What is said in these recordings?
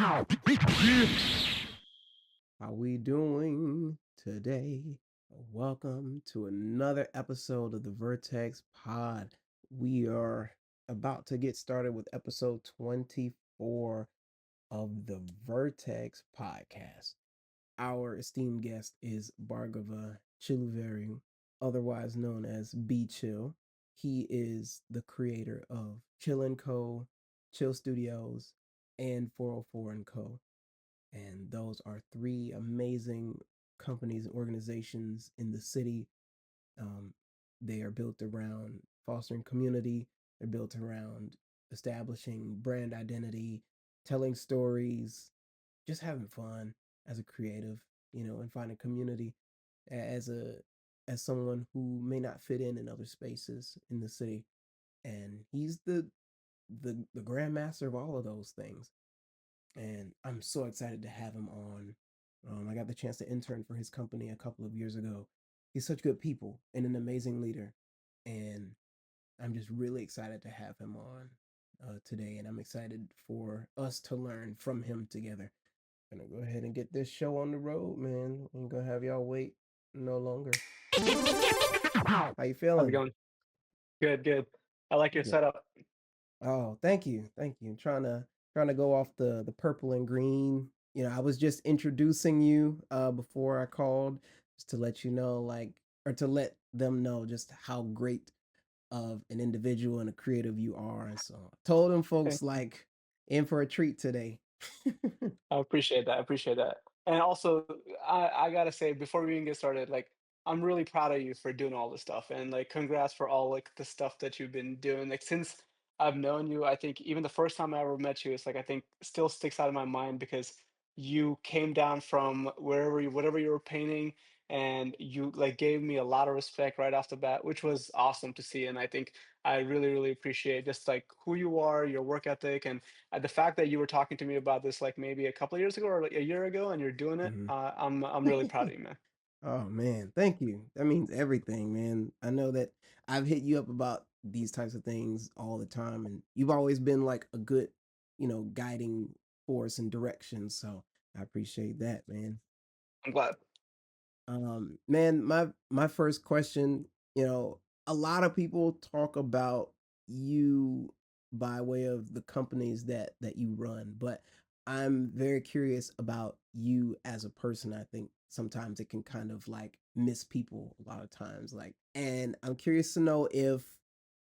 How we doing today? Welcome to another episode of the Vertex Pod. We are about to get started with episode 24 of the Vertex Podcast. Our esteemed guest is Bhargava Chiluveru, otherwise known as B Chill. He is the creator of Chill & Co., Chill Studios, and 404 & Co. And those are three amazing companies and organizations in the city. Um, they are built around fostering community, they're built around establishing brand identity, telling stories, just having fun as a creative, and finding community as a as someone who may not fit in other spaces in the city. And he's the grandmaster of all of those things, and I'm so excited to have him on. I got the chance to intern for his company a couple of years ago. He's such good people and an amazing leader, and I'm just really excited to have him on today, and I'm excited for us to learn from him together. Gonna go ahead and get this show on the road, man. I'm gonna have y'all wait no longer. How you How's it feeling? going? Good, good. I like your Good. setup. Oh, thank you. Trying to go off the purple and green. I was just introducing you before I called, just to let you know, like, or to let them know just how great of an individual and a creative you are. And so I told them Thank folks you. like in for a treat today. I appreciate that. I appreciate that. And also, I gotta say, before we even get started, like, I'm really proud of you for doing all this stuff, and like, congrats for all like the stuff that you've been doing. Like, since I've known you, I think even the first time I ever met you, it's like I think still sticks out of my mind because you came down from wherever you, whatever you were painting, and you like gave me a lot of respect right off the bat, which was awesome to see. And I think I really, really appreciate just like who you are, your work ethic, and the fact that you were talking to me about this like maybe a couple of years ago or like a year ago, and you're doing it. Mhm. I'm really proud of you, man. Oh man, thank you. That means everything, man. I know that I've hit you up about these types of things all the time, and you've always been like a good, guiding force and direction. So I appreciate that, man. I'm glad. Man, my first question, a lot of people talk about you by way of the companies that you run, but I'm very curious about you as a person. I think sometimes it can kind of like miss people a lot of times, like, and I'm curious to know if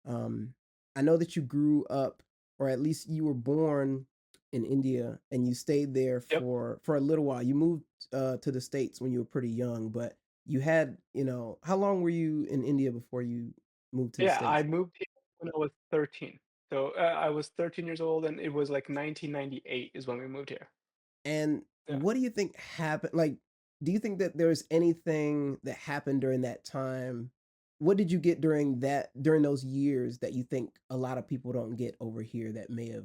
um, I know that you grew up, or at least you were born in India, and you stayed there Yep. for a little while. You moved to the States when you were pretty young, but you had, how long were you in India before you moved to the Yeah, I States? moved here when I was 13. So I was 13 years old, and it was like 1998 is when we moved here. And Yeah. what do you think happened? Like, do you think that there's anything that happened during that time? What did you get during those years that you think a lot of people don't get over here that may have,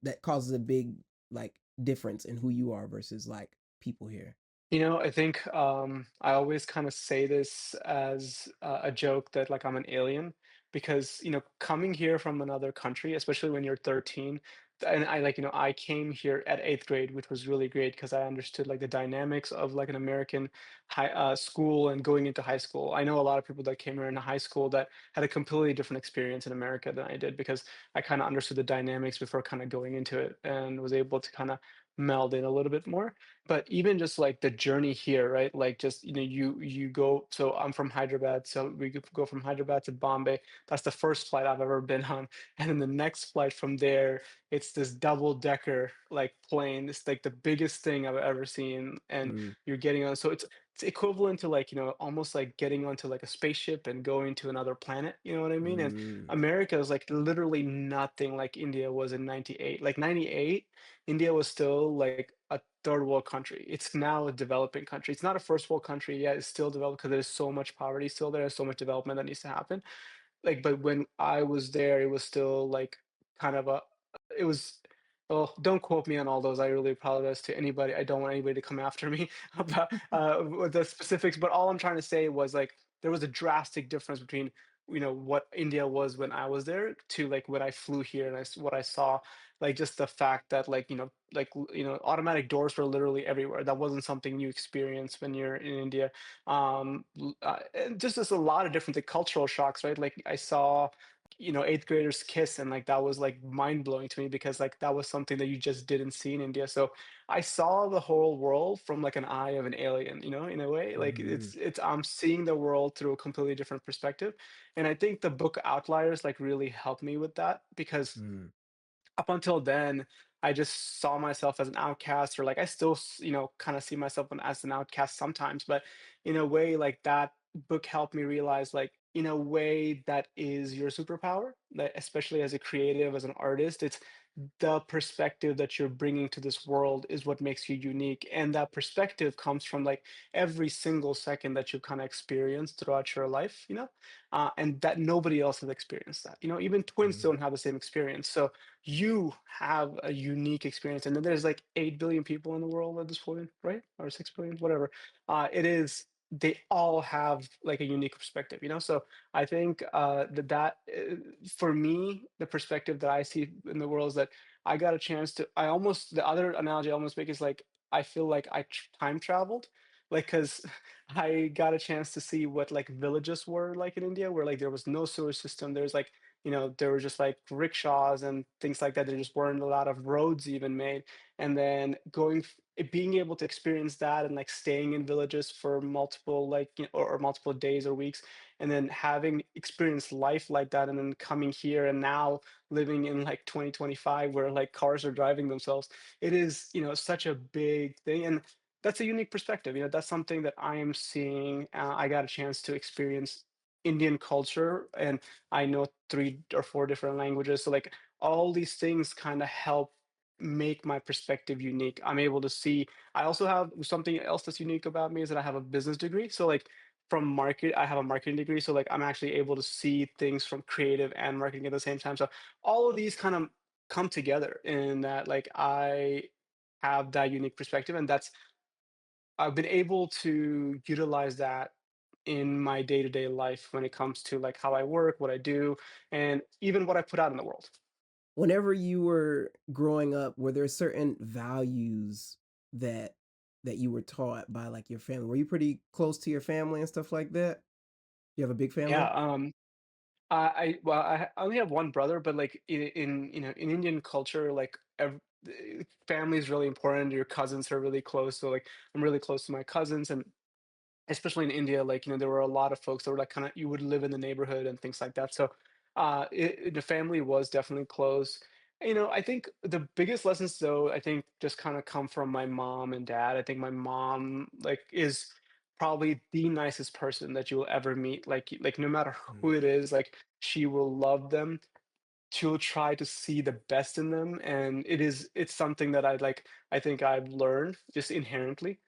that causes a big like difference in who you are versus like people here? I think I always kind of say this as a joke that like I'm an alien because coming here from another country, especially when you're 13, and I like I came here at eighth grade, which was really great because I understood like the dynamics of like an American high school and going into high school. I know a lot of people that came here in high school that had a completely different experience in America than I did because I kind of understood the dynamics before kind of going into it and was able to kind of meld in a little bit more. But even just like the journey here, right? Like just you go. So I'm from Hyderabad, so we could go from Hyderabad to Bombay. That's the first flight I've ever been on, and then the next flight from there, it's this double decker like plane. It's like the biggest thing I've ever seen, and Mm, you're getting on. So it's equivalent to like almost like getting onto like a spaceship and going to another planet. You know what I mean? And mm, America is like literally nothing like India was in '98. Like '98, India was still like a third world country. It's now a developing country. It's not a first world country yet. It's still developed because there's so much poverty still there. So much development that needs to happen. Like, but when I was there, it was still like kind of a. It was. Oh, don't quote me on all those. I really apologize to anybody. I don't want anybody to come after me about with the specifics. But all I'm trying to say was like there was a drastic difference between what India was when I was there to like when I flew here and what I saw, like just the fact that like automatic doors were literally everywhere. That wasn't something you experience when you're in India. And just there's a lot of different cultural shocks, right? Like I saw eighth graders kiss, and like that was like mind blowing to me because like that was something that you just didn't see in India. So I saw the whole world from like an eye of an alien, in a way. Like Mm-hmm. it's I'm seeing the world through a completely different perspective. And I think the book Outliers like really helped me with that because Mm-hmm. up until then, I just saw myself as an outcast, or like I still, kind of see myself as an outcast sometimes. But in a way, like that book helped me realize, like, in a way, that is your superpower, that especially as a creative, as an artist, it's the perspective that you're bringing to this world is what makes you unique. And that perspective comes from like every single second that you kind of experience throughout your life, and that nobody else has experienced that. Even twins Mm-hmm. don't have the same experience. So you have a unique experience, and then there's like 8 billion people in the world at this point, right? Or 6 billion, whatever. It is, they all have like a unique perspective, so I think for me, the perspective that I see in the world is that I got a chance to, the other analogy I almost make is like I feel like time traveled, like because I got a chance to see what like villages were like in India, where like there was no sewer system. There's like, there were just like rickshaws and things like that. There just weren't a lot of roads even made. And then being able to experience that and like staying in villages for multiple like or multiple days or weeks, and then having experienced life like that, and then coming here and now living in like 2025 where like cars are driving themselves. It is, such a big thing. And that's a unique perspective. That's something that I am seeing. I got a chance to experience Indian culture, and I know 3 or 4 different languages. So like all these things kind of help make my perspective unique. I'm able to see. I also have something else that's unique about me is that I have a business degree. So like I have a marketing degree. So like I'm actually able to see things from creative and marketing at the same time. So all of these kind of come together in that like I have that unique perspective, and I've been able to utilize that in my day-to-day life when it comes to like how I work, what I do, and even what I put out in the world. Whenever you were growing up, were there certain values that you were taught by like your family? Were you pretty close to your family and stuff like that? You have a big Yeah, family? I only have one brother, but like in Indian culture, like family is really important. Your cousins are really close, so like I'm really close to my cousins, and especially in India, like, there were a lot of folks that were like kind of, you would live in the neighborhood and things like that. So, the family was definitely close. I think the biggest lessons, though, I think just kind of come from my mom and dad. I think my mom, like, is probably the nicest person that you will ever meet. Like no matter who Mm, it is, like, she will love them. She'll try to see the best in them, and it's something that I think I've learned just inherently,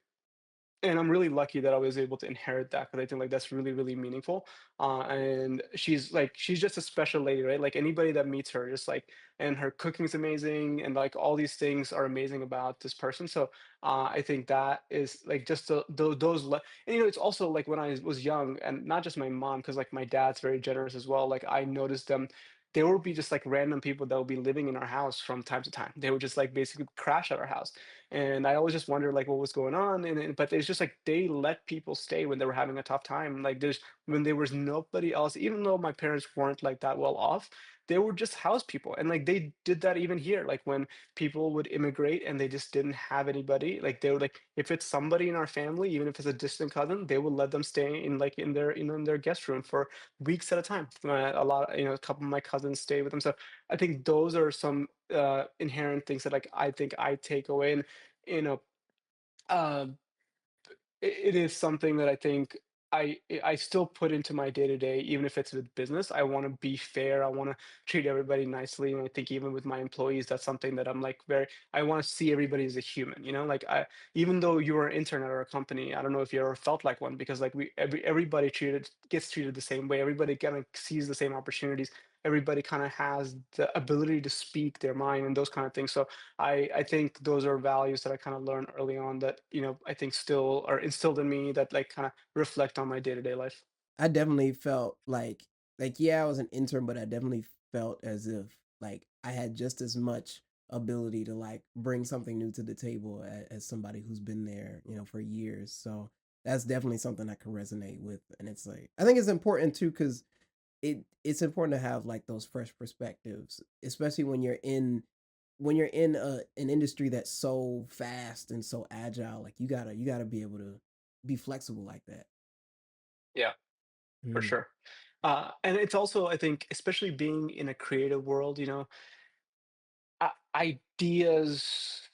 and I'm really lucky that I was able to inherit that because I think like that's really, really meaningful. And she's just a special lady, right? Like anybody that meets her, just like, and her cooking's amazing, and like all these things are amazing about this person. So I think that is like just and it's also like when I was young, and not just my mom, because like my dad's very generous as well. Like I noticed them. There would be just like random people that would be living in our house from time to time. They would just like basically crash at our house, and I always just wondered like what was going on. But it's just like they let people stay when they were having a tough time. Like when there was nobody else, even though my parents weren't like that well off, they were just house people. And like they did that even here. Like when people would immigrate and they just didn't have anybody, like they would, like if it's somebody in our family, even if it's a distant cousin, they would let them stay in like in their in their guest room for weeks at a time. A couple of my cousins stay with them. So I think those are some inherent things that like I think I take away. And you know, uh, it is something that I think I still put into my day to day, even if it's with business. I want to be fair. I want to treat everybody nicely, and I think even with my employees, that's something that I'm like very. I want to see everybody as a human. Like even though you're an intern at our company, I don't know if you ever felt like one, because like everybody treated gets treated the same way. Everybody kind of sees the same opportunities. Everybody kind of has the ability to speak their mind and those kind of things. So I think those are values that I kind of learned early on that, I think still are instilled in me that like kind of reflect on my day-to-day life. I definitely felt like like, yeah, I was an intern, but I definitely felt as if like I had just as much ability to like bring something new to the table as somebody who's been there, for years. So that's definitely something I can resonate with. And it's like I think it's important too because it's important to have like those fresh perspectives, especially when you're in an industry that's so fast and so agile. Like you gotta be able to be flexible like that. Yeah, for Mm. sure. And it's also, I think, especially being in a creative world, ideas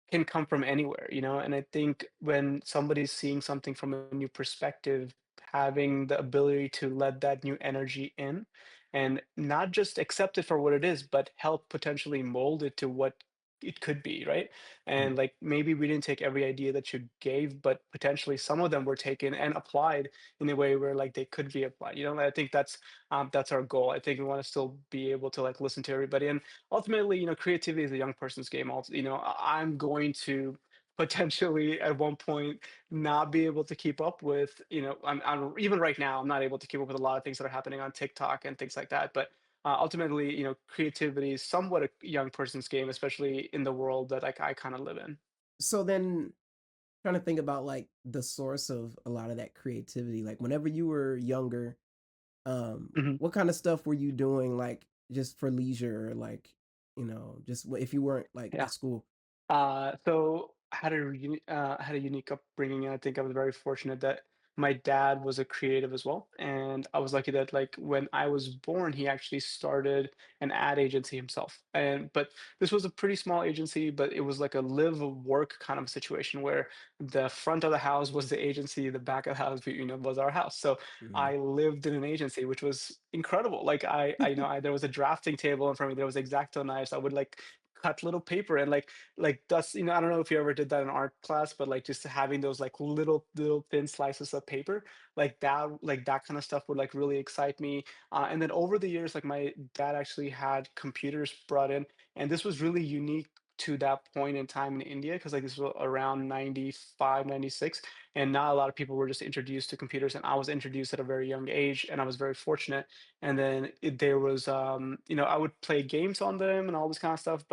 can come from anywhere, and I think when somebody's seeing something from a new perspective, having the ability to let that new energy in and not just accept it for what it is, but help potentially mold it to what it could be, right? Mm. And like maybe we didn't take every idea that you gave, but potentially some of them were taken and applied in a way where like they could be applied. And I think that's our goal. I think we want to still be able to like listen to everybody. And ultimately, creativity is a young person's game. Also, I'm going to potentially at one point not be able to keep up with, I'm even right now, I'm not able to keep up with a lot of things that are happening on TikTok and things like that. But ultimately, creativity is somewhat a young person's game, especially in the world that like I kind of live in. So then trying to think about like the source of a lot of that creativity. Like whenever you were younger, Mhm. what kind of stuff were you doing like just for leisure or like, just if you weren't like Yeah. at school? So I had a unique upbringing, and I think I was very fortunate that my dad was a creative as well. And I was lucky that like when I was born, he actually started an ad agency himself. And but this was a pretty small agency, but it was like a live work kind of situation where the front of the house was the agency, the back of the house, was our house. So Mm. I lived in an agency, which was incredible. Like there was a drafting table in front of me. There was X-Acto knives. I would like cut little paper and like that's I don't know if you ever did that in art class, but like just having those like little thin slices of paper like that kind of stuff would like really excite me. And then over the years, like my dad actually had computers brought in, and this was really unique to that point in time in India because like this was around 95, 96, and not a lot of people were just introduced to computers, and I was introduced at a very young age, and I was very fortunate. And then there was I would play games on them and all this kind of stuff,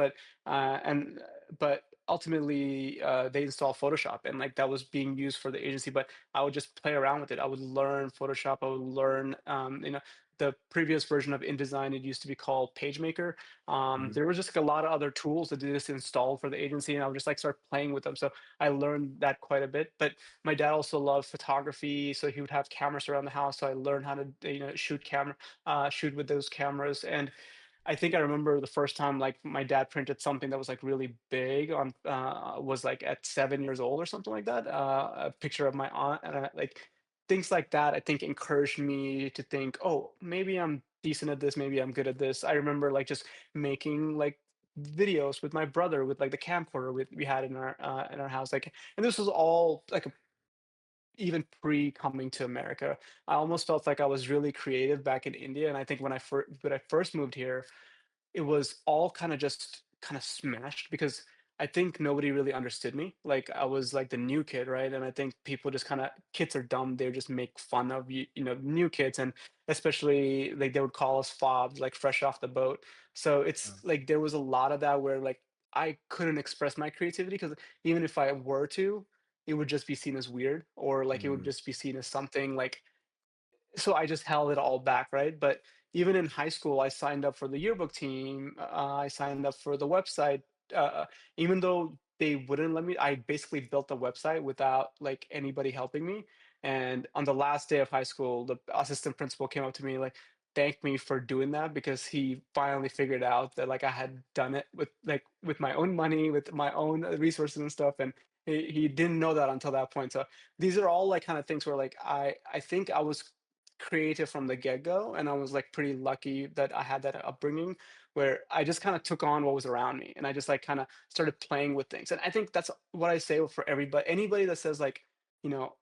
and but ultimately they installed Photoshop, and like that was being used for the agency. But I would just play around with it. I would learn Photoshop. I would learn the previous version of InDesign. It used to be called PageMaker. Mhm. There was just like a lot of other tools that they just installed for the agency, and I would just like start playing with them. So I learned that quite a bit. But my dad also loved photography, so he would have cameras around the house. So I learned how to shoot with those cameras. And I think I remember the first time like my dad printed something that was like really big on was like at 7 years old or something like that. A picture of my aunt, and like things like that. I think encouraged me to think, oh, maybe I'm decent at this. Maybe I'm good at this. I remember like just making like videos with my brother with like the camcorder we had in our house, like, and this was all like even pre coming to America. I almost felt like I was really creative back in India, and I think when I first moved here, it was all kind of smashed because I think nobody really understood me. Like I was like the new kid, right? And I think people just kind of kids are dumb. They just make fun of new kids, and especially like they would call us fobs, like fresh off the boat. So it's like there was a lot of that where like I couldn't express my creativity because even if I were to, it would just be seen as weird, or like it would Mm. just be seen as something like, so I just held it all back, right? But even in high school, I signed up for the yearbook team. I signed up for the website. Even though they wouldn't let me, I basically built the website without like anybody helping me. And on the last day of high school, the assistant principal came up to me like thanked me for doing that because he finally figured out that like I had done it with my own money, with my own resources and stuff. And he didn't know that until that point. So these are all like kind of things where like I think I was creative from the get-go, and I was like pretty lucky that I had that upbringing where I just kind of took on what was around me, and I just like kind of started playing with things. And I think that's what I say for everybody, anybody that says like, you know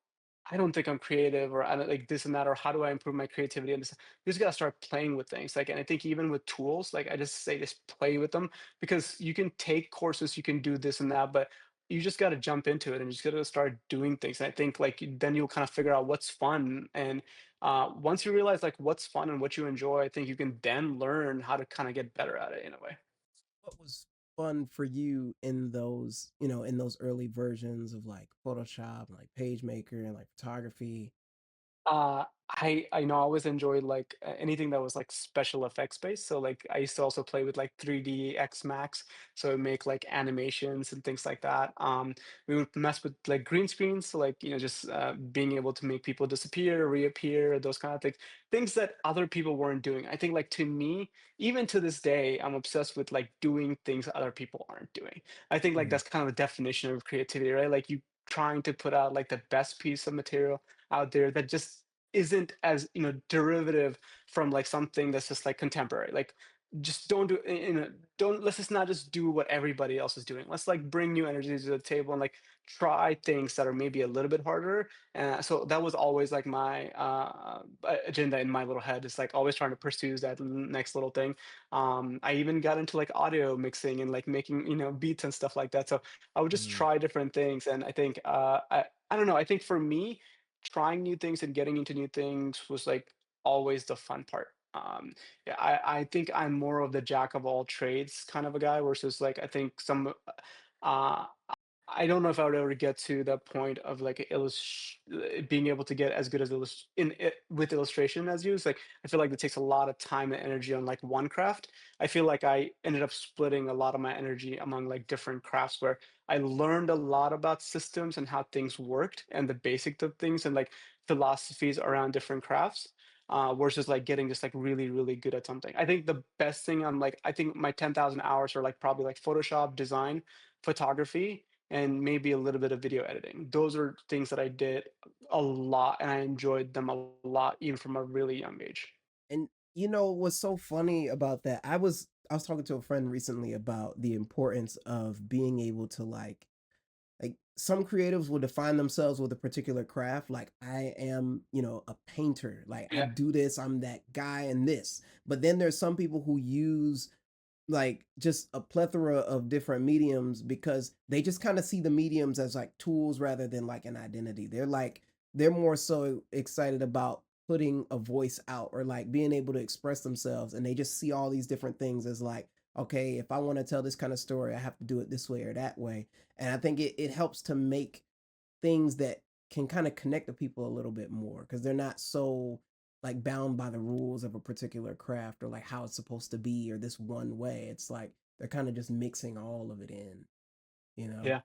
I don't think I'm creative, or I don't like this and that, or how do I improve my creativity, and this, you just got to start playing with things. Like, and I think even with tools, like I just say just play with them, because you can take courses, you can do this and that, but you just got to jump into it and you just got to start doing things. And I think like then you'll kind of figure out what's fun. And once you realize like what's fun and what you enjoy, I think you can then learn how to kind of get better at it in a way. What was fun for you in those, in those early versions of like Photoshop, like PageMaker, and like photography? I know I always enjoyed like anything that was like special effects based. So like I used to also play with like 3D X Max, so make like animations and things like that. We would mess with like green screens, so like just being able to make people disappear, reappear, those kind of things that other people weren't doing. I think like to me, even to this day, I'm obsessed with like doing things other people aren't doing. I think like Mm, that's kind of the definition of creativity, right? Like you trying to put out like the best piece of material out there that just isn't as derivative from like something that's just like contemporary. Like just don't do don't let's just not just do what everybody else is doing. Let's like bring new energies to the table and like try things that are maybe a little bit harder. So that was always like my agenda in my little head. It's like always trying to pursue that next little thing. I even got into like audio mixing and like making beats and stuff like that. So I would just mm. try different things, and I think I don't know. I think for me, trying new things and getting into new things was like always the fun part. Yeah, I think I'm more of the jack of all trades kind of a guy versus like I think uh, I don't know if I would ever get to that point of like being able to get as good as with illustration as you. It's like I feel like it takes a lot of time and energy on like one craft. I feel like I ended up splitting a lot of my energy among like different crafts where I learned a lot about systems and how things worked and the basics of things and like philosophies around different crafts. Versus like getting just like really, really good at something. I think the best thing I think my 10,000 hours are like probably like Photoshop, design, photography, and maybe a little bit of video editing. Those are things that I did a lot and I enjoyed them a lot even from a really young age. And what's so funny about that? I was talking to a friend recently about the importance of being able to like some creatives will define themselves with a particular craft. Like I am, a painter. Like I Yeah. do this, I'm that guy in this. But then there's some people who use like just a plethora of different mediums because they just kind of see the mediums as like tools rather than like an identity. They're more so excited about putting a voice out or like being able to express themselves, and they just see all these different things as like, okay, if I want to tell this kind of story, I have to do it this way or that way. And I think it helps to make things that can kind of connect to people a little bit more because they're not so like bound by the rules of a particular craft or like how it's supposed to be or this one way. It's like they're kind of just mixing all of it in, you know? Yeah.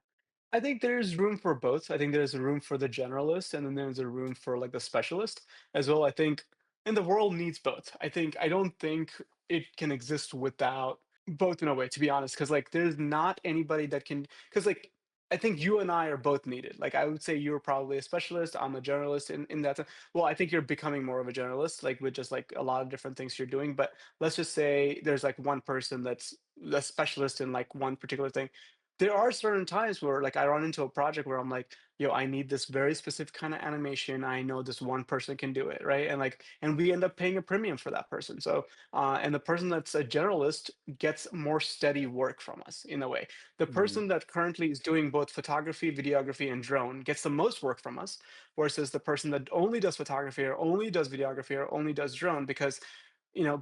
I think there's room for both. I think there's a room for the generalist, and then there's a room for like the specialist as well. I think, and the world needs both. I don't think it can exist without both in a way, to be honest. Because like, there's not anybody that can. Because like, I think you and I are both needed. Like, I would say you're probably a specialist. I'm a generalist in that. Well, I think you're becoming more of a generalist, like with just like a lot of different things you're doing. But let's just say there's like one person that's a specialist in like one particular thing. There are certain times where like I run into a project where I'm like, yo, I need this very specific kind of animation. I know this one person can do it, right? And like, and we end up paying a premium for that person. So, and the person that's a generalist gets more steady work from us in a way. The Mm, person that currently is doing both photography, videography, and drone gets the most work from us, versus the person that only does photography or only does videography or only does drone because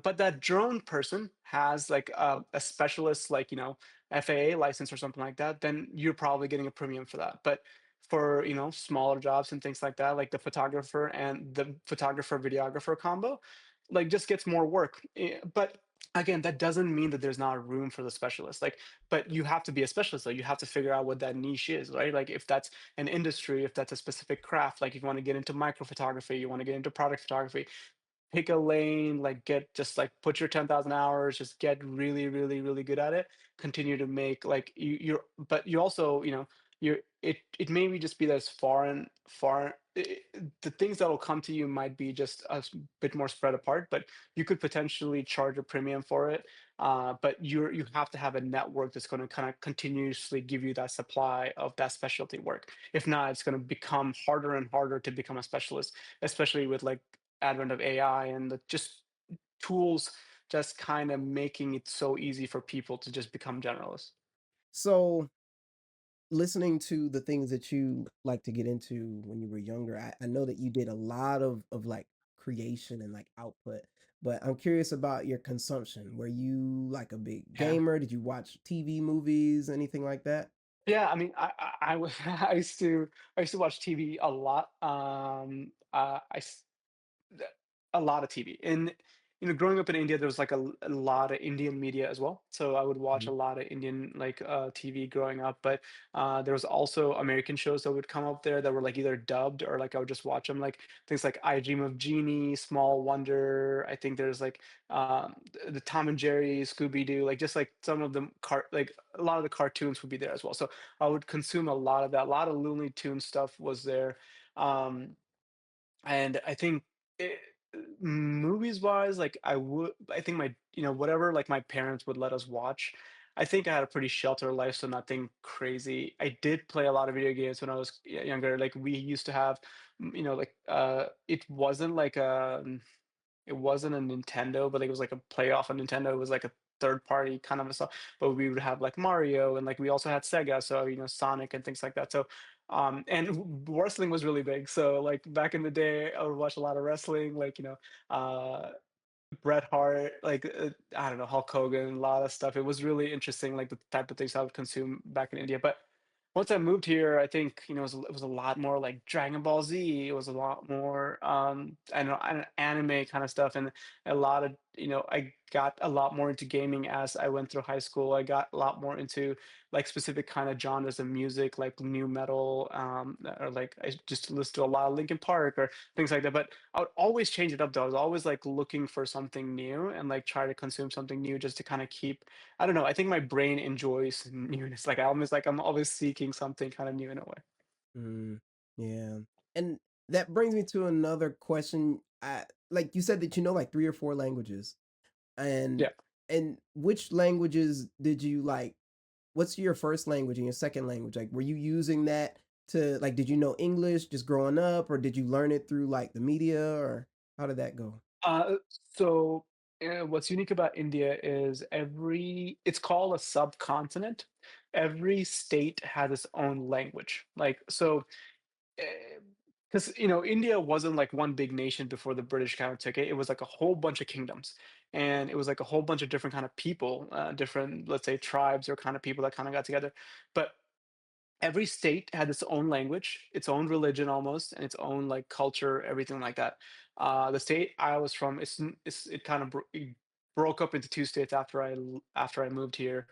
but that drone person has like a specialist like FAA license or something like that, then you're probably getting a premium for that. But for smaller jobs and things like that, like the photographer videographer combo, like just gets more work. But again, that doesn't mean that there's not room for the specialist. Like, but you have to be a specialist. Though you have to figure out what that niche is, right? Like if that's an industry, if that's a specific craft, like if you want to get into micro photography, you want to get into product photography, pick a lane, like get just like put your 10,000 hours, just get really, really, really good at it. Continue to make like but you also, it maybe just be that it's the things that will come to you might be just bit more spread apart, but you could potentially charge a premium for it. But you have to have a network that's going to kind of continuously give you that supply of that specialty work. If not, it's going to become harder and harder to become a specialist, especially with like advent of AI and the just tools just kind of making it so easy for people to just become generalists. So listening to the things that you like to get into when you were younger, I know that you did a lot of like creation and like output. But I'm curious about your consumption. Were you like a big Yeah. gamer? Did you watch TV, movies, anything like that? Yeah, I mean, I was I used to watch TV a lot. Th- a lot of TV. And growing up in India, there was like a lot of Indian media as well. So I would watch a Mhm. lot of Indian like TV growing up. But there was also American shows that would come up there that were like either dubbed or like I would just watch them. Like things like I Dream of Jeannie, Small Wonder. I think there's like the Tom and Jerry, Scooby Doo. Like just like some of them like a lot of the cartoons would be there as well. So I would consume a lot of that. A lot of Looney Tunes stuff was there. Um, and I think it movies-wise, like, I think my whatever, like, my parents would let us watch, I think I had a pretty sheltered life, so nothing crazy. I did play a lot of video games when I was younger, like, we used to have, like, it wasn't a Nintendo, but like, it was like a play off a Nintendo. It was like a third party kind of a stuff. But we would have like Mario and like we also had Sega, so Sonic and things like that. So and wrestling was really big. So like back in the day, I would watch a lot of wrestling, like uh Bret Hart, like, I don't know, Hulk Hogan, a lot of stuff. It was really interesting, like the type of things I would consume back in India. But once I moved here, I think, it was a lot more like Dragon Ball Z. It was a lot more, I don't know, anime kind of stuff. And a lot of, I got a lot more into gaming as I went through high school. I got a lot more into like specific kind of genres of music, like new metal, or like I just listened to a lot of Linkin Park or things like that. But I would always change it up though. I was always like looking for something new and like try to consume something new just to kind of keep, I don't know, I think my brain enjoys newness. Like I almost like I'm always seeking something kind of new in a way. Mm, yeah. And that brings me to another question. Like you said that you know like 3 or 4 languages. And Yeah. which languages did you like what's your first language and your second language? Like were you using that to like did you know English just growing up or did you learn it through like the media or how did that go? So what's unique about India is it's called a subcontinent. Every state has its own language. Like so because India wasn't like one big nation before the British kind of took it. It was like a whole bunch of kingdoms, and it was like a whole bunch of different kind of people, different, let's say, tribes or kind of people that kind of got together. But every state had its own language, its own religion almost, and its own like culture, everything like that. The state I was from, it kind of it broke up into two states after I moved here,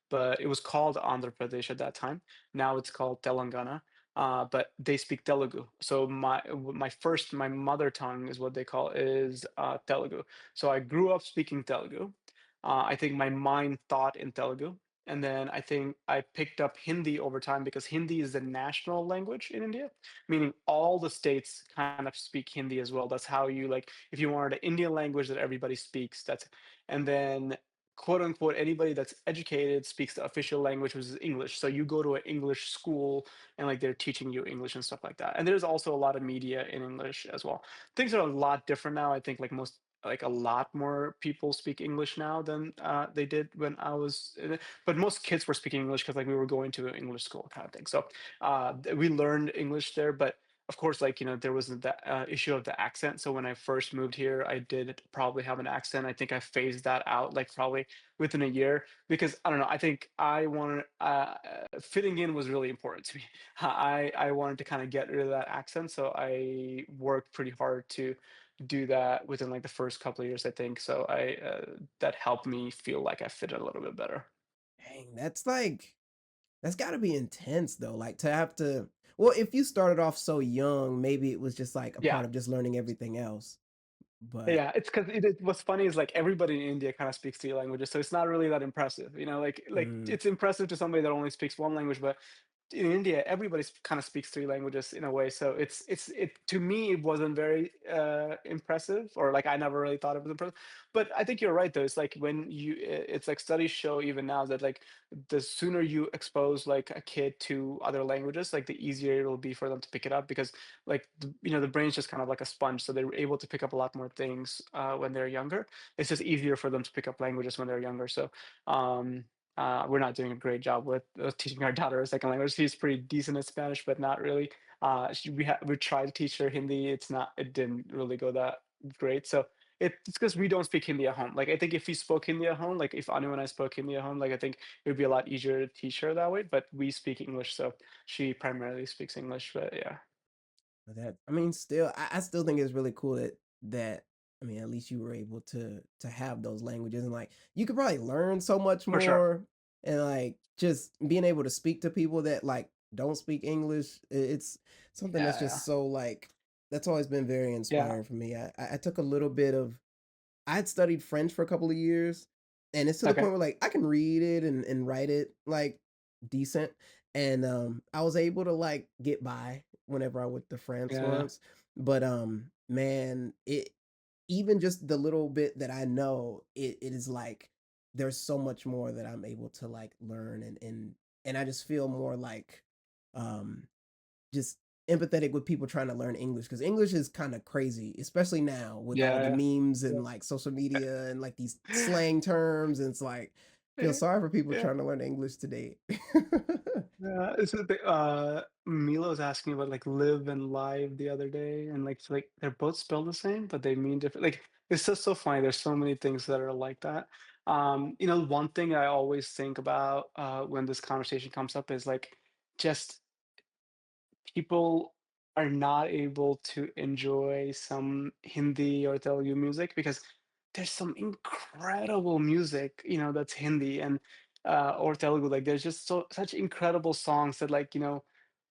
but it was called Andhra Pradesh at that time. Now it's called Telangana. But they speak Telugu. So my mother tongue is what they call is Telugu. So I grew up speaking Telugu. I think my mind thought in Telugu. And then I think I picked up Hindi over time because Hindi is the national language in India, meaning all the states kind of speak Hindi as well. That's how you like, if you wanted an Indian language that everybody speaks, and then quote unquote anybody that's educated speaks the official language, which is English. So you go to an English school and like they're teaching you English and stuff like that. And there's also a lot of media in English as well. Things are a lot different now. I think like a lot more people speak English now than they did when I was in it. But most kids were speaking English because like we were going to an English school kind of thing. So we learned English there, but of course, like, there was that issue of the accent. So when I first moved here, I did probably have an accent. I think I phased that out like probably within a year because I don't know. I think I wanted fitting in was really important to me. I wanted to kind of get rid of that accent, so I worked pretty hard to do that within like the first couple of years, I think. So I that helped me feel like I fit a little bit better. Dang, that's like that's got to be intense though. Like to have to well, if you started off so young, maybe it was just like a Yeah. part of just learning everything else. But Yeah, it's 'cause what's funny is, like, everybody in India kinda speaks 3 languages, so it's not really that impressive, like, mm, it's impressive to somebody that only speaks 1 language, but in India, everybody kind of speaks 3 languages in a way. So it to me it wasn't very impressive, or like I never really thought it was impressive. But I think you're right though. It's like it's like studies show even now that like the sooner you expose like a kid to other languages, like the easier it will be for them to pick it up because like the brain's just kind of like a sponge, so they're able to pick up a lot more things when they're younger. It's just easier for them to pick up languages when they're younger. So um, we're not doing a great job with teaching our daughter a second language. She's pretty decent at Spanish, but not really. We tried to teach her Hindi. It didn't really go great. So it's because we don't speak Hindi at home. Like I think if we spoke Hindi at home, like if Anu and I spoke Hindi at home, like I think it would be a lot easier to teach her that way. But we speak English, so she primarily speaks English. But yeah, But that I mean, still, I still think it's really cool that I mean, at least you were able to have those languages and like you could probably learn so much for sure. more and like just being able to speak to people that like don't speak English. It's something that's Yeah, yeah, just so like that's always been very yeah. inspiring for me. I took a little bit of I had studied French for a couple of years, and it's to the Okay. point where like I can read it and write it like decent. And I was able to like get by whenever I went to France Yeah, yeah, once. But man, it even just the little bit that I know, it is like there's so much more that I'm able to like learn and I just feel more like um just empathetic with people trying to learn English because English is kind of crazy, especially now with all the yeah, memes yeah. and like social media and like these slang terms. And it's like, feel Yeah. sorry for people Yeah. trying to learn English today. Yeah, this is the Milo was asking about like live and live the other day, and like they're both spelled the same, but they mean different. Like it's just so funny. There's so many things that are like that. One thing I always think about when this conversation comes up is like just people are not able to enjoy some Hindi or Telugu music because there's some incredible music, that's Hindi and or Telugu. Like there's just such incredible songs that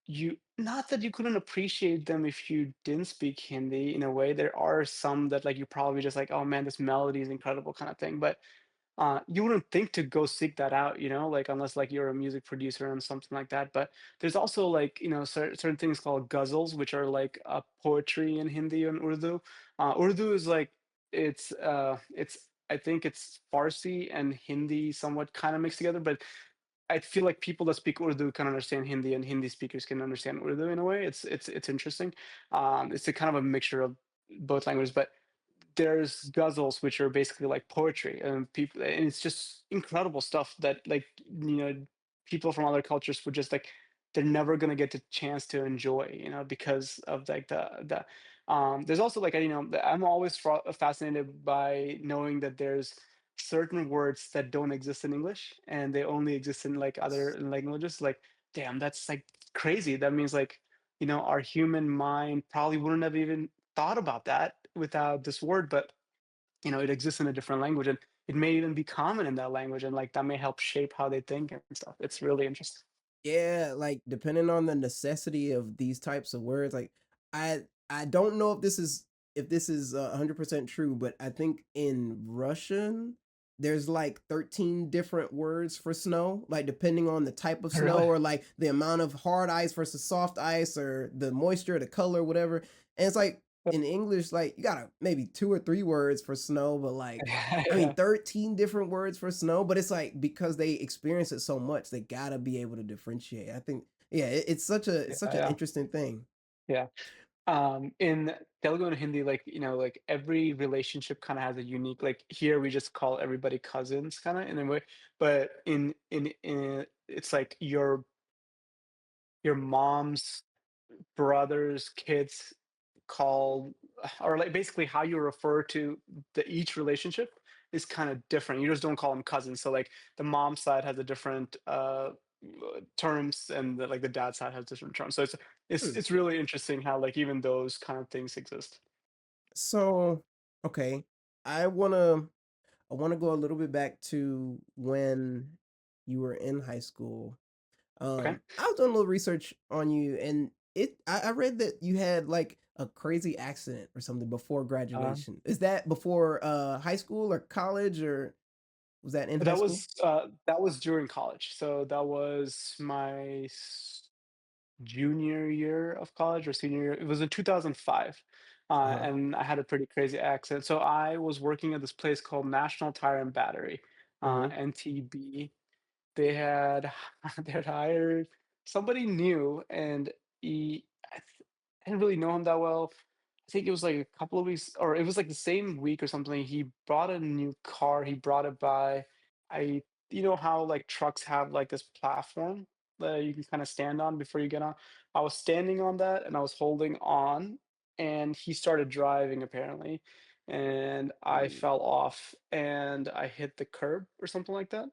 you not that you couldn't appreciate them if you didn't speak Hindi in a way. There are some that like you probably just like, oh man, this melody is incredible kind of thing. But you wouldn't think to go seek that out, like unless like you're a music producer and something like that. But there's also like certain things called ghazals, which are like poetry in Hindi and Urdu. Urdu is like it's I think it's Farsi and Hindi somewhat kind of mixed together, but I feel like people that speak Urdu can understand Hindi, and Hindi speakers can understand Urdu in a way. It's interesting. It's a kind of a mixture of both languages, but there's ghazals which are basically like poetry and people and it's just incredible stuff that people from other cultures would just like they're never going to get the chance to enjoy because of like there's also like I'm always fascinated by knowing that there's certain words that don't exist in English and they only exist in like other languages. Like damn, that's like crazy. That means like our human mind probably wouldn't have even thought about that without this word, but it exists in a different language and it may even be common in that language and like that may help shape how they think and stuff. It's really interesting. Yeah, like depending on the necessity of these types of words, like I don't know if this is 100% true, but I think in Russian there's like 13 different words for snow, like depending on the type of snow Really? or like the amount of hard ice versus soft ice or the moisture, the color, whatever. And it's like in English, like you got maybe two or three words for snow, but like I mean, Yeah, 13 different words for snow, but it's like because they experience it so much, they gotta be able to differentiate. I think, yeah, it's yeah, such an yeah, interesting thing. yeah. In Telugu and Hindi, like like every relationship kind of has a unique. Like here, we just call everybody cousins, kind of in a way. But in it's like your mom's brothers, kids called or like basically how you refer to each relationship is kind of different. You just don't call them cousins. So like the mom side has a different terms and like the dad side has different terms. So it's Hmm. it's really interesting how like even those kind of things exist. So, okay, I wanna I wanna go a little bit back to when you were in high school. Okay. I was doing a little research on you, and I read that you had like a crazy accident or something before Um, graduation. Is that before high school or college, or was that in high school? that was during college. So that was my junior year of college or senior year. It was in 2005. Uh-huh. And I had a pretty crazy accident. So I was working at this place called National Tire and Battery, Mm-hmm. NTB. They had they had hired somebody new, and I didn't really know him that well. I think it was like a couple of weeks, or it was like the same week or something. He brought a new car. He brought it by. I, you know how like trucks have like this platform that you can kind of stand on before you get on. I was standing on that, and I was holding on. and he started driving apparently, and I Ooh. fell off and I hit the curb or something like that.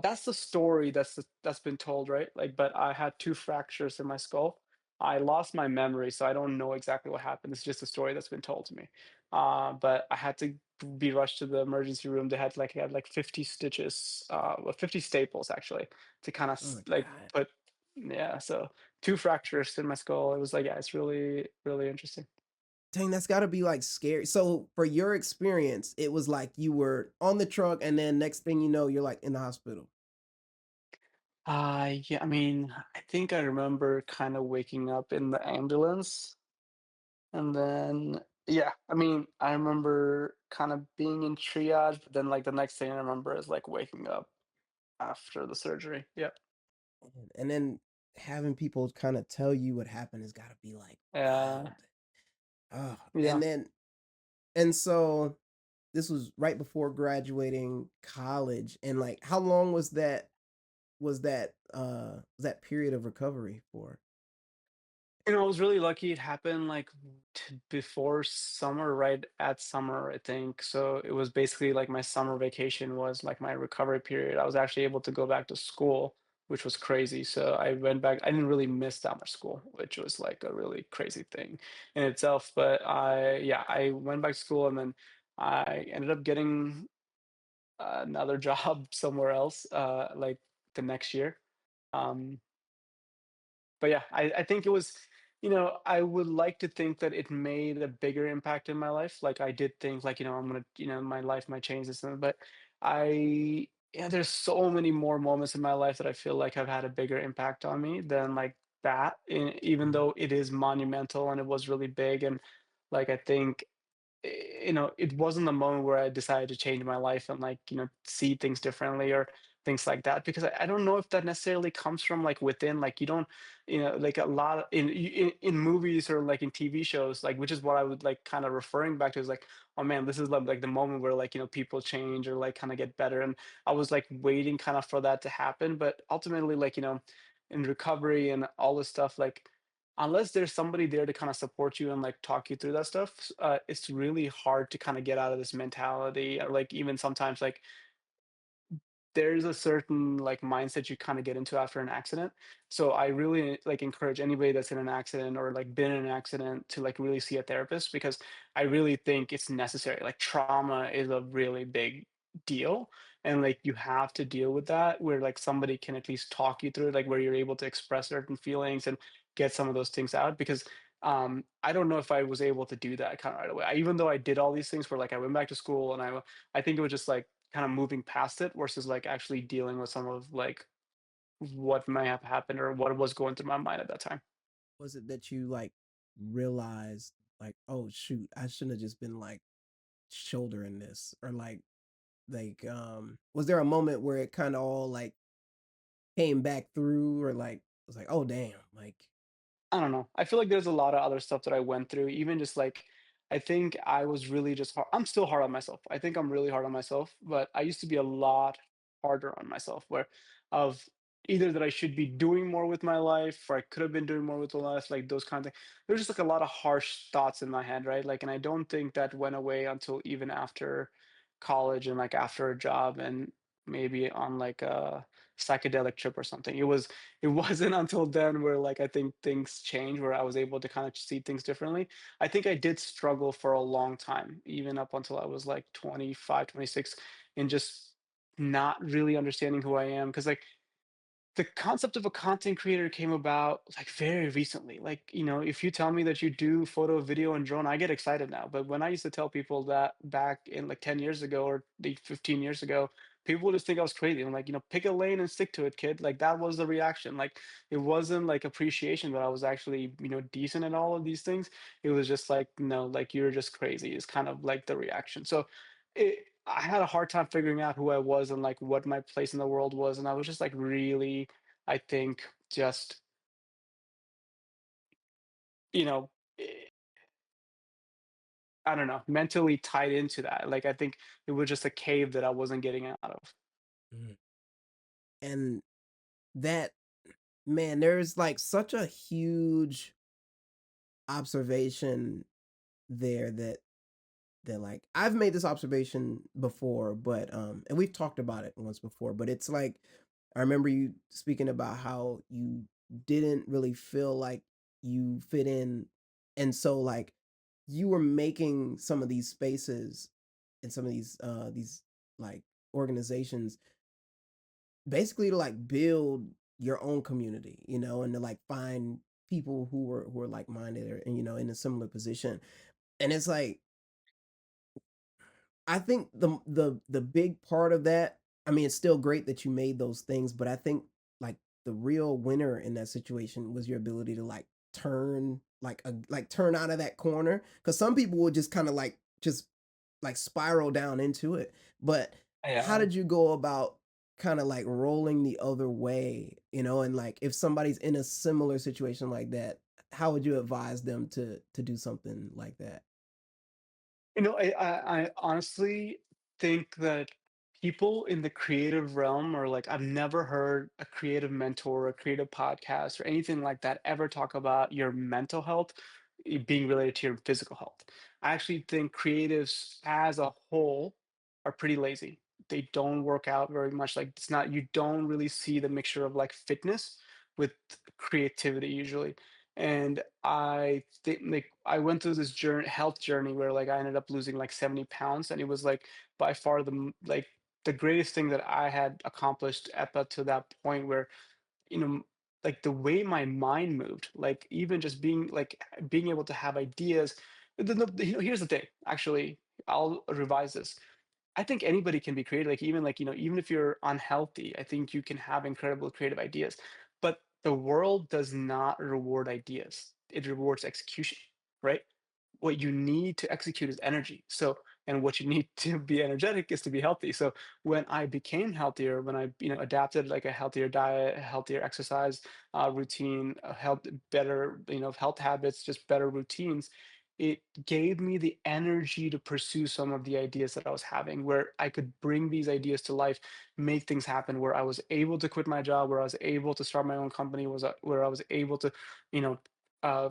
That's the story that's been told, right? Like, but I had 2 fractures in my skull. I lost my memory, so I don't know exactly what happened. It's just a story that's been told to me. But I had to be rushed to the emergency room. They had like 50 stitches, well, 50 staples actually to kind of Oh my like god. put, yeah. So 2 fractures in my skull. It was like, yeah, it's really, really interesting. Dang, that's gotta be like scary. So for your experience, it was like you were on the truck and then next thing you know, you're like in the hospital. Yeah, I mean, I think I remember kind of waking up in the ambulance, and then yeah, I mean, I remember kind of being in triage, but then like the next thing I remember is like waking up after the surgery. Yeah. And then having people kind of tell you what happened has gotta be like Yeah. wild. Oh, Yeah. and then and so this was right before graduating college. And like how long was that period of recovery for? You know, I was really lucky it happened like before summer, right at summer, I think. So it was basically like my summer vacation was like my recovery period. I was actually able to go back to school, which was crazy. So I went back. I didn't really miss that much school, which was like a really crazy thing in itself. But yeah, I went back to school and then I ended up getting another job somewhere else, like the next year. Um, but yeah, I think it was, I would like to think that it made a bigger impact in my life. Like I did think like, I'm gonna, my life might change this, but yeah, there's so many more moments in my life that I feel like have had a bigger impact on me than like that, even Mhm. though it is monumental and it was really big. And like, I think it wasn't the moment where I decided to change my life and like, see things differently or things like that. Because I don't know if that necessarily comes from like within, like you don't, like a lot of, in movies or like in TV shows, like which is what I would like kind of referring back to is like, oh man, this is like the moment where like, people change or like kind of get better. And I was like waiting kind of for that to happen. But ultimately, like, in recovery and all this stuff, like unless there's somebody there to kind of support you and like talk you through that stuff, it's really hard to kind of get out of this mentality. Or like even sometimes like there's a certain like mindset you kind of get into after an accident. So I really like encourage anybody that's in an accident or like been in an accident to like really see a therapist because I really think it's necessary. Like trauma is a really big deal and like you have to deal with that where like somebody can at least talk you through it, like where you're able to express certain feelings and get some of those things out because I don't know if I was able to do that kind of right away. Even though I did all these things where like I went back to school and I think it was just like kind of moving past it versus like actually dealing with some of like what may have happened or what was going through my mind at that time. Was it that you like realized like, oh shoot, I shouldn't have just been like shouldering this or was there a moment where it kind of all like came back through or like was like, oh damn, like I don't know. I feel like there's a lot of other stuff that I went through, even just like I think I was really just hard. I'm still hard on myself. I think I'm really hard on myself, but I used to be a lot harder on myself where of either that I should be doing more with my life or I could have been doing more with my life, like those kind of things. There's just like a lot of harsh thoughts in my head, right? Like, and I don't think that went away until even after college and like after a job and maybe on like a psychedelic trip or something. It wasn't until then where like I think things changed where I was able to kind of see things differently. I think I did struggle for a long time, even up until I was like 25, 26, in just not really understanding who I am. Cause like the concept of a content creator came about like very recently. Like, if you tell me that you do photo, video, and drone, I get excited now. But when I used to tell people that back in like 10 years ago or 15 years ago, people would just think I was crazy. I'm like, pick a lane and stick to it, kid. Like that was the reaction. Like it wasn't like appreciation that I was actually, decent at all of these things. It was just like, no, like you're just crazy is kind of like the reaction. So I had a hard time figuring out who I was and like what my place in the world was. And I was just like really I think just, you know, eh, I don't know, mentally tied into that. Like, I think it was just a cave that I wasn't getting out of. mm. And that man, there's like such a huge observation there that like I've made this observation before, but and we've talked about it once before, but it's like I remember you speaking about how you didn't really feel like you fit in, and so like you were making some of these spaces and some of these like organizations basically to like build your own community, and to like find people who are like minded or and in a similar position. And it's like I think the big part of that, I mean, it's still great that you made those things, but I think like the real winner in that situation was your ability to like turn out of that corner. Because some people would just kind of like just like spiral down into it. But how Yeah. did you go about kind of like rolling the other way, and like if somebody's in a similar situation like that, how would you advise them to do something like that? I honestly think that people in the creative realm are like, I've never heard a creative mentor, a creative podcast, or anything like that ever talk about your mental health being related to your physical health. I actually think creatives as a whole are pretty lazy. They don't work out very much. Like it's not, you don't really see the mixture of like fitness with creativity usually. And I think like I went through this journey, health journey where like I ended up losing like 70 pounds, and it was like by far like the greatest thing that I had accomplished up to that point where you know like the way my mind moved, like even just being able to have ideas. Here's the thing, actually, I'll revise this. I think anybody can be creative. Like even if you're unhealthy, I think you can have incredible creative ideas. But the world does not reward ideas. It rewards execution, right? What you need to execute is energy. So, and what you need to be energetic is to be healthy. So when I became healthier, when I, adapted like a healthier diet, a healthier exercise routine, health, better, health habits, just better routines, it gave me the energy to pursue some of the ideas that I was having, where I could bring these ideas to life, make things happen, where I was able to quit my job, where I was able to start my own company, where I was able to, you know, uh,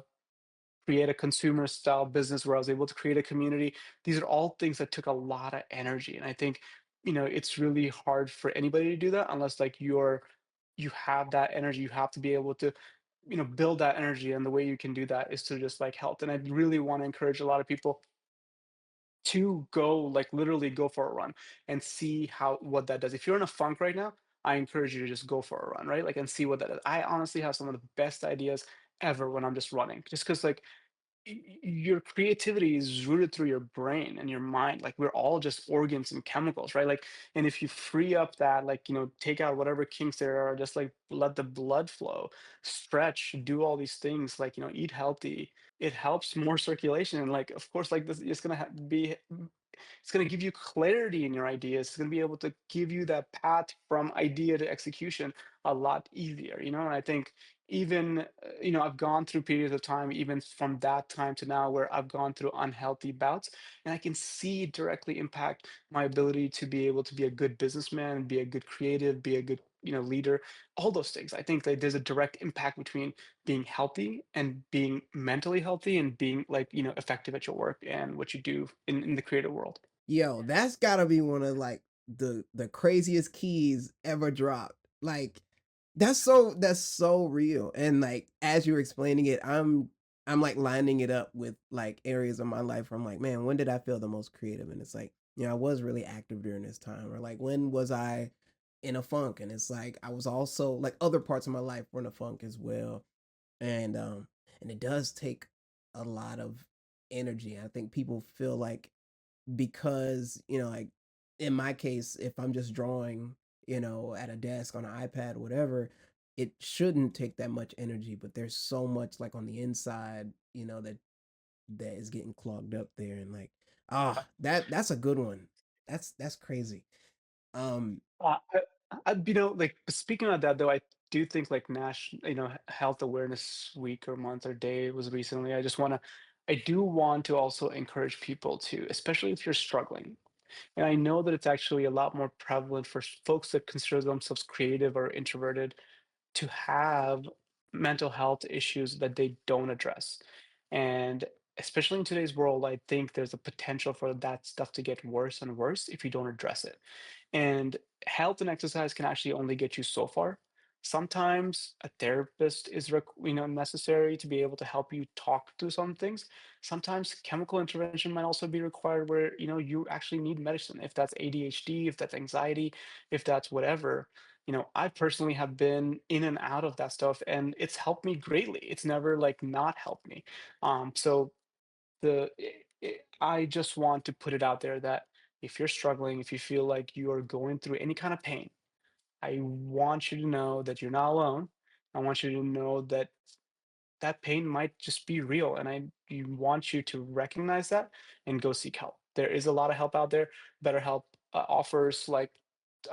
create a consumer style business, where I was able to create a community. These are all things that took a lot of energy. And I think, it's really hard for anybody to do that unless like you have that energy. You have to be able to, build that energy. And the way you can do that is to just like health. And I really want to encourage a lot of people to go like literally go for a run and see how what that does. If you're in a funk right now, I encourage you to just go for a run, right? Like and see what that is. I honestly have some of the best ideas ever when I'm just running. Just because like your creativity is rooted through your brain and your mind. Like we're all just organs and chemicals, right? Like, and if you free up that, like, take out whatever kinks there are, just like let the blood flow, stretch, do all these things, like, eat healthy. It helps more circulation. And like, of course, like this, it's gonna be it's going to give you clarity in your ideas. It's going to be able to give you that path from idea to execution a lot easier, And I think even, I've gone through periods of time, even from that time to now, where I've gone through unhealthy bouts, and I can see it directly impact my ability to be able to be a good businessman, be a good creative, be a good, leader, all those things. I think that there's a direct impact between being healthy and being mentally healthy and being like, effective at your work and what you do in the creative world. Yo, that's gotta be one of like the craziest keys ever dropped. Like that's so real. And like as you're explaining it, I'm like lining it up with like areas of my life where I'm like, man, when did I feel the most creative? And it's like, I was really active during this time. Or like when was I in a funk? And it's like I was also like other parts of my life were in a funk as well. And it does take a lot of energy. I think people feel like because like in my case if I'm just drawing at a desk on an iPad whatever, it shouldn't take that much energy, but there's so much like on the inside that is getting clogged up there. And like that's a good one. That's crazy. um Uh, I, like speaking of that though, I do think like Health Awareness Week or month or day was recently. I do want to also encourage people to, especially if you're struggling. And I know that it's actually a lot more prevalent for folks that consider themselves creative or introverted to have mental health issues that they don't address. And especially in today's world, I think there's a potential for that stuff to get worse and worse if you don't address it. And health and exercise can actually only get you so far. Sometimes a therapist is necessary to be able to help you talk through some things. Sometimes chemical intervention might also be required where you actually need medicine. If that's ADHD, if that's anxiety, if that's whatever. I personally have been in and out of that stuff, and it's helped me greatly. It's never like not helped me. So I just want to put it out there that if you're struggling, if you feel like you are going through any kind of pain, I want you to know that you're not alone. I want you to know that that pain might just be real, and I you want you to recognize that and go seek help. There is a lot of help out there. BetterHelp offers, like,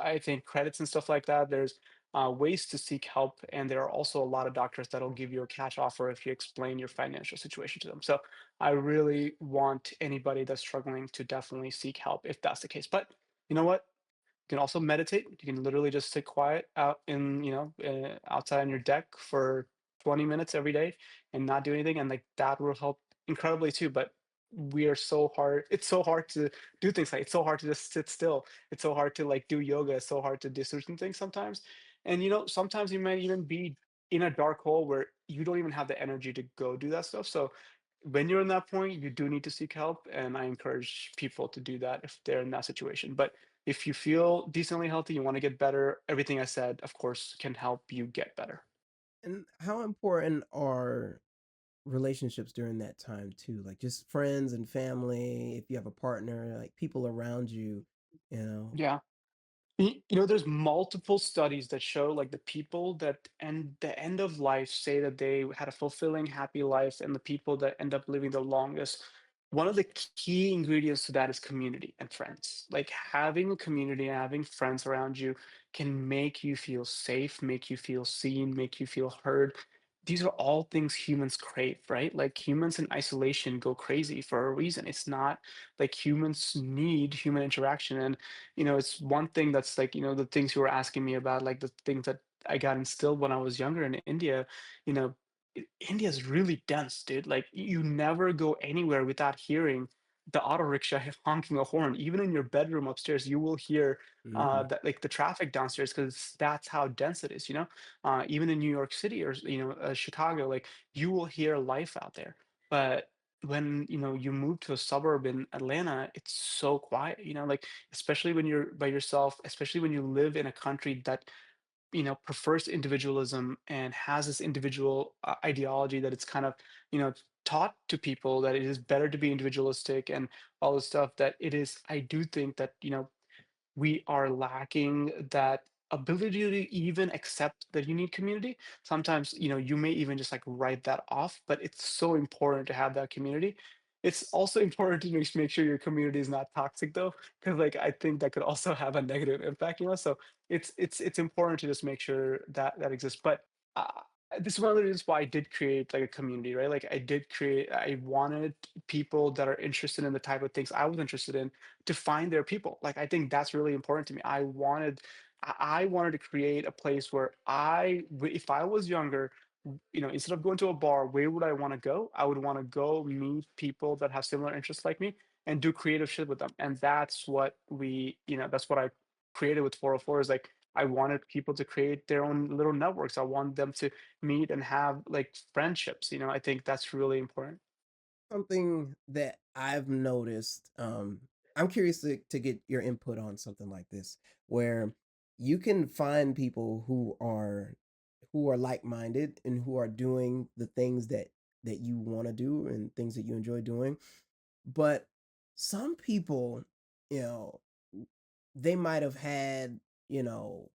I think, credits and stuff like that. There's ways to seek help, and there are also a lot of doctors that'll give you a cash offer if you explain your financial situation to them. So I really want anybody that's struggling to definitely seek help if that's the case. But you know what? You can also meditate. You can literally just sit quiet out outside on your deck for 20 minutes every day and not do anything. And like that will help incredibly too. But we are so hard. It's so hard to do things like it's so hard to just sit still. It's so hard to like do yoga. It's so hard to do certain things sometimes. And sometimes you might even be in a dark hole where you don't even have the energy to go do that stuff. So when you're in that point, you do need to seek help. And I encourage people to do that if they're in that situation. But if you feel decently healthy, you want to get better, everything I said, of course, can help you get better. And how important are relationships during that time too? Like just friends and family, if you have a partner, like people around you, you know. Yeah. There's multiple studies that show like the people that end the end of life say that they had a fulfilling, happy life, and the people that end up living the longest. One of the key ingredients to that is community and friends. Like having a community and having friends around you can make you feel safe, make you feel seen, make you feel heard. These are all things humans crave, right? Like humans in isolation go crazy for a reason. It's not like humans need human interaction. And it's one thing that's like, the things you were asking me about, like the things that I got instilled when I was younger in India, you know, India is really dense, dude. Like you never go anywhere without hearing the auto rickshaw honking a horn. Even in your bedroom upstairs, you will hear Mm. that like the traffic downstairs because that's how dense it is. Even in New York City or Chicago, like you will hear life out there. But when you move to a suburb in Atlanta, it's so quiet. Like especially when you're by yourself, especially when you live in a country that prefers individualism and has this individual ideology that it's kind of taught to people that it is better to be individualistic and all this stuff. That it is, I do think that we are lacking that ability to even accept that you need community. Sometimes, you may even just like write that off, but it's so important to have that community. It's also important to make sure your community is not toxic though, because like I think that could also have a negative impact. So it's important to just make sure that that exists. But uh, this is one of the reasons why I did create like a community, right? Like I wanted people that are interested in the type of things I was interested in to find their people. Like I think that's really important to me. I wanted to create a place where if I was younger, instead of going to a bar, where would I want to go? I would want to go meet people that have similar interests like me and do creative shit with them. And that's what I created with 404 is like I wanted people to create their own little networks. I want them to meet and have like friendships. I think that's really important. Something that I've noticed, I'm curious to get your input on something like this, where you can find people who are like-minded and who are doing the things that you want to do and things that you enjoy doing. But some people, you know, they might have had, you know,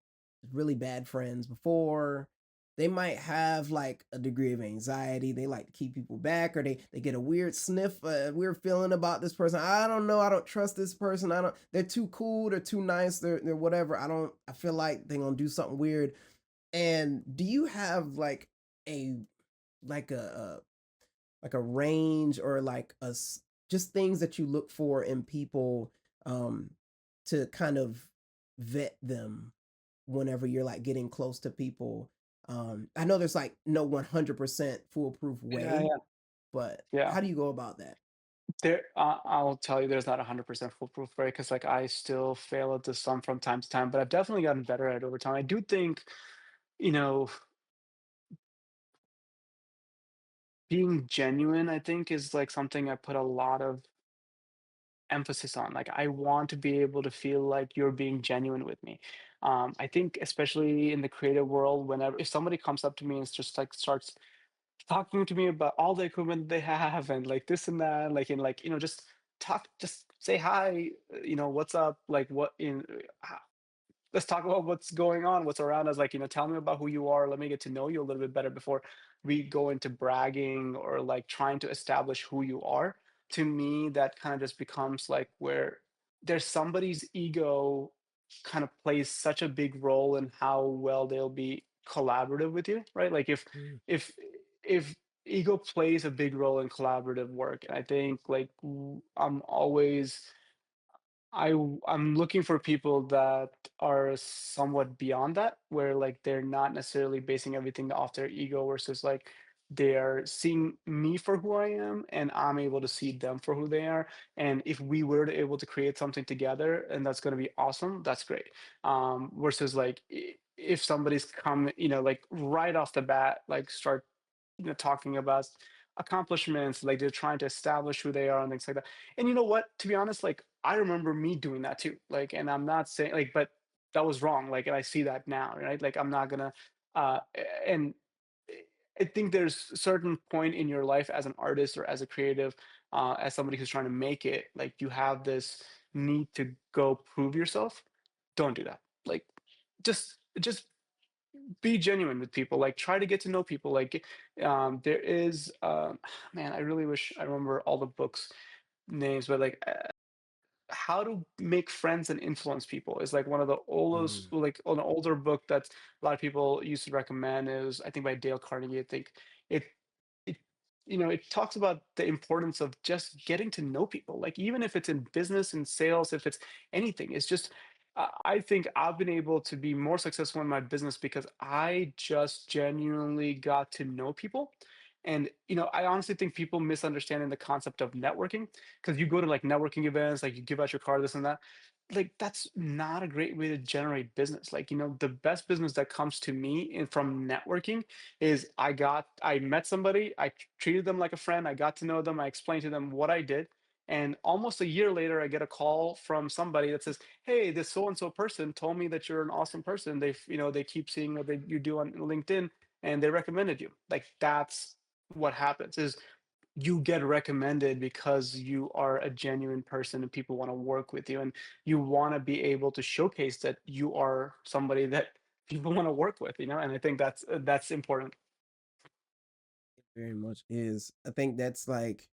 really bad friends before. They might have like a degree of anxiety. They like to keep people back, or they get a weird sniff, a weird feeling about this person. I don't know. I don't trust this person. I don't. They're too cool. They're too nice. They're whatever. I don't. I feel like they're gonna do something weird. And do you have a like a like a range or just things that you look for in people, um to kind of vet them whenever you're like getting close to people? I know there's like no 100% foolproof Yeah, way, yeah. But Yeah. how do you go about that? I'll tell you, there's not 100% foolproof, right? Because like I still fail at this some from time to time, but I've definitely gotten better at it over time. I do think, you know, being genuine, I think, is like something I put a lot of emphasis on. Like I want to be able to feel like you're being genuine with me. I think especially in the creative world, whenever if somebody comes up to me and it's just like starts talking to me about all the equipment they have and like this and that, like and like just just say hi, what's up, like what in let's talk about what's going on, what's around us. Like, tell me about who you are. Let me get to know you a little bit better before we go into bragging or like trying to establish who you are. To me, that kind of just becomes like where there's somebody's ego kind of plays such a big role in how well they'll be collaborative with you, right? Like Mm, if if ego plays a big role in collaborative work, and I think like I'm always I'm looking for people that are somewhat beyond that, where like they're not necessarily basing everything off their ego versus like they're seeing me for who I am and I'm able to see them for who they are. And if we were to able to create something together and that's going to be awesome, that's great. Versus like if somebody's come, like right off the bat, like start talking about accomplishments, like they're trying to establish who they are and things like that. And you know what? To be honest, like I remember me doing that too. Like, and I'm not saying like, but that was wrong. Like, and I see that now, right? Like, I'm not gonna. And I think there's certain point in your life as an artist or as a creative, as somebody who's trying to make it. Like, you have this need to go prove yourself. Don't do that. Like, just be genuine with people, like try to get to know people, like there is man, I really wish I remember all the books names, but like how to make friends and influence people is like one of the oldest, mm, like an older book that a lot of people used to recommend, is I think by Dale Carnegie. I think it it it talks about the importance of just getting to know people, like even if it's in business and sales, if it's anything, it's just I think I've been able to be more successful in my business because I just genuinely got to know people. And I honestly think people misunderstanding the concept of networking, because you go to like networking events, like you give out your card, this and that. Like that's not a great way to generate business. Like, the best business that comes to me from networking is I met somebody, treated them like a friend, I got to know them, I explained to them what I did. And almost a year later, I get a call from somebody that says, "Hey, this so and so person told me that you're an awesome person. They keep seeing what you do on LinkedIn, and they recommended you." Like that's what happens is you get recommended because you are a genuine person and people want to work with you, and you want to be able to showcase that you are somebody that people want to work with, and I think that's important. it very much is. I think that's like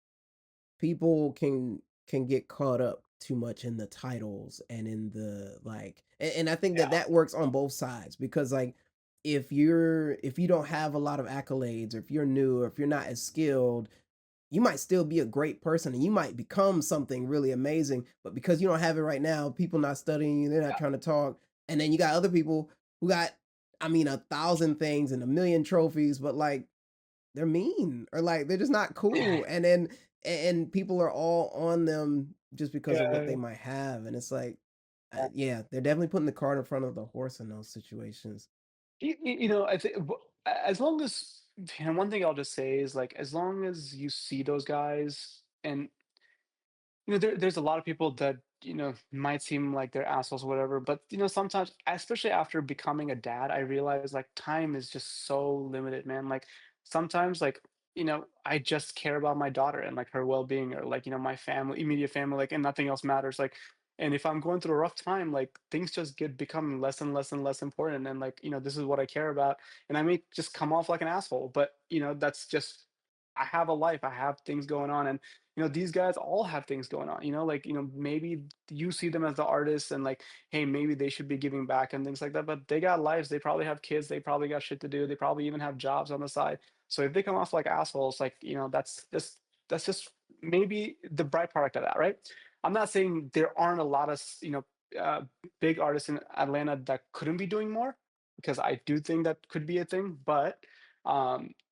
people can get caught up too much in the titles and in the like and I think that Yeah. that works on both sides because like if you don't have a lot of accolades or if you're new or if you're not as skilled, you might still be a great person and you might become something really amazing, but because you don't have it right now, people not studying you, they're not trying to talk. And then you got other people who got, I mean, 1,000 things and a million trophies, but like they're mean or like they're just not Yeah. cool. And then and people are all on them just because of what Yeah. they might have. And it's like, Yeah. yeah, they're definitely putting the cart in front of the horse in those situations. I think as long as, one thing I'll just say is like as long as you see those guys, and there's a lot of people that, might seem like they're assholes or whatever, but sometimes, especially after becoming a dad, I realize like time is just so limited, man. Like sometimes, like, I just care about my daughter and like her well-being, or like, my family, immediate family, like, and nothing else matters. Like, and if I'm going through a rough time, like things just get become less and less and less important. And like, this is what I care about. And I may just come off like an asshole, but that's just, I have a life, I have things going on. And these guys all have things going on, like, maybe you see them as the artists and like, hey, maybe they should be giving back and things like that, but they got lives, they probably have kids, they probably got shit to do, they probably even have jobs on the side. So if they come off like assholes, like, that's just maybe the bright product of that, right? I'm not saying there aren't a lot of, big artists in Atlanta that couldn't be doing more, because I do think that could be a thing, but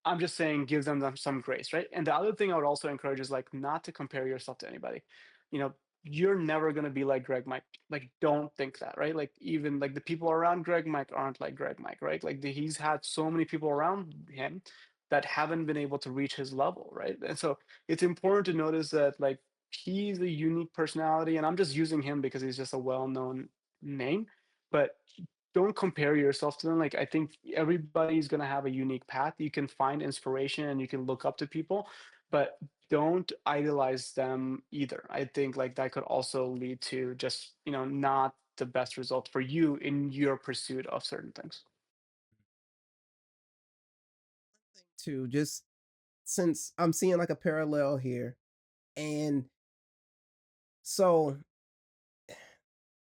I'm just saying give them some grace, right? And the other thing I would also encourage is like not to compare yourself to anybody. You know, you're never gonna be like Greg Mike. Like, don't think that, right? Like, even like the people around Greg Mike aren't like Greg Mike, right? Like he's had so many people around him that haven't been able to reach his level, right? And so it's important to notice that like he's a unique personality, and I'm just using him because he's just a well-known name. But don't compare yourself to them. Like, I think everybody's gonna have a unique path. You can find inspiration and you can look up to people, but don't idolize them either. I think like that could also lead to just, not the best result for you in your pursuit of certain things. To just since I'm seeing like a parallel here, and so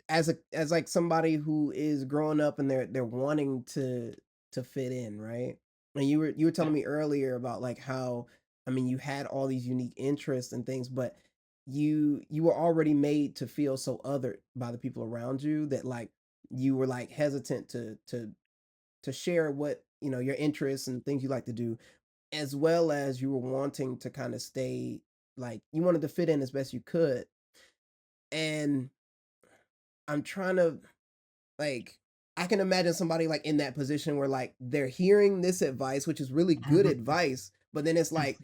as like somebody who is growing up and they're wanting to fit in, right? And you were telling Yeah. me earlier about like how I mean you had all these unique interests and things, but you were already made to feel so othered by the people around you that like you were like hesitant to share what your interests and things you like to do, as well as you were wanting to kind of stay like you wanted to fit in as best you could. And I'm trying to like I can imagine somebody like in that position where like they're hearing this advice, which is really good advice, but then it's like,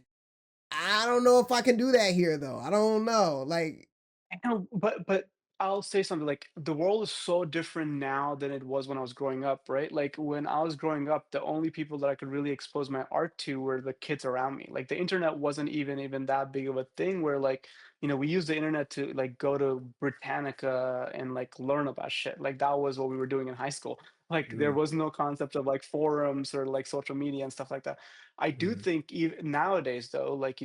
I don't know if I can do that here though. I don't know. Like, I know, but I'll say something like the world is so different now than it was when I was growing up, right? Like when I was growing up, the only people that I could really expose my art to were the kids around me. Like the internet wasn't even that big of a thing where like, we used the internet to like go to Britannica and like learn about shit. Like that was what we were doing in high school. Like there mm, was no concept of like forums or like social media and stuff like that. I do mm, think even nowadays though, like,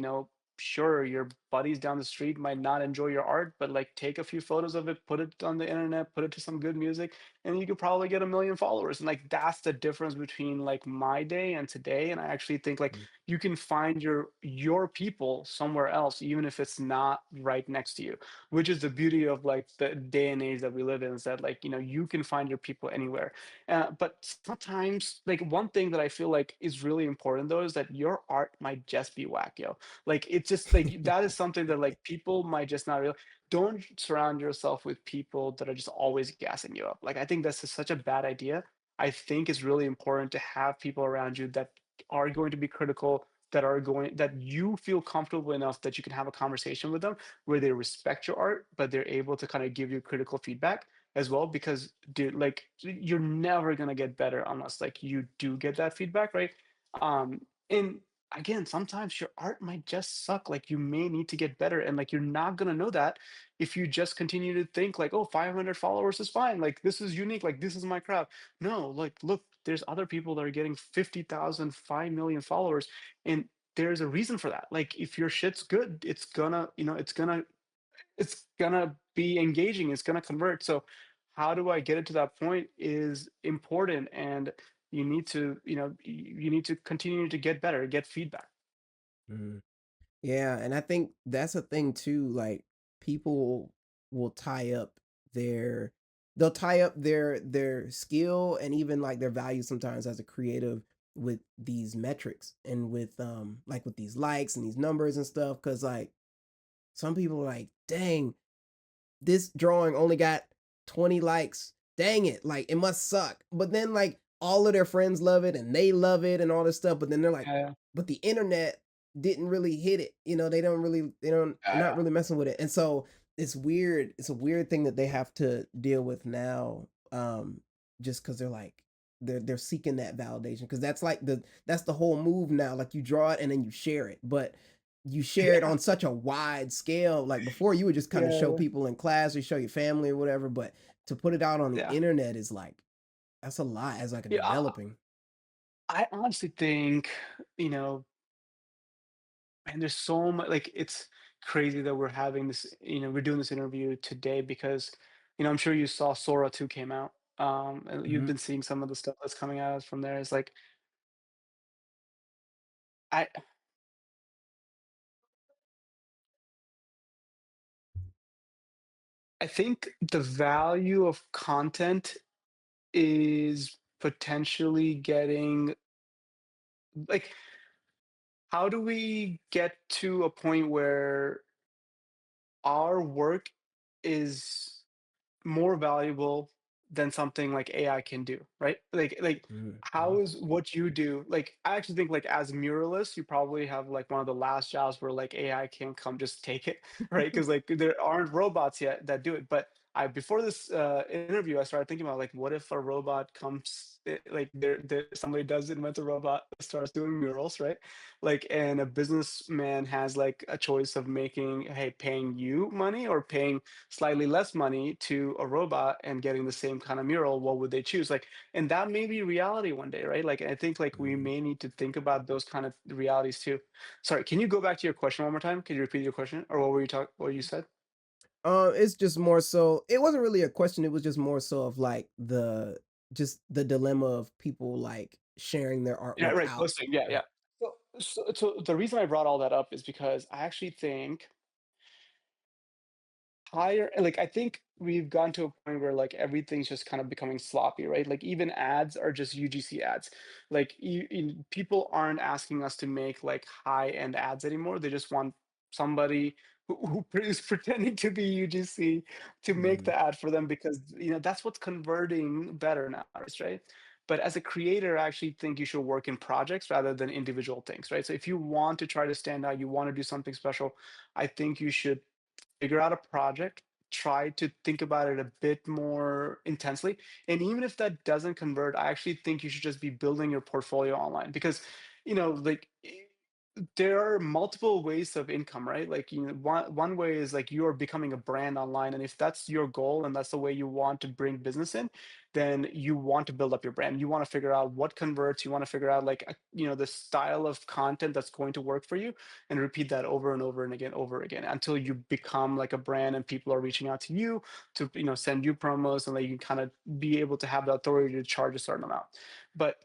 sure, your buddies down the street might not enjoy your art, but like take a few photos of it, put it on the internet, put it to some good music, and you could probably get 1 million followers. And like that's the difference between like my day and today. And I actually think like mm, you can find your people somewhere else, even if it's not right next to you, which is the beauty of like the day and age that we live in, is that like, you can find your people anywhere. But sometimes like one thing that I feel like is really important though is that your art might just be whack, yo. Like it's just like that is something that like people might just not really. Don't surround yourself with people that are just always gassing you up. Like I think that's such a bad idea. I think it's really important to have people around you that are going to be critical, that you feel comfortable enough that you can have a conversation with them where they respect your art, but they're able to kind of give you critical feedback as well. Because dude, like you're never gonna get better unless like you do get that feedback, right? And again, sometimes your art might just suck. Like you may need to get better. And like you're not gonna know that if you just continue to think like, oh, 500 followers is fine. Like this is unique. Like this is my crowd. No, like look, there's other people that are getting 50,000, 5 million followers. And there's a reason for that. Like if your shit's good, it's gonna be engaging, it's gonna convert. So how do I get it to that point is important, and you need to continue to get better, get feedback. mm. Yeah, and I think that's a thing too. Like people will tie up their they'll tie up their skill and even like their value sometimes as a creative with these metrics and with like with these likes and these numbers and stuff. Cause like some people are like, dang, this drawing only got 20 likes. Dang it, like it must suck. But then like all of their friends love it and they love it and all this stuff. But then they're like, Yeah, but the internet didn't really hit it. They're yeah, not yeah, really messing with it. And so it's weird. It's a weird thing that they have to deal with now. Just because they're like they're seeking that validation. Because that's the whole move now. Like you draw it and then you share it. But you share it yeah, on such a wide scale. Like before, you would just kind of show yeah, people in class or show your family or whatever. But to put it out on the yeah, internet is like that's a lot as like a yeah. developing. I honestly think, you know, and there's so much like it's crazy that we're having this, we're doing this interview today because, I'm sure you saw Sora 2 came out. And you've Mhm. been seeing some of the stuff that's coming out from there. It's like I I think the value of content is potentially getting like, how do we get to a point where our work is more valuable than something like AI can do, right? Like Mm, how mhm, is what you do like I actually think like as a muralist, you probably have like one of the last jobs where like AI can come just take it, right? Because like there aren't robots yet that do it. But I before this interview, I started thinking about like what if a robot comes like there somebody does invent a robot that starts doing murals, right? Like and a businessman has like a choice of making hey paying you money or paying slightly less money to a robot and getting the same kind of mural, what would they choose? Like, and that may be reality one day, right? Like, I think like we mhm. may need to think about those kind of realities too. Sorry, can you go back to your question one more time? Can you repeat your question or what were you talking? What you said? It's just more so it wasn't really a question, it was just more so of, like, the dilemma of people, like, sharing their Yeah, artwork right. out. Posting. Yeah, Yeah. yeah. So the reason I brought all that up is because I actually think higher like, I think we've gotten to a point where, like, everything's just kind of becoming sloppy, right? Like, even ads are just UGC ads. Like, people aren't asking us to make, like, high-end ads anymore. They just want somebody who is pretending to be UGC to make Mhm, the ad for them because, that's what's converting better nowadays, right? But as a creator, I actually think you should work in projects rather than individual things, right? So if you want to try to stand out, you want to do something special, I think you should figure out a project, try to think about it a bit more intensely. And even if that doesn't convert, I actually think you should just be building your portfolio online because, like there are multiple ways of income, right? Like, one way is like you're becoming a brand online. And if that's your goal and that's the way you want to bring business in, then you want to build up your brand. You want to figure out what converts. You want to figure out like, the style of content that's going to work for you and repeat that over and over again until you become like a brand and people are reaching out to you to, send you promos and like you kind of be able to have the authority to charge a certain amount. But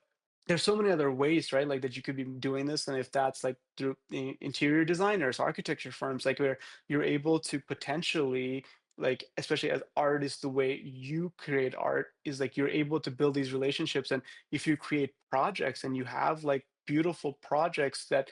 there's so many other ways, right? Like that you could be doing this. And if that's like through interior designers, architecture firms, like where you're able to potentially, like, especially as artists, the way you create art is like you're able to build these relationships. And if you create projects and you have like beautiful projects that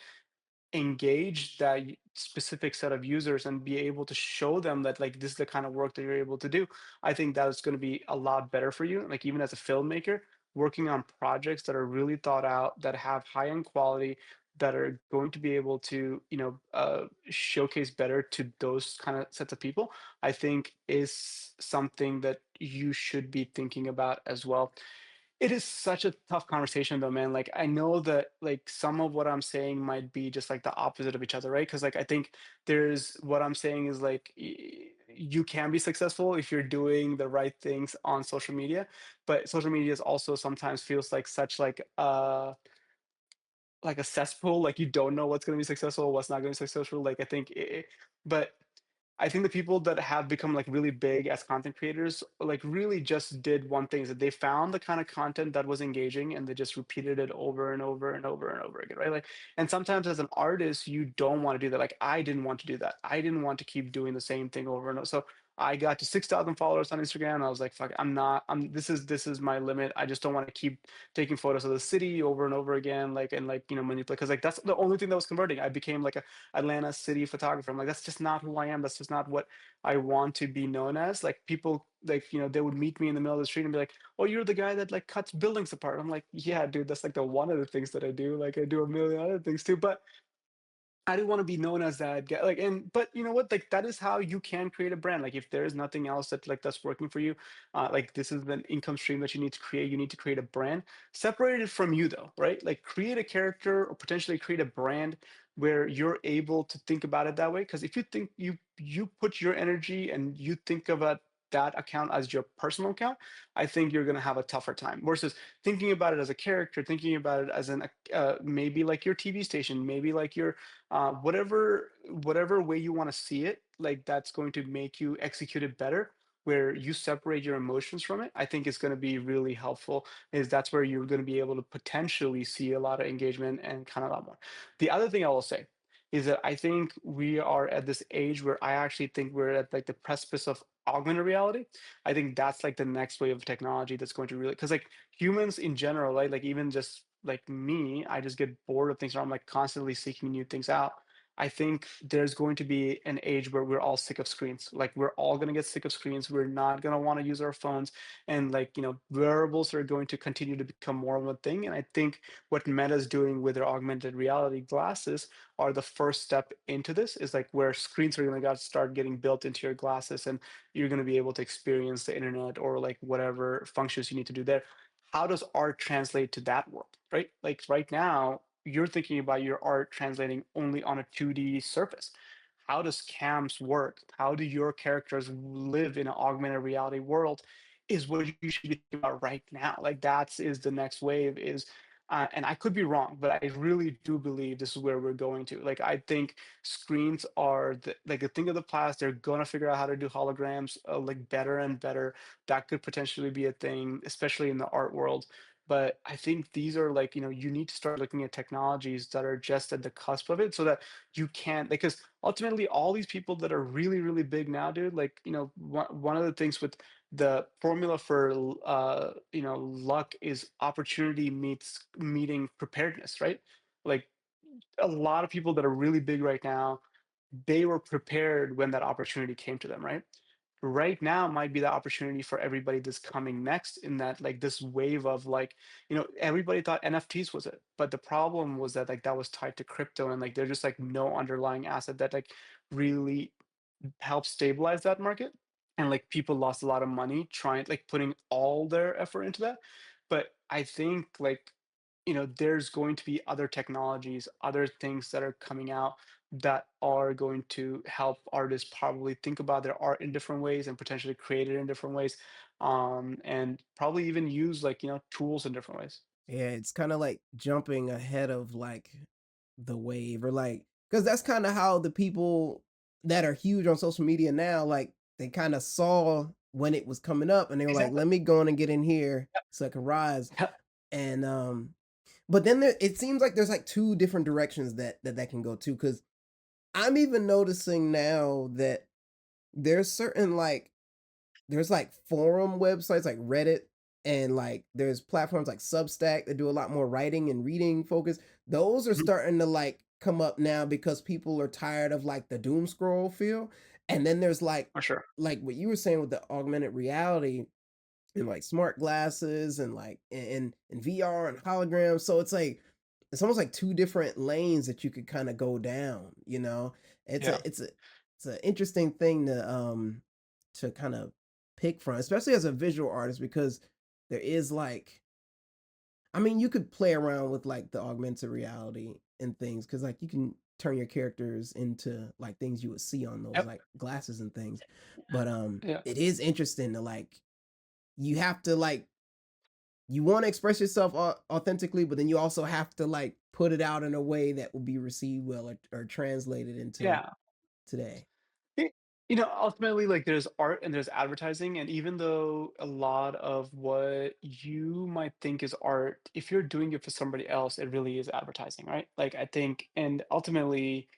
engage that specific set of users and be able to show them that like this is the kind of work that you're able to do, I think that is going to be a lot better for you. Like even as a filmmaker, working on projects that are really thought out, that have high end quality, that are going to be able to showcase better to those kind of sets of people, I think is something that you should be thinking about as well. It is such a tough conversation though, man. Like I know that like some of what I'm saying might be just like the opposite of each other, right? Because like I think there's what I'm saying is like you can be successful if you're doing the right things on social media, but social media is also sometimes feels like such like a cesspool. Like you don't know what's going to be successful, what's not going to be successful. Like I think, but I think the people that have become like really big as content creators, like really just did one thing is that they found the kind of content that was engaging and they just repeated it over and over and over and over again, right? Like, and sometimes as an artist, you don't want to do that. Like, I didn't want to do that. I didn't want to keep doing the same thing over and over. So I got to 6,000 followers on Instagram. And I was like, fuck, I'm not, this is my limit. I just don't want to keep taking photos of the city over and over again. Like, and like, manipulate. Cause like, that's the only thing that was converting. I became like a Atlanta city photographer. I'm like, that's just not who I am. That's just not what I want to be known as. Like people like, they would meet me in the middle of the street and be like, oh, you're the guy that like cuts buildings apart. I'm like, yeah, dude, that's like the one of the things that I do. Like I do a million other things too. But I didn't want to be known as that guy. Like, and but you know what? Like that is how you can create a brand. Like if there is nothing else that like that's working for you, like this is an income stream that you need to create. You need to create a brand separated from you, though, right? Like create a character or potentially create a brand where you're able to think about it that way. Because if you think you put your energy and you think about that account as your personal account, I think you're gonna have a tougher time. Versus thinking about it as a character, thinking about it as an maybe like your TV station, maybe like your whatever way you want to see it, like that's going to make you execute it better, where you separate your emotions from it. I think it's going to be really helpful. Is that's where you're going to be able to potentially see a lot of engagement and kind of a lot more. The other thing I will say is that I think we are at this age where I actually think we're at like the precipice of augmented reality. I think that's like the next wave of technology that's going to really, because like humans in general, right? Like even just like me, I just get bored of things, or I'm like constantly seeking new things out. I think there's going to be an age where we're all sick of screens. Like we're all going to get sick of screens. We're not going to want to use our phones, and like, wearables are going to continue to become more of a thing. And I think what Meta's doing with their augmented reality glasses are the first step into this, is like where screens are going to start getting built into your glasses, and you're going to be able to experience the internet or like whatever functions you need to do there. How does art translate to that world, right? Like right now, you're thinking about your art translating only on a 2D surface. How does cams work? How do your characters live in an augmented reality world? Is what you should be thinking about right now. Like that's is the next wave. Is And I could be wrong, but I really do believe this is where we're going to. Like I think screens are like a thing of the past. They're gonna figure out how to do holograms like better and better. That could potentially be a thing, especially in the art world. But I think these are like, you need to start looking at technologies that are just at the cusp of it, so that you can't, like, because ultimately all these people that are really, really big now, dude, like, one of the things with the formula for luck is opportunity meets meeting preparedness, right? Like a lot of people that are really big right now, they were prepared when that opportunity came to them, right? Right now might be the opportunity for everybody that's coming next, in that like this wave of like, everybody thought NFTs was it. But the problem was that like that was tied to crypto, and like there's just like no underlying asset that like really helped stabilize that market. And like people lost a lot of money trying, like putting all their effort into that. But I think like, there's going to be other technologies, other things that are coming out that are going to help artists probably think about their art in different ways and potentially create it in different ways, and probably even use like, tools in different ways. Yeah, it's kind of like jumping ahead of like the wave, or like, because that's kind of how the people that are huge on social media now, like they kind of saw when it was coming up and they were like, Exactly. let me go on and get in here so I can rise. Yeah. And but then it seems like there's like two different directions that can go to, because I'm even noticing now that there's certain like there's like forum websites like Reddit, and like there's platforms like Substack that do a lot more writing and reading focus. Those are Mhm. starting to like come up now because people are tired of like the doom scroll feel. And then there's For sure. like what you were saying with the augmented reality and like smart glasses and like and VR and holograms. So it's almost like two different lanes that you could kind of go down, you know? It's Yeah. it's an interesting thing to kind of pick from, especially as a visual artist, because there is like, I mean, you could play around with like the augmented reality and things, because like you can turn your characters into like things you would see on those Yep. like glasses and things. But Yeah. it is interesting to like, you have to like, you want to express yourself authentically, but then you also have to like put it out in a way that will be received well, or translated into Yeah. today. Y- ultimately, like there's art and there's advertising, and even though a lot of what you might think is art, if you're doing it for somebody else, it really is advertising, right? Like I think, and ultimately,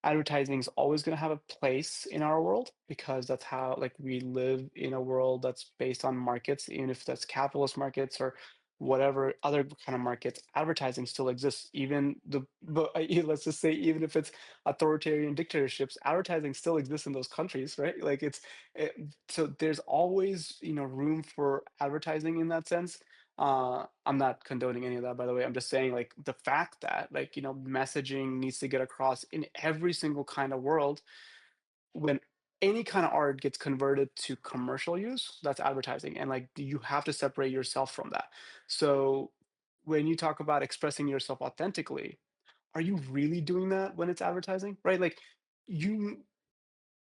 advertising is always going to have a place in our world, because that's how like we live in a world that's based on markets, even if that's capitalist markets or whatever other kind of markets. Advertising still exists, even but let's just say even if it's authoritarian dictatorships, advertising still exists in those countries, right? Like so there's always, room for advertising in that sense. I'm not condoning any of that, by the way. I'm just saying like the fact that like, messaging needs to get across in every single kind of world. When any kind of art gets converted to commercial use, that's advertising, and like you have to separate yourself from that. So when you talk about expressing yourself authentically, are you really doing that when it's advertising? Right? Like you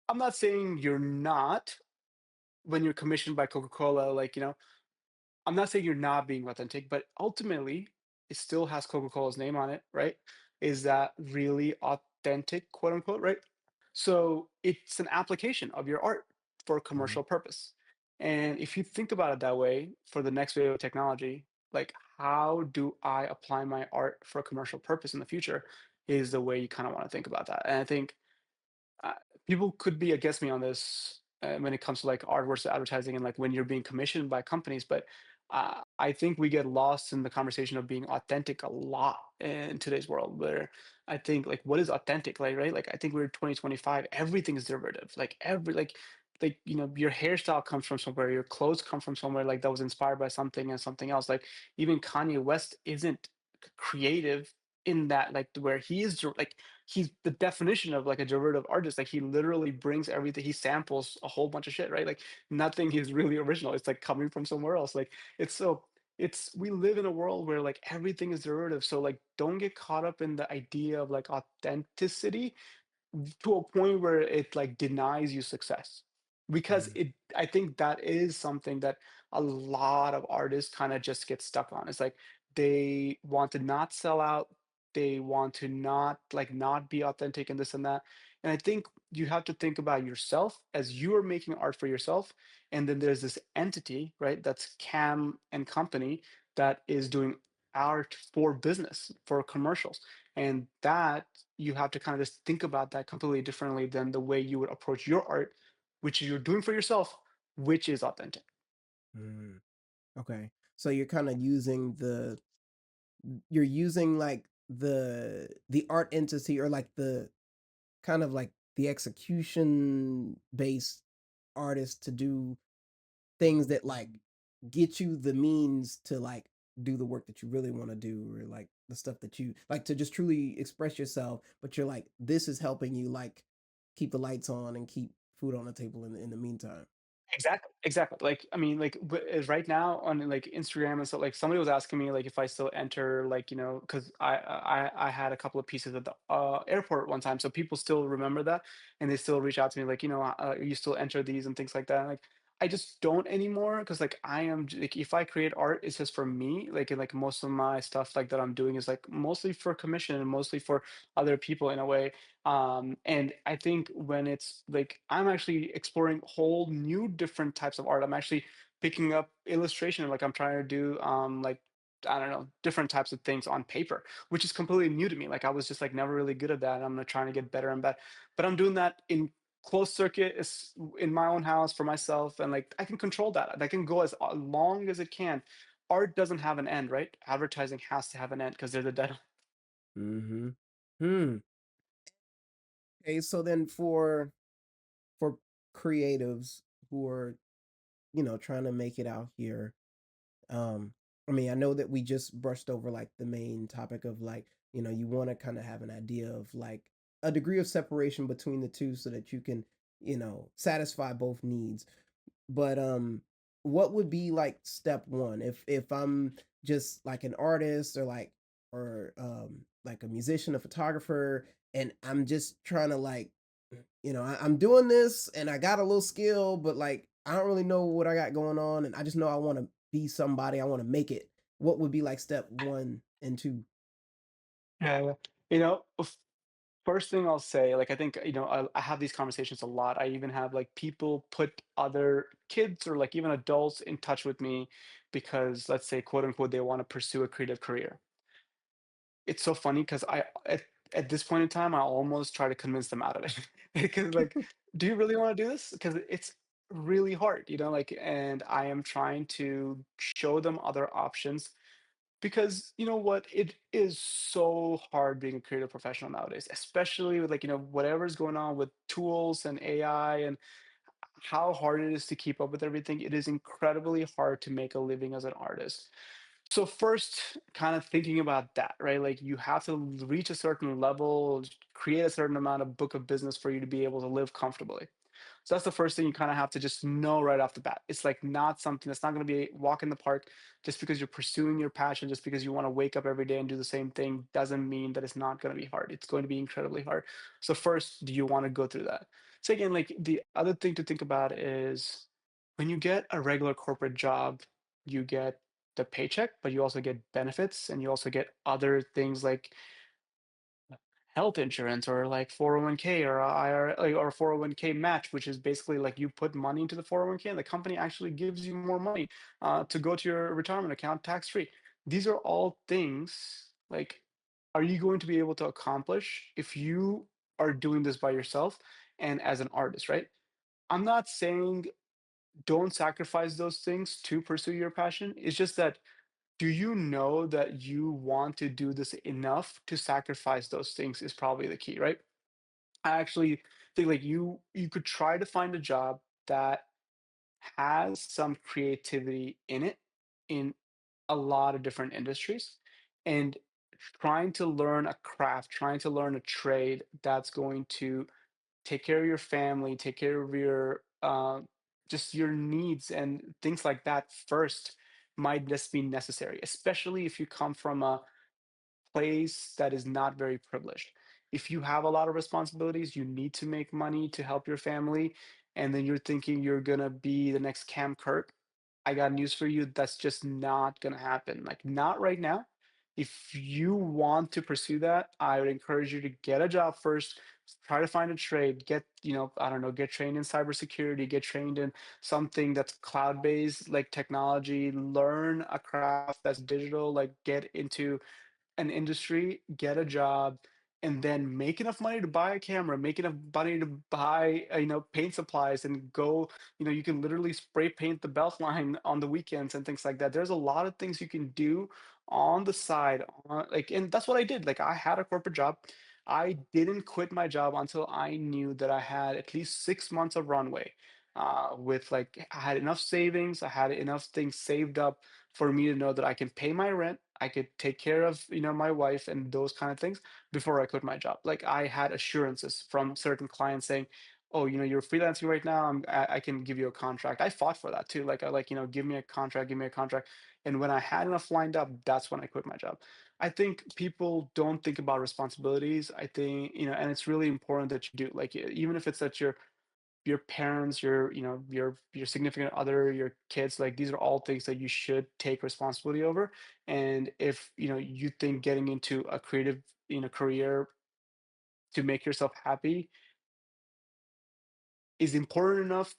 I'm not saying you're not when you're commissioned by Coca-Cola, like, I'm not saying you're not being authentic, but ultimately it still has Coca-Cola's name on it, right? Is that really authentic, quote unquote, right? So it's an application of your art for a Mhm. commercial purpose. And if you think about it that way, for the next wave of technology, like how do I apply my art for a commercial purpose in the future, is the way you kind of want to think about that. And I think uh, people could be against me on this when it comes to like art versus advertising and like when you're being commissioned by companies. But I think we get lost in the conversation of being authentic a lot in today's world, where I think like what is authentic, like, right? Like I think we're 2025, everything is derivative. Like your hairstyle comes from somewhere, your clothes come from somewhere like that was inspired by something and something else. Like even Kanye West isn't creative in that, like where he is like he's the definition of like a derivative artist. Like he literally brings everything, he samples a whole bunch of shit, right? Like nothing is really original. It's like coming from somewhere else. Like it's so it's we live in a world where like everything is derivative. So like don't get caught up in the idea of like authenticity to a point where it like denies you success, because Mm, I think that is something that a lot of artists kind of just get stuck on. It's like they want to not sell out, they want to not be authentic and this and that. And I think you have to think about yourself as you are making art for yourself, and then there's this entity, right, that's Cam and company, that is doing art for business, for commercials. And that you have to kind of just think about that completely differently than the way you would approach your art, which you're doing for yourself, which is authentic. mm, okay. So you're kind of using you're using like the art entity, or like the kind of like the execution based artist to do things that like get you the means to like do the work that you really want to do, or like the stuff that you like to just truly express yourself, but you're like this is helping you like keep the lights on and keep food on the table in the meantime. Exactly, exactly. Like, I mean, like right now on like Instagram and stuff, like somebody was asking me like if I still enter, like, because I had a couple of pieces at the airport one time, so people still remember that, and they still reach out to me like, you still enter these and things like that. Like, I just don't anymore, because like like if I create art, it's just for me. Like, and like most of my stuff like that I'm doing is like mostly for commission and mostly for other people in a way. And I think when it's like I'm actually exploring whole new different types of art. I'm actually picking up illustration, like I'm trying to do like I don't know, different types of things on paper, which is completely new to me. Like I was just like never really good at that. And I'm trying to get better and better. But I'm doing that in closed circuit, is in my own house for myself, and like I can control that. I can go as long as it can. Art doesn't have an end, right? Advertising has to have an end because there's a deadline. Mm-hmm. Hmm. Okay, so then for creatives who are, trying to make it out here, um I mean, I know that we just brushed over like the main topic of like, you want to kind of have an idea of like a degree of separation between the two so that you can, satisfy both needs. But what would be like step one if I'm just like an artist, or like a musician, a photographer, and I'm just trying to like, I'm doing this and I got a little skill, but like I don't really know what I got going on, and I just know I want to be somebody, I want to make it. What would be like step one and two? Yeah, yeah. You know, first thing I'll say, like, I think, I have these conversations a lot. I even have like people put other kids or like even adults in touch with me because, let's say, quote unquote, they want to pursue a creative career. It's so funny because at this point in time, I almost try to convince them out of it because, like, do you really want to do this? Because it's really hard, like, and I am trying to show them other options, because you know what? It is so hard being a creative professional nowadays, especially with like, whatever's going on with tools and AI and how hard it is to keep up with everything. It is incredibly hard to make a living as an artist. So first, kind of thinking about that, right? Like you have to reach a certain level, create a certain amount of book of business for you to be able to live comfortably. So that's the first thing you kind of have to just know right off the bat. It's like not something that's not going to be a walk in the park. Just because you're pursuing your passion, just because you want to wake up every day and do the same thing, doesn't mean that it's not going to be hard. It's going to be incredibly hard. So first, do you want to go through that? Second, like the other thing to think about is when you get a regular corporate job, you get the paycheck, but you also get benefits and you also get other things like health insurance or like 401k or IRA, like, or 401k match, which is basically like you put money into the 401k and the company actually gives you more money to go to your retirement account tax free. These are all things like, are you going to be able to accomplish if you are doing this by yourself and as an artist, right? I'm not saying don't sacrifice those things to pursue your passion. It's just that, do you know that you want to do this enough to sacrifice those things is probably the key, right? I actually think like you could try to find a job that has some creativity in it in a lot of different industries, and trying to learn a craft, trying to learn a trade that's going to take care of your family, take care of your just your needs and things like that first might just be necessary, especially if you come from a place that is not very privileged. If you have a lot of responsibilities, you need to make money to help your family, and then you're thinking you're gonna be the next Cam Kirk, I got news for you. That's just not gonna happen. Like, not right now. If you want to pursue that, I would encourage you to get a job first, try to find a trade, get, I don't know, get trained in cybersecurity, get trained in something that's cloud-based, like technology, learn a craft that's digital, like get into an industry, get a job, and then make enough money to buy a camera, make enough money to buy, paint supplies and go, you can literally spray paint the belt line on the weekends and things like that. There's a lot of things you can do on the side, and that's what I did. Like, I had a corporate job. I didn't quit my job until I knew that I had at least 6 months of runway. With like, I had enough savings, I had enough things saved up for me to know that I can pay my rent, I could take care of, my wife and those kind of things before I quit my job. Like, I had assurances from certain clients saying, "Oh, you're freelancing right now. I can give you a contract." I fought for that too. Like, I like, give me a contract, give me a contract. And when I had enough lined up, that's when I quit my job. I think people don't think about responsibilities. I think, and it's really important that you do. Like, even if it's that your parents, your significant other, your kids, like, these are all things that you should take responsibility over. And if, you think getting into a creative, career to make yourself happy is important enough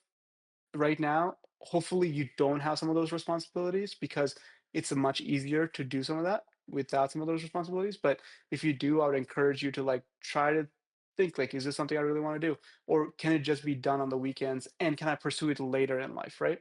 right now, hopefully you don't have some of those responsibilities, because it's a much easier to do some of that without some of those responsibilities. But if you do, I would encourage you to like try to think like, is this something I really want to do? Or can it just be done on the weekends? And can I pursue it later in life, right?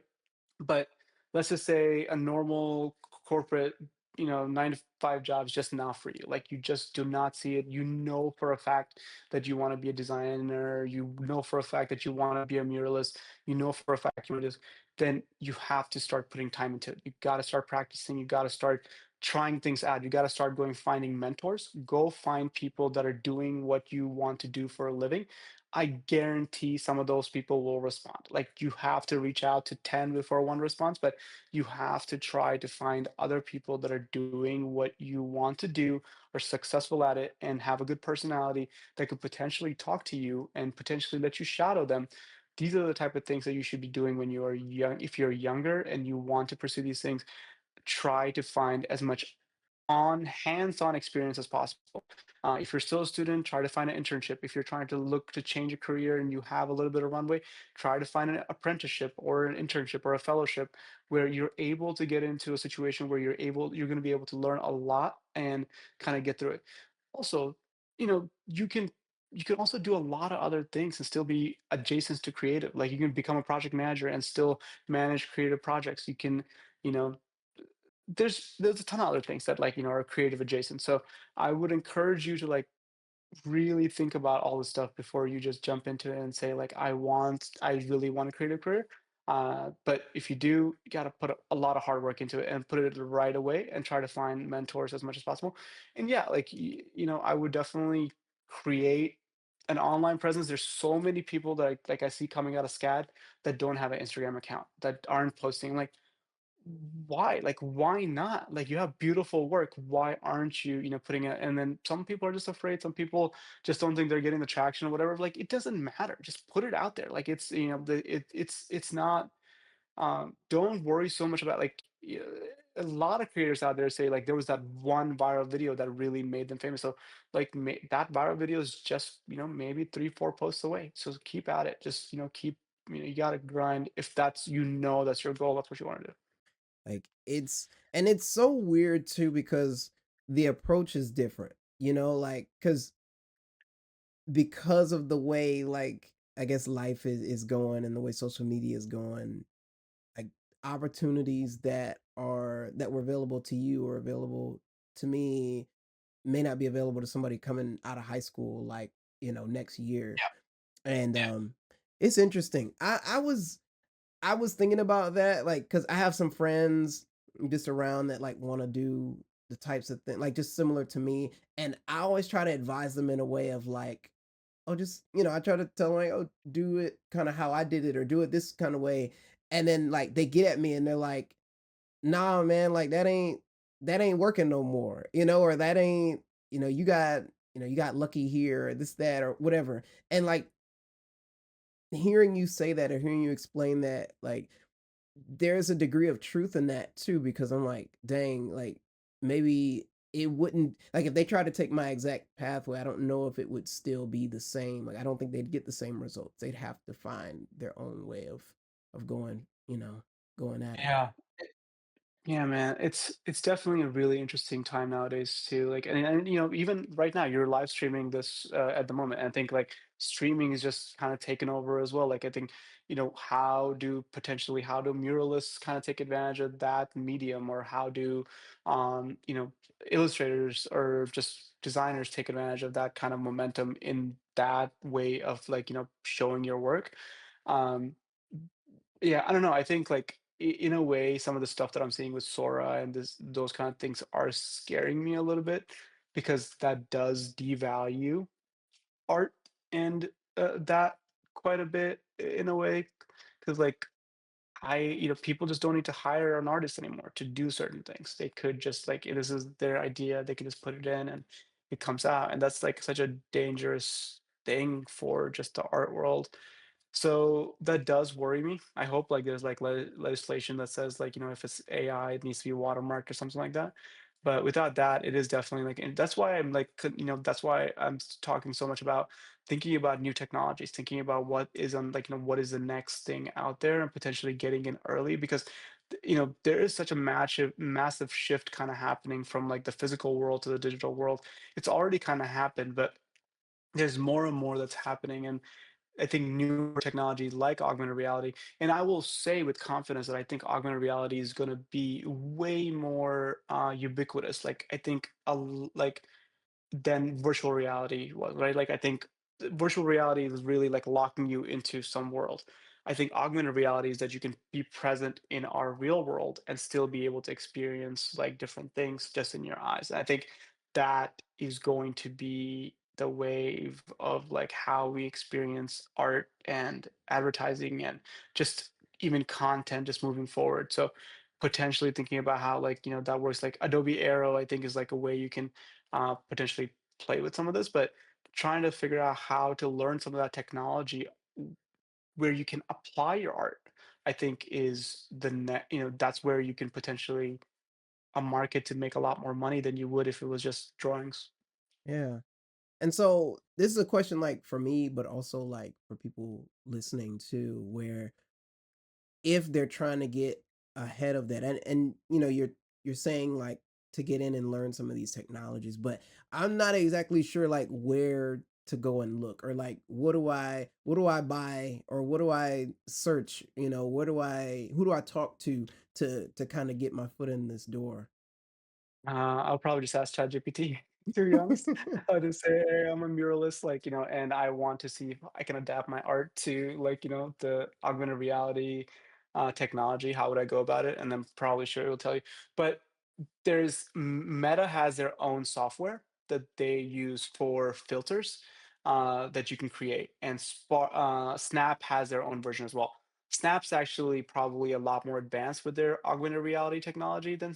But let's just say a normal corporate, 9 to 5 job is just not for you. Like, you just do not see it. You know for a fact that you want to be a designer. You know for a fact that you want to be a muralist. You know for a fact you want to. Then you have to start putting time into it. You got to start practicing. You got to start trying things out. You got to start going finding mentors. Go find people that are doing what you want to do for a living. I guarantee some of those people will respond. Like, you have to reach out to 10 before one responds, but you have to try to find other people that are doing what you want to do, are successful at it, and have a good personality that could potentially talk to you and potentially let you shadow them. These are the type of things that you should be doing when you are young. If you're younger and you want to pursue these things, try to find as much hands-on experience as possible. If you're still a student, try to find an internship. If you're trying to look to change a career and you have a little bit of runway, try to find an apprenticeship or an internship or a fellowship where you're able to get into a situation where you're going to be able to learn a lot and kind of get through it. Also, you can also do a lot of other things and still be adjacent to creative. Like, you can become a project manager and still manage creative projects. You can, you know, there's a ton of other things that, like, are creative adjacent. So I would encourage you to like really think about all this stuff before you just jump into it and say like, I really want to create a career. But if you do, you got to put a lot of hard work into it and put it right away and try to find mentors as much as possible. And yeah, like, I would definitely create an online presence. There's so many people that I see coming out of SCAD that don't have an Instagram account, that aren't posting. Like, why? Like, why not? Like, you have beautiful work. Why aren't you, putting it? And then some people are just afraid. Some people just don't think they're getting the traction or whatever. Like, it doesn't matter. Just put it out there. Like, it's, it's not, don't worry so much about like, a lot of creators out there say like there was that one viral video that really made them famous. So like, that viral video is just, maybe 3, 4 posts away. So keep at it. Just, keep, you got to grind. If that's, that's your goal, that's what you want to do. Like, it's so weird too because the approach is different, like because of the way, like, I guess life is going and the way social media is going. opportunities that were available to you or available to me may not be available to somebody coming out of high school, like, next year. Yeah, And yeah, it's interesting. I was thinking about that, like, because I have some friends just around that like want to do the types of thing, like just similar to me. And I always try to advise them in a way of like, oh, just, I try to tell them like, oh, do it kind of how I did it or do it this kind of way. And then like they get at me and they're like, nah, man, like that ain't working no more, or that ain't, you got lucky here or this, that, or whatever. And like hearing you say that or hearing you explain that, like there's a degree of truth in that too, because I'm like, dang, like maybe it wouldn't like if they try to take my exact pathway, I don't know if it would still be the same. Like I don't think they'd get the same results. They'd have to find their own way of going, going at it. yeah. Yeah, man, it's definitely a really interesting time nowadays too. Like, and even right now, you're live streaming this at the moment. And I think like streaming is just kind of taken over as well. Like, I think how do muralists kind of take advantage of that medium, or how do illustrators or just designers take advantage of that kind of momentum in that way of like showing your work. Um, yeah, I don't know. I think like in a way, some of the stuff that I'm seeing with Sora and those kind of things are scaring me a little bit because that does devalue art and that quite a bit in a way. Because like people just don't need to hire an artist anymore to do certain things. They could just like this is their idea. They can just put it in and it comes out, and that's like such a dangerous thing for just the art world. So that does worry me. I hope like there's like legislation that says like if it's AI, it needs to be watermarked or something like that. But without that, it is definitely like, and that's why I'm like, that's why I'm talking so much about thinking about new technologies, thinking about what is on like, what is the next thing out there and potentially getting in early because, there is such a massive shift kind of happening from like the physical world to the digital world. It's already kind of happened, but there's more and more that's happening. And I think newer technology like augmented reality, and I will say with confidence that I think augmented reality is going to be way more ubiquitous. Like I think like than virtual reality was, right? Like I think virtual reality is really like locking you into some world. I think augmented reality is that you can be present in our real world and still be able to experience like different things just in your eyes. And I think that is going to be the wave of like how we experience art and advertising and just even content just moving forward. So potentially thinking about how like that works, like Adobe Aero I think is like a way you can potentially play with some of this, but trying to figure out how to learn some of that technology where you can apply your art, I think is that's where you can potentially a market to make a lot more money than you would if it was just drawings. Yeah. And so this is a question like for me, but also like for people listening too, where if they're trying to get ahead of that, and you're saying like to get in and learn some of these technologies, but I'm not exactly sure like where to go and look, or like what do I buy, or what do I search, who do I talk to kind of get my foot in this door. I'll probably just ask ChatGPT, to be honest. I'll just say, "Hey, I'm a muralist, like, and I want to see if I can adapt my art to, like, the augmented reality technology. How would I go about it?" And then probably sure it will tell you. But Meta has their own software that they use for filters that you can create, and Snap has their own version as well. Snap's actually probably a lot more advanced with their augmented reality technology than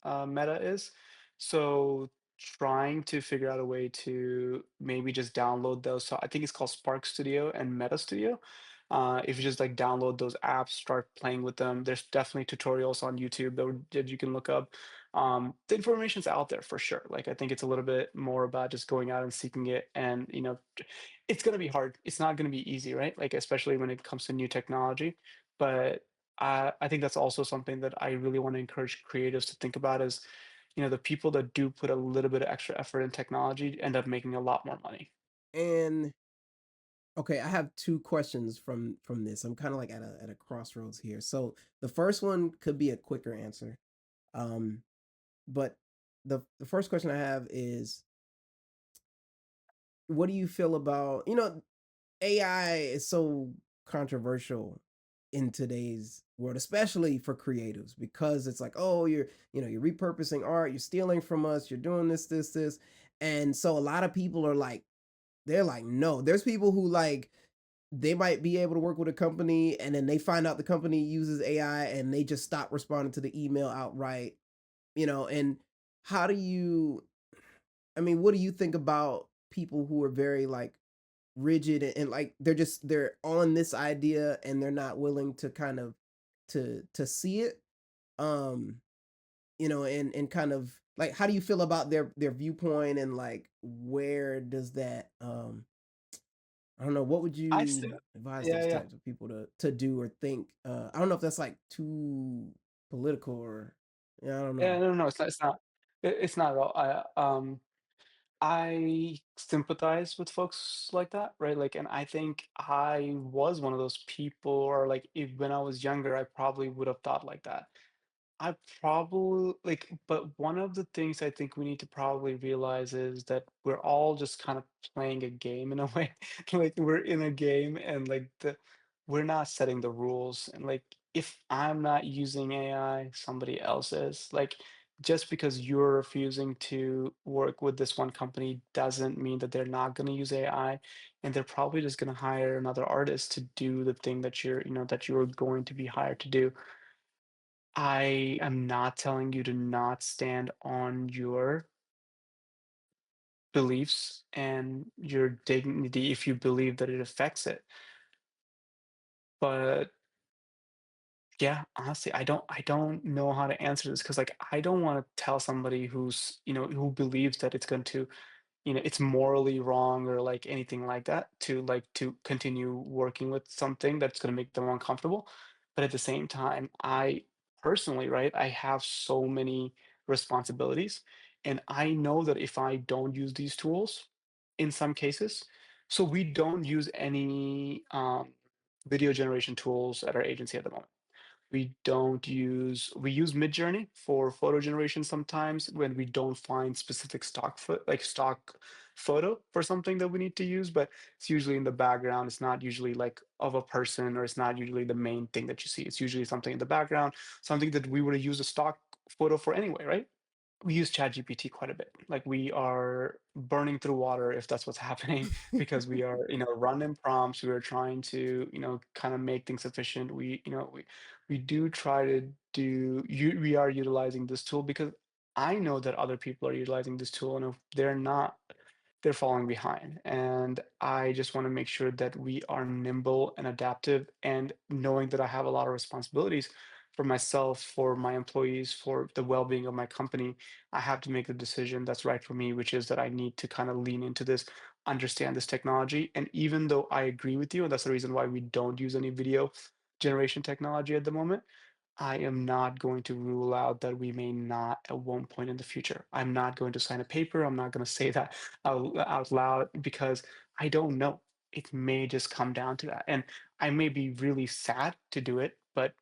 Meta is. So trying to figure out a way to maybe just download those. So I think it's called Spark Studio and Meta Studio. If you just like download those apps, start playing with them, there's definitely tutorials on YouTube that you can look up. The information's out there for sure. Like I think it's a little bit more about just going out and seeking it, and it's going to be hard. It's not going to be easy, right? Like especially when it comes to new technology. But I think that's also something that I really want to encourage creatives to think about is, the people that do put a little bit of extra effort in technology end up making a lot more money. And Okay, I have two questions from this. I'm kind of like at a crossroads here. So the first one could be a quicker answer. Um, but the first question I have is, what do you feel about, AI is so controversial in today's world, especially for creatives, because it's like, oh, you're repurposing art, you're stealing from us, you're doing this. And so a lot of people are like, they're like, no. There's people who like they might be able to work with a company and then they find out the company uses AI and they just stop responding to the email outright, and how do you I mean, what do you think about people who are very like rigid and like they're on this idea and they're not willing to kind of to see it? Um, and kind of like how do you feel about their viewpoint and like where does that I don't know, what would I see. you advise Yeah, those yeah. types of people to do or think? I don't know if that's like too political or yeah, I don't Yeah, know. no, no, no, it's not. It's not at all. I sympathize with folks like that, right? Like, and I think I was one of those people, or like, if when I was younger, I probably would have thought like that. I probably like, but one of the things I think we need to probably realize is that we're all just kind of playing a game in a way. Like we're in a game and like we're not setting the rules. And like if I'm not using AI, somebody else is. Like just because you're refusing to work with this one company doesn't mean that they're not going to use AI. And they're probably just going to hire another artist to do the thing that that you're going to be hired to do. I am not telling you to not stand on your beliefs and your dignity if you believe that it affects it. But yeah, honestly, I don't know how to answer this because like I don't want to tell somebody who believes that it's going to it's morally wrong or like anything like that to continue working with something that's going to make them uncomfortable. But at the same time, I personally, right, I have so many responsibilities, and I know that if I don't use these tools in some cases, so we don't use any video generation tools at our agency at the moment. We use Midjourney for photo generation sometimes when we don't find specific stock photo for something that we need to use, but it's usually in the background. It's not usually like of a person, or it's not usually the main thing that you see. It's usually something in the background, something that we would have used a stock photo for anyway, right? We use ChatGPT quite a bit. Like we are burning through water if that's what's happening because we are, random prompts. We are trying to, kind of make things efficient. We do try to we are utilizing this tool because I know that other people are utilizing this tool, and if they're not, they're falling behind. And I just want to make sure that we are nimble and adaptive, and knowing that I have a lot of responsibilities for myself, for my employees, for the well-being of my company. I have to make the decision that's right for me, which is that I need to kind of lean into this, understand this technology. And even though I agree with you, and that's the reason why we don't use any video generation technology at the moment, I am not going to rule out that we may not at one point in the future. I'm not going to sign a paper. I'm not going to say that out loud because I don't know. It may just come down to that. And I may be really sad to do it, but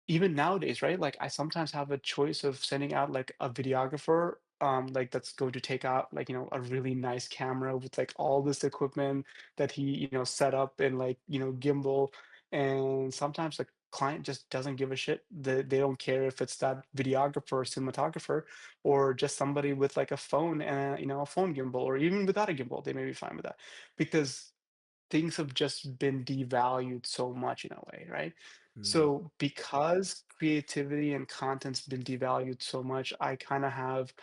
even nowadays, right? Like I sometimes have a choice of sending out like a videographer, like that's going to take out like, a really nice camera with like all this equipment that he, set up and like, gimbal. And sometimes the client just doesn't give a shit. They don't care if it's that videographer or cinematographer or just somebody with like a phone and a phone gimbal, or even without a gimbal, they may be fine with that because things have just been devalued so much in a way, right? Mm, So because creativity and content's been devalued so much, I kind of have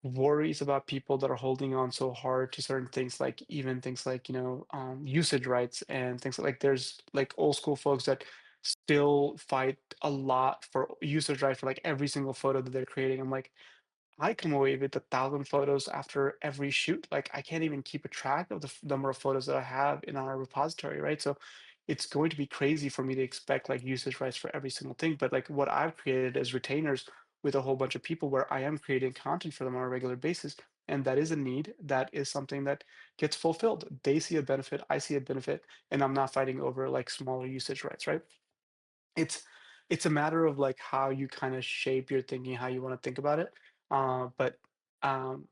worries about people that are holding on so hard to certain things, like even things like, usage rights and things like there's like old school folks that still fight a lot for usage rights for like every single photo that they're creating. I'm like, I come away with 1,000 photos after every shoot. Like I can't even keep a track of the number of photos that I have in our repository, right? So it's going to be crazy for me to expect like usage rights for every single thing. But like what I've created is retainers with a whole bunch of people where I am creating content for them on a regular basis. and that is a need, that is something that gets fulfilled. They see a benefit, I see a benefit, and I'm not fighting over like smaller usage rights, right? It's it's a matter of like how you kind of shape your thinking, how you want to think about it. But um,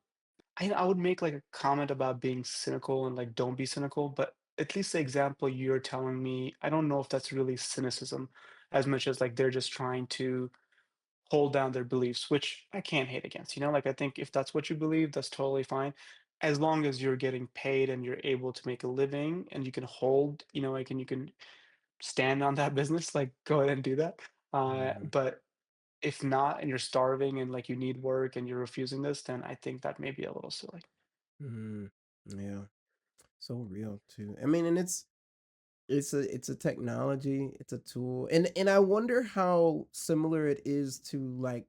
I would make like a comment about being cynical and like don't be cynical, but at least the example you're telling me, I don't know if that's really cynicism as much as like they're just trying to hold down their beliefs, which I can't hate against. Like I think if that's what you believe, that's totally fine. As long as you're getting paid and you're able to make a living and you can hold, like and you can stand on that business, like go ahead and do that. Mhm. But if not, and you're starving and like you need work and you're refusing this, then I think that may be a little silly. Mhm. Yeah. So real too. I mean, and it's a technology, it's a tool. And I wonder how similar it is to like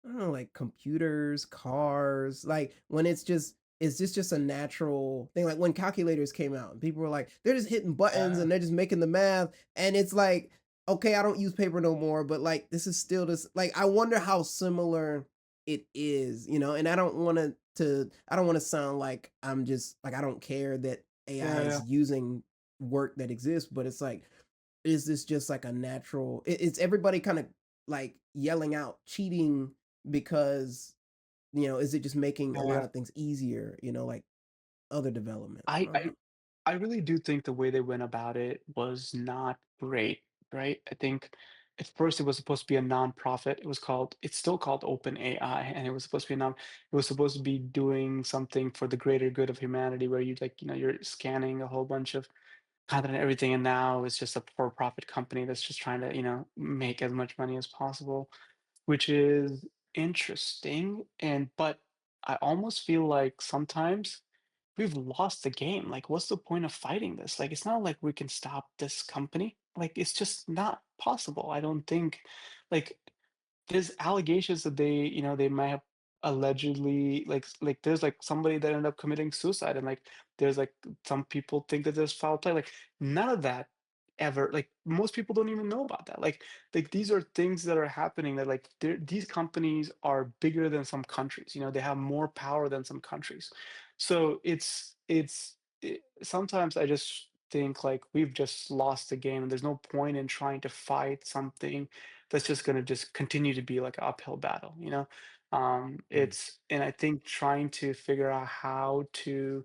I don't know, like computers, cars, like when it's just is this just a natural thing? Like when calculators came out and people were like, they're just hitting buttons Yeah, and they're just making the math. And it's like, okay, I don't use paper no more, but like this is still this like I wonder how similar it is, and I don't want to sound like I'm just like I don't care that AI yeah, is yeah, using work that exists, but it's like is this just like a natural it's everybody kind of like yelling out cheating because is it just making a yeah, lot yeah. of things easier, like other development? I I, don't I know. I really do think the way they went about it was not great, right? I think at first it was supposed to be a nonprofit. It's still called Open AI, and it was supposed to be it was supposed to be doing something for the greater good of humanity, where you like, you're scanning a whole bunch of content and everything, and now it's just a for-profit company that's just trying to, make as much money as possible, which is interesting. But I almost feel like sometimes we've lost the game. Like, what's the point of fighting this? Like, it's not like we can stop this company. Like, it's just not possible. I don't think, like, there's allegations that they might have allegedly like there's like somebody that ended up committing suicide, and like there's like some people think that there's foul play. Like none of that ever, like most people don't even know about that. Like these are things that are happening that like these companies are bigger than some countries. They have more power than some countries. So sometimes I just think like we've just lost the game, and there's no point in trying to fight something that's just going to just continue to be like an uphill battle. Mm, And I think trying to figure out how to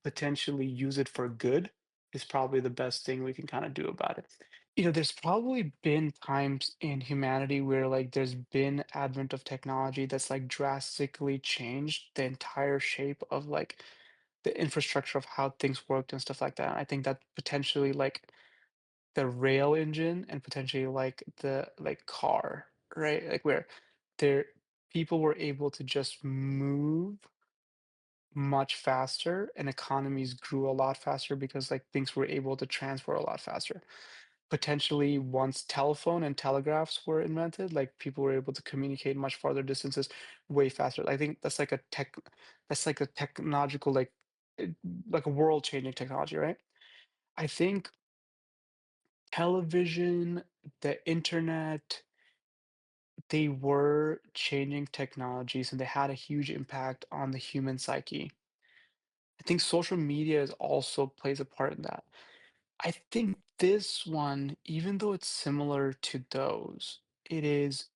potentially use it for good is probably the best thing we can kind of do about it. There's probably been times in humanity where like there's been advent of technology that's like drastically changed the entire shape of like the infrastructure of how things worked and stuff like that. I think that potentially like the rail engine and potentially like the like car, right? Like where there people were able to just move much faster and economies grew a lot faster because like things were able to transfer a lot faster. Potentially once telephone and telegraphs were invented, like people were able to communicate much farther distances way faster. I think that's like a technological eh, like a world changing technology, right? I think television, the internet, they were changing technologies and they had a huge impact on the human psyche. I think social media is also plays a part in that. I think this one, even though it's similar to those, it is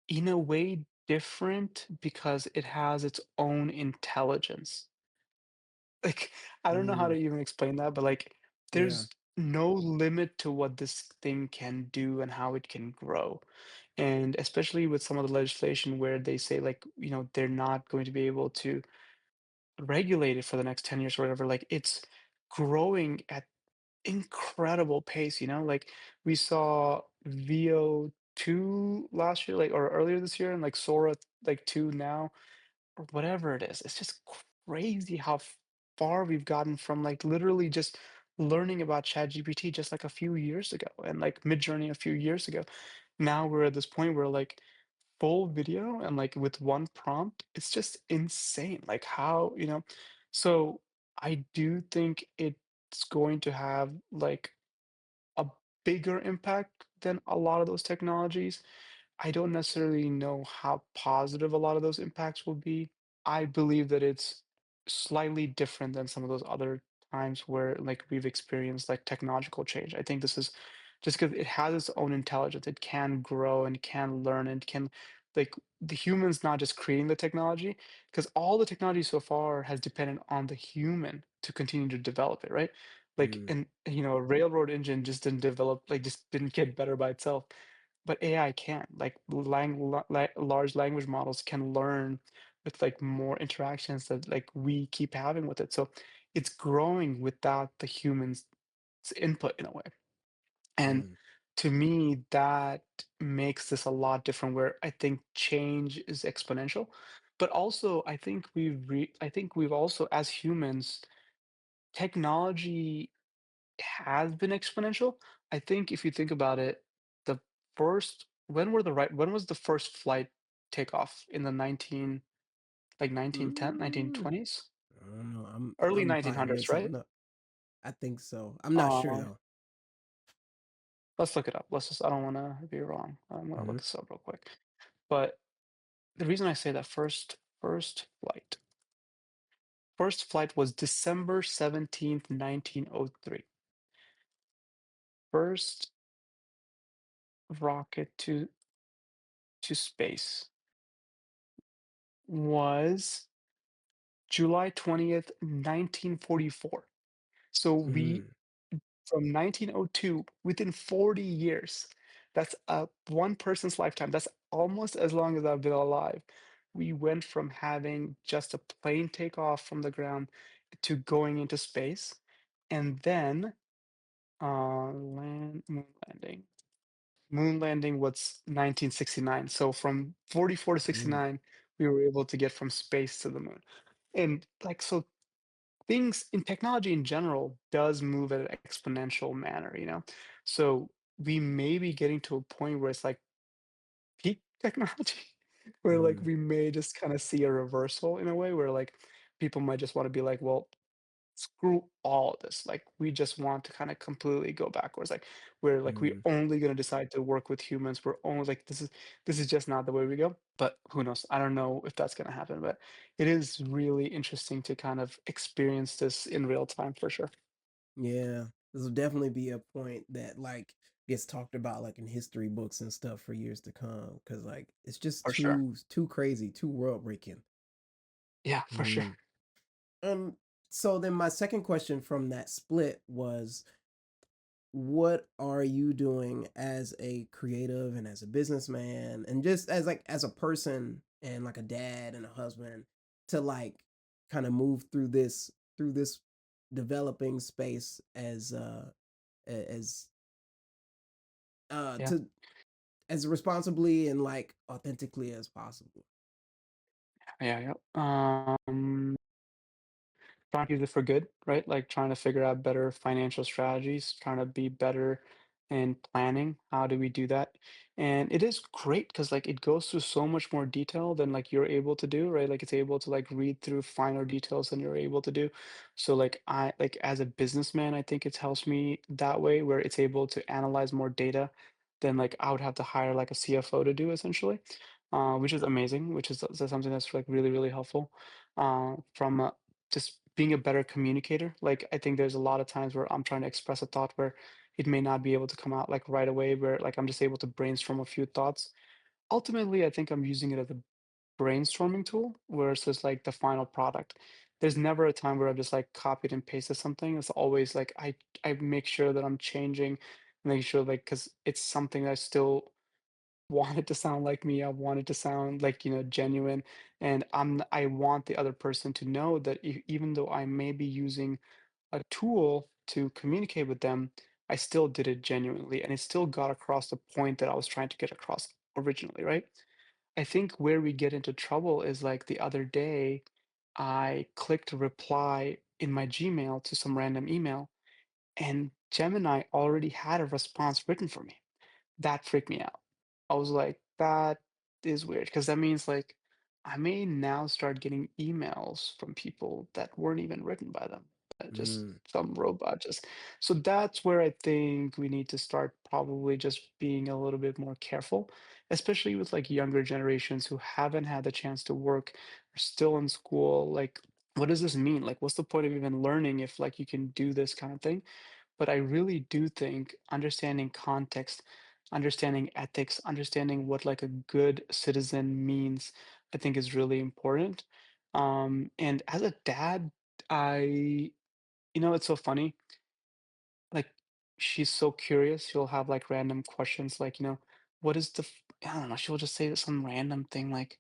in a way different because it has its own intelligence. Like, I don't know how to mm, even explain that, but like, yeah. there's no limit to what this thing can do and how it can grow. And especially with some of the legislation where they say, like, they're not going to be able to regulate it for the next 10 years or whatever, like, it's growing at incredible pace, Like, we saw VO2 last year, like, or earlier this year, and like Sora, like, 2 now or whatever it is. It's just crazy how far we've gotten from like literally just learning about ChatGPT just like a few years ago and like Midjourney a few years ago. Now we're at this point where like full video and like with one prompt, it's just insane. Like how, so I do think it's going to have like a bigger impact than a lot of those technologies. I don't necessarily know how positive a lot of those impacts will be. I believe that it's slightly different than some of those other times where like we've experienced like technological change. I think this is just because it has its own intelligence. It can grow and can learn and can like the humans not just creating the technology, because all the technology so far has depended on the human to continue to develop it, right? Like Mm, and a railroad engine just didn't develop, like just didn't get better by itself. But AI can, like large language models can learn with like more interactions that like we keep having with it. So it's growing without the humans' input in a way. And mm, to me, that makes this a lot different where I think change is exponential. But also I think we've also as humans, technology has been exponential. I think if you think about it, the first when was the first flight takeoff in the 1910, mm. 1920s? I don't know. I'm Early I'm probably 1900s, mixing right? something up. I think so. I'm not sure Um, though. let's look it up. I don't want to be wrong. I'm gonna Hmm. look this up real quick. But the reason I say that first flight was December 17th, 1903. First rocket to space was July 20th, 1944. So we Mm, from 1902, within 40 years, that's one person's lifetime. That's almost as long as I've been alive. We went from having just a plane take off from the ground to going into space, and then moon landing. Moon landing was 1969. So from 44 to mm, 69, we were able to get from space to the moon. And like so things in technology in general does move at an exponential manner. So we may be getting to a point where it's like peak technology, where like mm. we may just kind of see a reversal in a way where like people might just want to be like, well, screw all of this. Like we just want to kind of completely go backwards. Like we're like we're Mm. only gonna decide to work with humans. We're only like this is just not the way we go. But who knows? I don't know if that's gonna happen. But it is really interesting to kind of experience this in real time for sure. Yeah, this will definitely be a point that like gets talked about like in history books and stuff for years to come because like it's just For sure. too crazy, too world breaking. Yeah, for sure. Mm. Um. So then my second question from that split was, what are you doing as a creative and as a businessman and just as like as a person and like a dad and a husband to like kind of move through this developing space as Yeah. to as responsibly and like authentically as possible. Yeah. Yeah. Trying to use it for good, right? Like trying to figure out better financial strategies, trying to be better in planning. How do we do that? And it is great because like it goes through so much more detail than like you're able to do, right? Like it's able to like read through finer details than you're able to do. So like I like as a businessman, I think it helps me that way where it's able to analyze more data than like I would have to hire like a CFO to do essentially. Which is amazing, which is something that's like really, really helpful. From just being a better communicator. Like I think there's a lot of times where I'm trying to express a thought where it may not be able to come out like right away, where like I'm just able to brainstorm a few thoughts. Ultimately, I think I'm using it as a brainstorming tool versus like the final product. There's never a time where I've just like copied and pasted something. It's always like I make sure that I'm changing, making sure like because it's something that I still want it to sound like me. I want it to sound like, genuine. And I want the other person to know that even though I may be using a tool to communicate with them, I still did it genuinely and it still got across the point that I was trying to get across originally, right? I think where we get into trouble is like the other day, I clicked reply in my Gmail to some random email, and Gemini already had a response written for me. That freaked me out. I was like, "That is weird," because that means, like, I may now start getting emails from people that weren't even written by them, just Mm, some robot just that's where I think we need to start probably just being a little bit more careful, especially with like younger generations who haven't had the chance to work, are still in school. Like, what does this mean? Like, what's the point of even learning if like you can do this kind of thing? But I really do think understanding context, understanding ethics, understanding what like a good citizen means, I think is really important. And as a dad, it's so funny. Like, she's so curious. She'll have like random questions, like, what is I don't know. She'll just say some random thing like,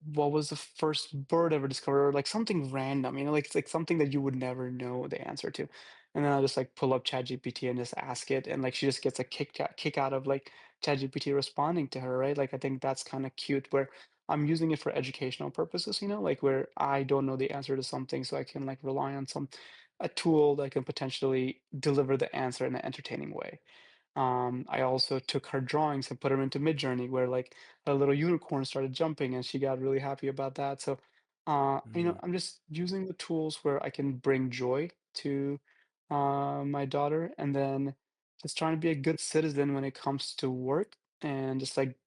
what was the first bird ever discovered? Or like something random, like it's like something that you would never know the answer to. And then I'll just like pull up ChatGPT and just ask it. And like she just gets a kick out of like ChatGPT responding to her, right? Like I think that's kind of cute where I'm using it for educational purposes, like where I don't know the answer to something, so I can like rely on a tool that can potentially deliver the answer in an entertaining way. I also took her drawings and put them into Midjourney, where like a little unicorn started jumping, and she got really happy about that. So, Mm, I'm just using the tools where I can bring joy to my daughter, and then just trying to be a good citizen when it comes to work, and just like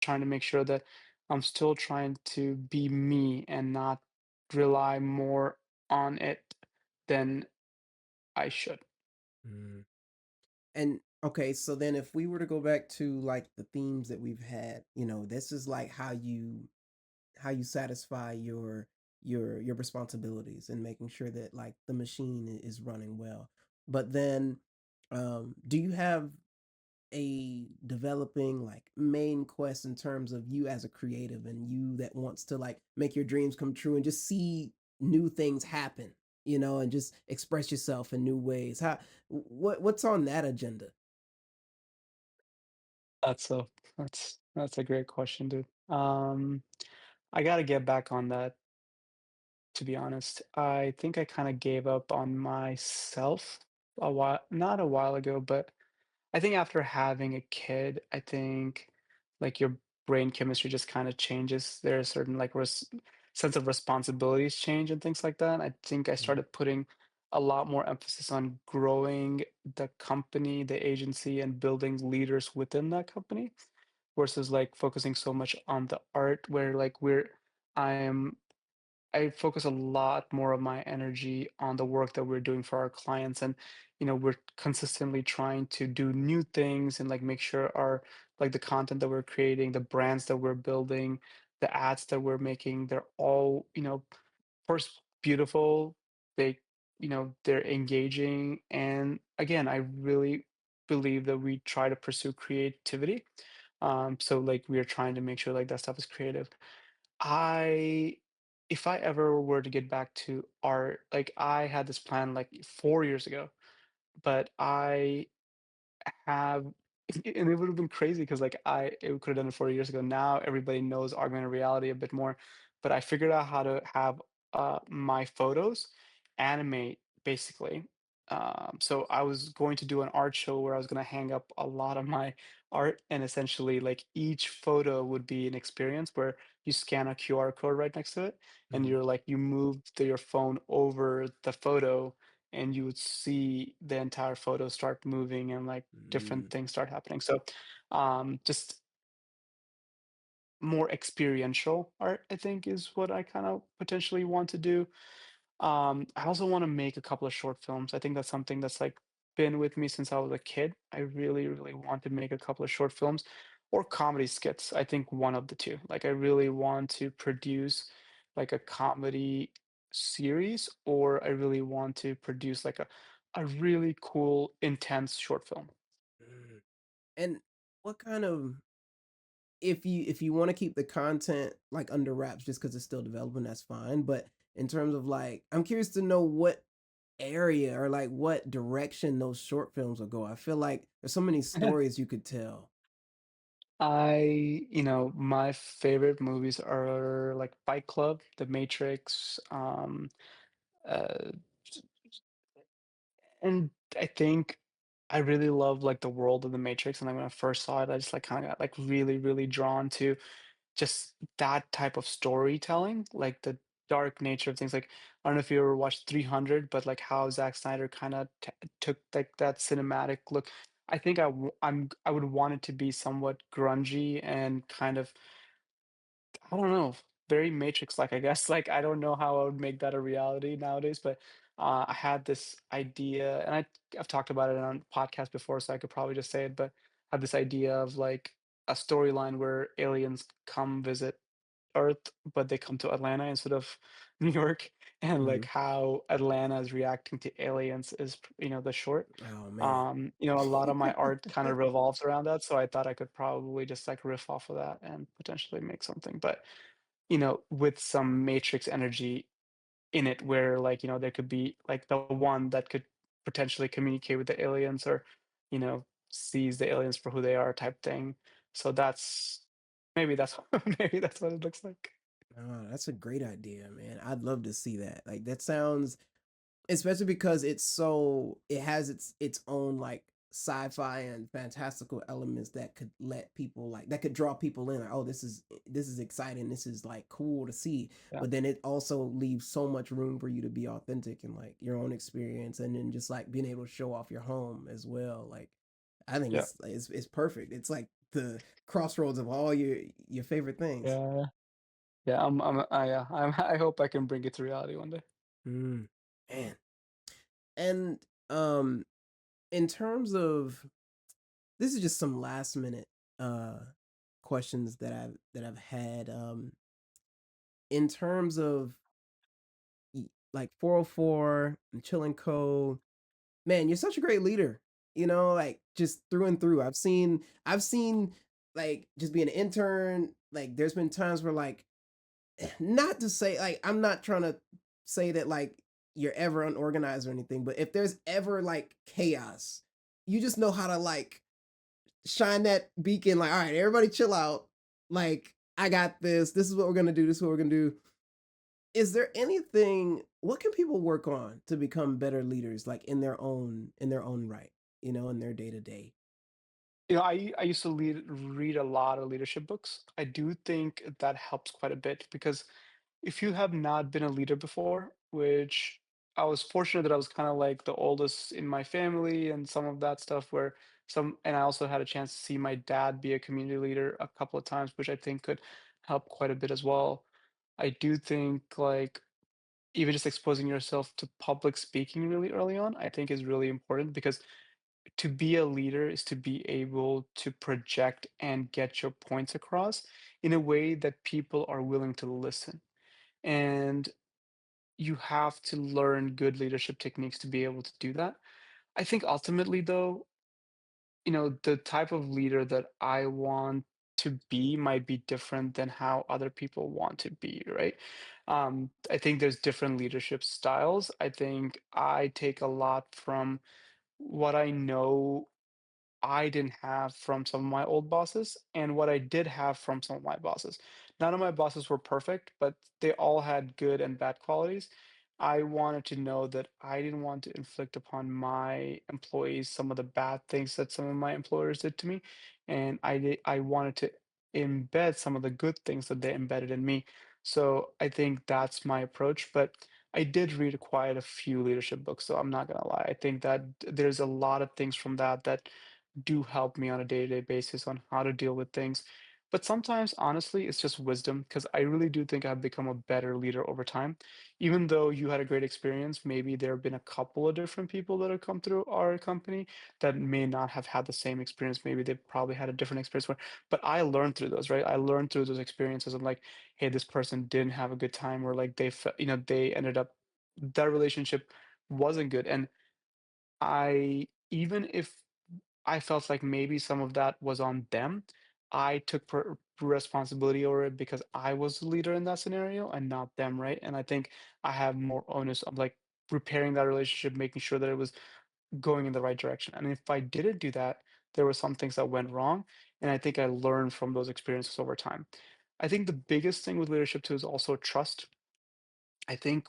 trying to make sure that I'm still trying to be me and not rely more on it than I should. mm. And okay, so then if we were to go back to like the themes that we've had, this is like how you satisfy your responsibilities and making sure that like the machine is running well. But then do you have a developing like main quest in terms of you as a creative and you that wants to like make your dreams come true and just see new things happen, and just express yourself in new ways? What's on that agenda? That's a that's a great question, dude. I gotta get back on that, to be honest. I think I kind of gave up on myself not a while ago, but I think after having a kid, I think like your brain chemistry just kind of changes. There are certain like sense of responsibilities change and things like that. I think I Mhm, started putting a lot more emphasis on growing the company, the agency, and building leaders within that company versus like focusing so much on the art where like I am I focus a lot more of my energy on the work that we're doing for our clients, and we're consistently trying to do new things and like make sure our like the content that we're creating, the brands that we're building, the ads that we're making, they're all first beautiful, they're engaging, and again, I really believe that we try to pursue creativity. So like we are trying to make sure like that stuff is creative. I If I ever were to get back to art, like I had this plan like 4 years ago, but I have and it would have been crazy because like it could have done it 4 years ago. Now everybody knows augmented reality a bit more, but I figured out how to have my photos animate basically. So I was going to do an art show where I was going to hang up a lot of my art, and essentially like each photo would be an experience where you scan a QR code right next to it, and mhm, you move your phone over the photo, and you would see the entire photo start moving and like different mm, things start happening. So, just more experiential art, I think, is what I kind of potentially want to do. I also want to make a couple of short films. I think that's something that's like been with me since I was a kid. I really, really want to make a couple of short films or comedy skits. I think one of the two. Like, I really want to produce like a comedy series, or I really want to produce like a really cool, intense short film. mm. And what kind of, if you want to keep the content like under wraps just because it's still developing, that's fine. But in terms of like, I'm curious to know what area or like what direction those short films will go. I feel like there's so many stories you could tell. My favorite movies are like Fight Club, The Matrix, uh, and I think I really love like the world of The Matrix. And like when I first saw it, I just like kind of got like really, really drawn to just that type of storytelling, like the dark nature of things. Like I don't know if you ever watched 300, but like how Zack Snyder kind of took like that cinematic look. I think I would want it to be somewhat grungy and kind of, I don't know, very Matrix-like, I guess. Like, I don't know how I would make that a reality nowadays, but I had this idea, and I've talked about it on podcast before, so I could probably just say it, but I had this idea of like a storyline where aliens come visit Earth, but they come to Atlanta instead of New York, and like Mhm. how Atlanta is reacting to aliens is, the short. Oh, man. A lot of my art kind of revolves around that, so I thought I could probably just like riff off of that and potentially make something. But, with some Matrix energy in it where like, there could be like the one that could potentially communicate with the aliens or, sees the aliens for who they are type thing. So maybe that's maybe that's what it looks like. Oh, that's a great idea, man. I'd love to see that. Like, that sounds, especially because it has its own, like, sci-fi and fantastical elements that could let people, like, that could draw people in, like, "Oh, this is exciting, this is, like, cool to see," Yeah. but then it also leaves so much room for you to be authentic and, like, your own experience, and then just, like, being able to show off your home as well, like, I think Yeah. it's perfect. It's like the crossroads of all your favorite things. Yeah. Yeah. I hope I can bring it to reality one day. Mm, man. And, um, in terms of this is just some last minute, uh, questions that I've had, in terms of, like, 404 and Chill and Co. Man, you're such a great leader, like, just through and through. I've seen, like, just being an intern, like, there's been times where, like, not to say, like, I'm not trying to say that, like, you're ever unorganized or anything, but if there's ever, like, chaos, you just know how to, like, shine that beacon, like, all right, everybody chill out. Like, I got this. This is what we're gonna do. This is what we're gonna do. Is there anything, what can people work on to become better leaders, like, in their own right, in their day to day? I used to read a lot of leadership books. I do think that helps quite a bit because if you have not been a leader before, which I was fortunate that I was kind of like the oldest in my family and some of that stuff and I also had a chance to see my dad be a community leader a couple of times, which I think could help quite a bit as well. I do think like even just exposing yourself to public speaking really early on, I think is really important because to be a leader is to be able to project and get your points across in a way that people are willing to listen. And you have to learn good leadership techniques to be able to do that. I think ultimately, though, the type of leader that I want to be might be different than how other people want to be, right? I think there's different leadership styles. I think I take a lot from what I know I didn't have from some of my old bosses and what I did have from some of my bosses. None of my bosses were perfect, but they all had good and bad qualities. I wanted to know that I didn't want to inflict upon my employees some of the bad things that some of my employers did to me, and I wanted to embed some of the good things that they embedded in me. So I think that's my approach, but I did read quite a few leadership books, so I'm not gonna lie. I think that there's a lot of things from that do help me on a day-to-day basis on how to deal with things. But sometimes, honestly, it's just wisdom because I really do think I've become a better leader over time. Even though you had a great experience, maybe there have been a couple of different people that have come through our company that may not have had the same experience. Maybe they probably had a different experience but I learned through those, right? I learned through those experiences of like, hey, this person didn't have a good time, or like they ended up that relationship wasn't good. And even if I felt like maybe some of that was on them. I took responsibility over it because I was the leader in that scenario and not them, right? And I think I have more onus of like repairing that relationship, making sure that it was going in the right direction. And if I didn't do that, there were some things that went wrong. And I think I learned from those experiences over time. I think the biggest thing with leadership too is also trust. I think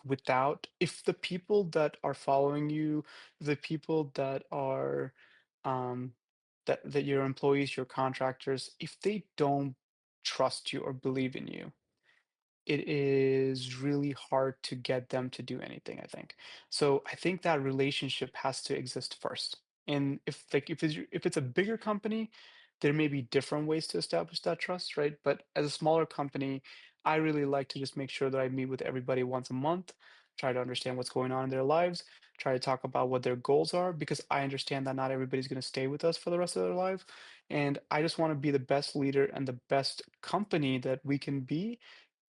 if the people that are following you, the people that are um, that your employees, your contractors, if they don't trust you or believe in you, it is really hard to get them to do anything, I think. So I think that relationship has to exist first. And if it's a bigger company, there may be different ways to establish that trust, right? But as a smaller company, I really like to just make sure that I meet with everybody once a month, try to understand what's going on in their lives, try to talk about what their goals are, because I understand that not everybody's going to stay with us for the rest of their life. And I just want to be the best leader and the best company that we can be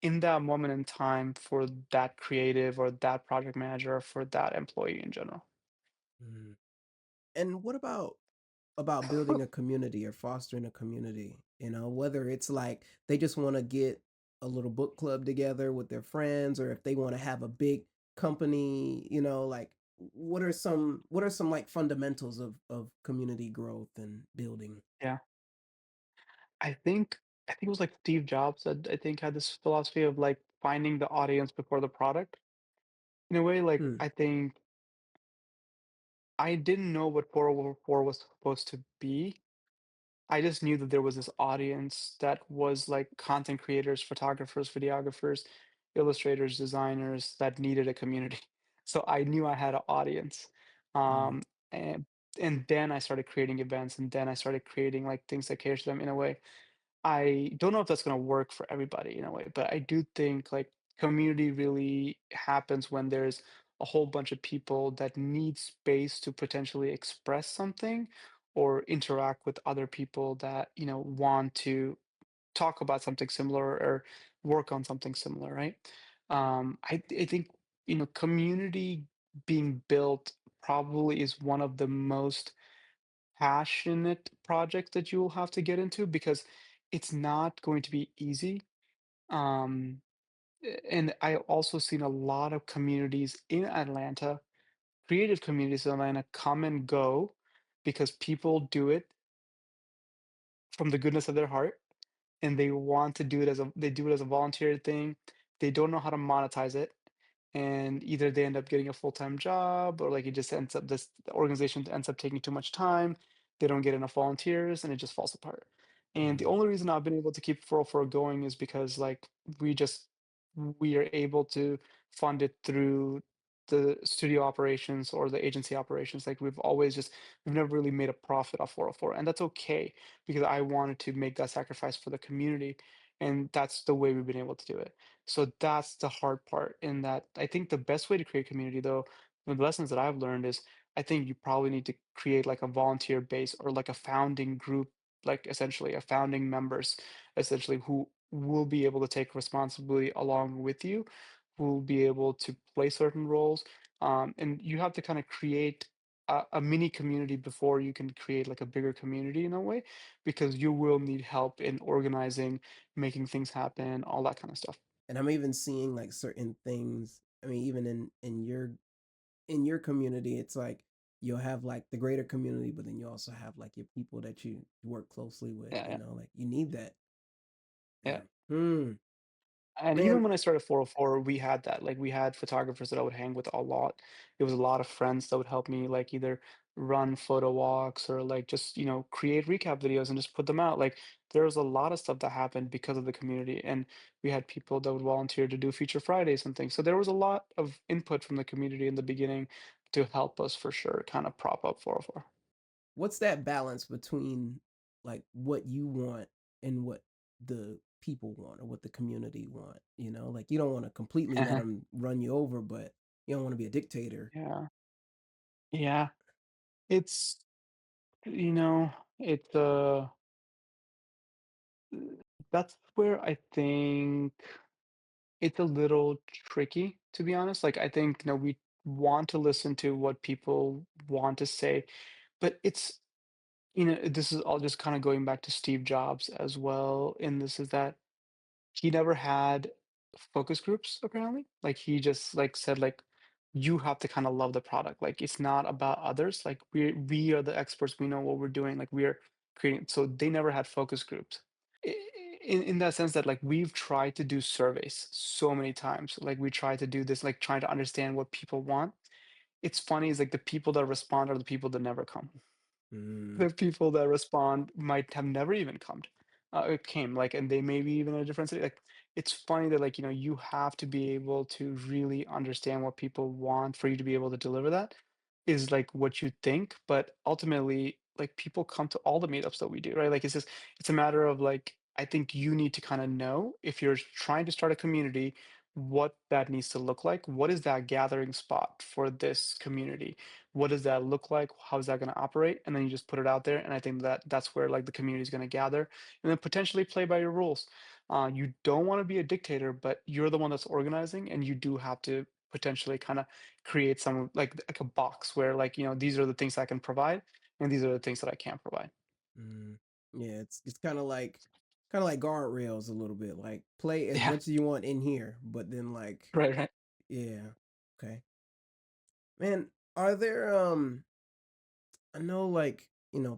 in that moment in time for that creative or that project manager or for that employee in general. Mm. And what about building a community or fostering a community? You know, whether it's like they just want to get a little book club together with their friends, or if they want to have a big company, you know, like what are some like fundamentals of community growth and building? Yeah. I think it was like Steve Jobs that I think had this philosophy of like finding the audience before the product. In a way, like Hmm. I think I didn't know what 404 was supposed to be. I just knew that there was this audience that was like content creators, photographers, videographers, illustrators, designers that needed a community. So I knew I had an audience. Mm. Um, and and then I started creating events, and then I started creating like things that cater to them in a way. I don't know if that's gonna work for everybody in a way, but I do think like community really happens when there's a whole bunch of people that need space to potentially express something or interact with other people that, want to talk about something similar or work on something similar, right? I think, community being built probably is one of the most passionate project that you will have to get into because it's not going to be easy. Um, and I also seen a lot of communities in Atlanta, creative communities in Atlanta come and go because people do it from the goodness of their heart and they want to do it they do it as a volunteer thing. They don't know how to monetize it, and either they end up getting a full-time job or like it just ends up this the organization ends up taking too much time. They don't get enough volunteers and it just falls apart. And the Mm. only reason I've been able to keep 404 going is because like we are able to fund it through the studio operations or the agency operations. Like we've never really made a profit off 404, and that's okay because I wanted to make that sacrifice for the community, and that's the way we've been able to do it. So that's the hard part in that I think the best way to create community though, the lessons that I've learned is I think you probably need to create like a volunteer base or like a founding group, like essentially a founding members, essentially who will be able to take responsibility along with you, who will be able to play certain roles. And you have to kind of create a mini community before you can create like a bigger community in a way, because you will need help in organizing, making things happen, all that kind of stuff. And I'm even seeing like certain things. I mean, even in your community, it's like you'll have like the greater community, but then you also have like your people that you work closely with. Yeah, You yeah, know, like you need that. yeah. Yeah. Hmm. And even Man. when I started 404, we had that. Like we had photographers that I would hang with a lot. It was a lot of friends that would help me like either run photo walks or like just, create recap videos and just put them out. Like there was a lot of stuff that happened because of the community. And we had people that would volunteer to do feature Fridays and things. So there was a lot of input from the community in the beginning to help us for sure, kind of prop up 404. What's that balance between like what you want and what the people want or what the community want? You know, like you don't want to completely let them run you over, but you don't want to be a dictator. Yeah. Yeah. It's, you know, it's that's where I think it's a little tricky, to be honest. Like, I think, we want to listen to what people want to say, but this is all just kind of going back to Steve Jobs as well. And this is that he never had focus groups, apparently. Like, he just like said, like, you have to kind of love the product. Like, it's not about others. Like, we are the experts. We know what we're doing. Like, we are creating. So they never had focus groups in that sense that like we've tried to do surveys so many times, like we try to do this, like trying to understand what people want. It's funny is like the people that respond are the people that never come. Mm. The people that respond might have never even come it came like, and they may be even in a different city. Like it's funny that like you have to be able to really understand what people want for you to be able to deliver that. is like what you think, but ultimately, like people come to all the meetups that we do, right? Like it's a matter of like I think you need to kind of know if you're trying to start a community, what that needs to look like. What is that gathering spot for this community? What does that look like? How is that going to operate? And then you just put it out there. And I think that that's where like the community is going to gather and then potentially play by your rules. You don't want to be a dictator, but you're the one that's organizing, and you do have to potentially kind of create some like a box where like these are the things I can provide and these are the things that I can't provide. Mm. Yeah, it's kind of like guardrails a little bit. Like play as Yeah. much as you want in here, but then like Right, right. yeah, okay. Man, are there I know like,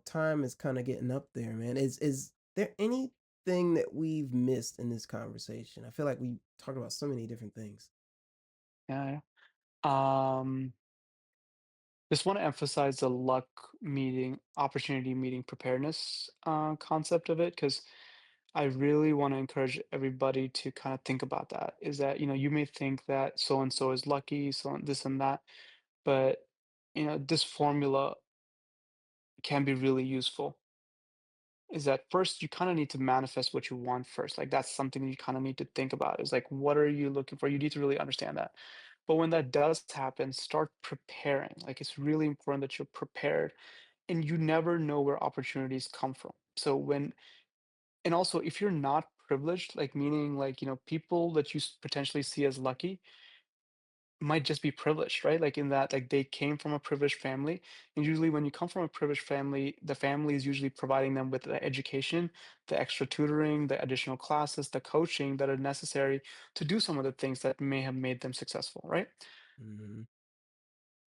time is kind of getting up there, man. Is there anything that we've missed in this conversation? I feel like we talked about so many different things. Yeah, yeah. Just want to emphasize the luck meeting opportunity meeting preparedness concept of it, because I really want to encourage everybody to kind of think about that. Is that you may think that so and so is lucky, so and this and that, but this formula can be really useful. Is that first you kind of need to manifest what you want first. Like that's something that you kind of need to think about. Is like what are you looking for? You need to really understand that. But when that does happen, start preparing. Like it's really important that you're prepared, and you never know where opportunities come from. So when and also if you're not privileged, like meaning like people that you potentially see as lucky might just be privileged, right? Like in that, like they came from a privileged family. And usually when you come from a privileged family, the family is usually providing them with the education, the extra tutoring, the additional classes, the coaching that are necessary to do some of the things that may have made them successful, right? Mhm.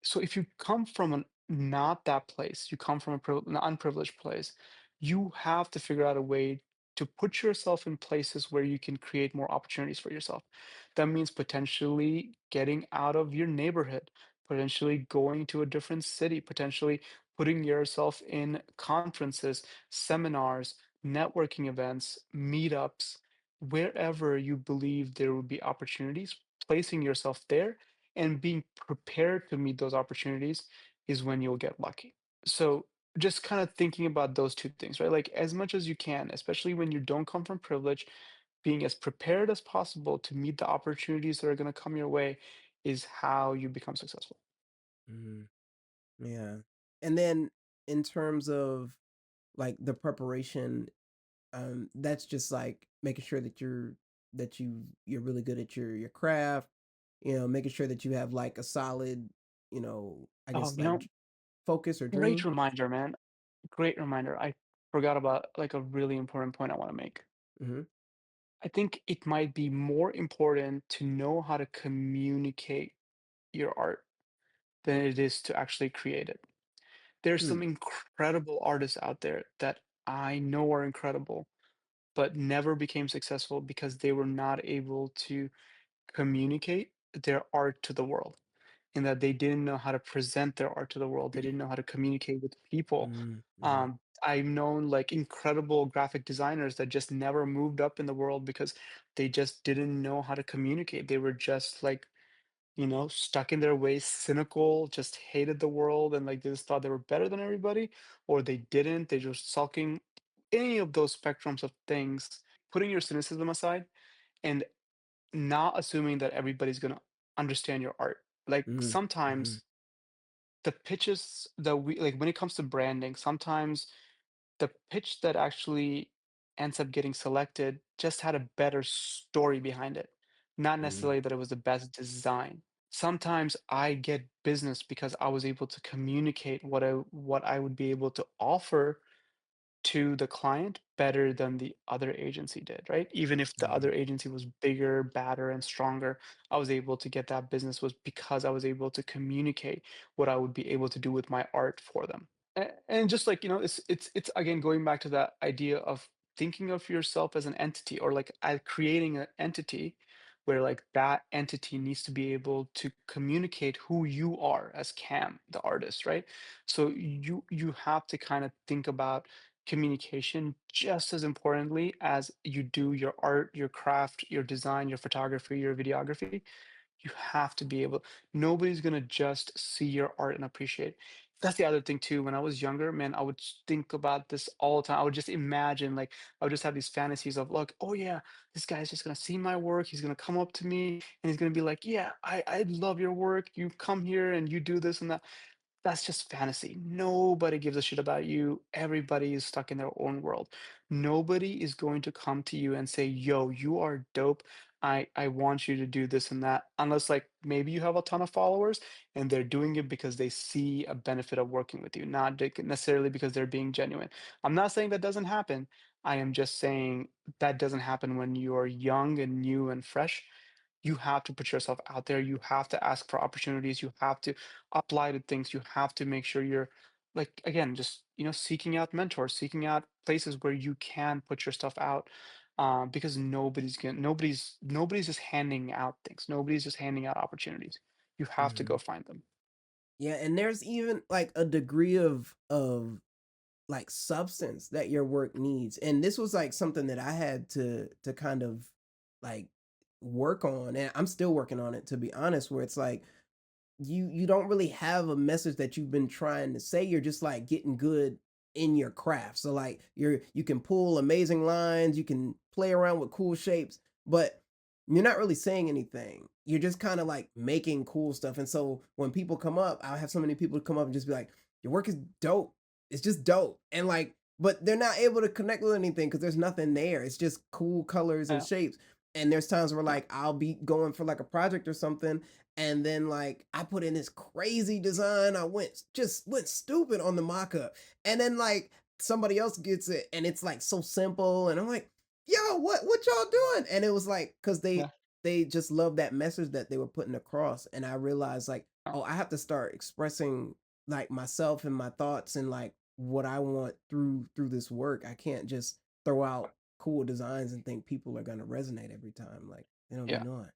So if you come from an not that place, you come from an unprivileged place, you have to figure out a way to put yourself in places where you can create more opportunities for yourself. That means potentially getting out of your neighborhood, potentially going to a different city, potentially putting yourself in conferences, seminars, networking events, meetups, wherever you believe there will be opportunities, placing yourself there and being prepared to meet those opportunities is when you'll get lucky. So just kind of thinking about those two things, right? Like as much as you can, especially when you don't come from privilege, being as prepared as possible to meet the opportunities that are going to come your way is how you become successful. Mhm. Yeah. And then in terms of like the preparation, that's just like making sure that you're really good at your craft, making sure that you have like a solid, I Oh, guess like focus or great dream. reminder, man. Great reminder. I forgot about like a really important point I want to make. Hmm. I think it might be more important to know how to communicate your art than it is to actually create it. There's Hmm. some incredible artists out there that I know are incredible, but never became successful because they were not able to communicate their art to the world, in that they didn't know how to present their art to the world. They didn't know how to communicate with people. Mm-hmm. I've known like incredible graphic designers that just never moved up in the world because they just didn't know how to communicate. They were just like stuck in their ways, cynical, just hated the world, and like they just thought they were better than everybody, or they didn't, they just sulking. Any of those spectrums of things, putting your cynicism aside and not assuming that everybody's gonna understand your art. Like Mm-hmm. sometimes the pitches that we like when it comes to branding, sometimes the pitch that actually ends up getting selected just had a better story behind it, not Mm-hmm. necessarily that it was the best design. Sometimes I get business because I was able to communicate what I would be able to offer to the client better than the other agency did, right? Even if the Mm-hmm. other agency was bigger, badder, and stronger, I was able to get that business was because I was able to communicate what I would be able to do with my art for them. And just like, it's again going back to that idea of thinking of yourself as an entity, or like creating an entity where like that entity needs to be able to communicate who you are as Cam, the artist, right? So you have to kind of think about communication just as importantly as you do your art, your craft, your design, your photography, your videography. You have to be able, nobody's gonna just see your art and appreciate. That's the other thing too. When I was younger, man, I would think about this all the time. I would just imagine, like, I would just have these fantasies of, look, oh yeah, this guy's just gonna see my work. He's gonna come up to me and he's gonna be like, yeah, I love your work. You come here and you do this and that. That's just fantasy. Nobody gives a shit about you. Everybody is stuck in their own world. Nobody is going to come to you and say, "Yo, you are dope. I want you to do this and that." Unless like maybe you have a ton of followers and they're doing it because they see a benefit of working with you, not necessarily because they're being genuine. I'm not saying that doesn't happen. I am just saying that doesn't happen when you're young and new and fresh. You have to put yourself out there. You have to ask for opportunities. You have to apply to things. You have to make sure you're, like, again, just, seeking out mentors, seeking out places where you can put your stuff out. Because nobody's just handing out things. Nobody's just handing out opportunities. You have to go Mhm. find them. Yeah, and there's even like a degree of like substance that your work needs. And this was like something that I had to kind of like work on, and I'm still working on it, to be honest, where it's like you don't really have a message that you've been trying to say. You're just like getting good in your craft. So like you can pull amazing lines, you can play around with cool shapes, but you're not really saying anything. You're just kind of like making cool stuff. And so when people come up, I'll have so many people come up and just be like, your work is dope. It's just dope. And like, but they're not able to connect with anything because there's nothing there. It's just cool colors and Yeah, shapes. And there's times where yeah, like I'll be going for like a project or something, and then like I put in this crazy design. I went stupid on the mock-up. And then like somebody else gets it and it's like so simple. And I'm like, yo, what y'all doing? And it was like, because yeah, they just love that message that they were putting across. And I realized like, yeah, oh, I have to start expressing like myself and my thoughts and like what I want through this work. I can't just throw out cool designs and think people are gonna resonate every time. Like they don't be yeah. knowing.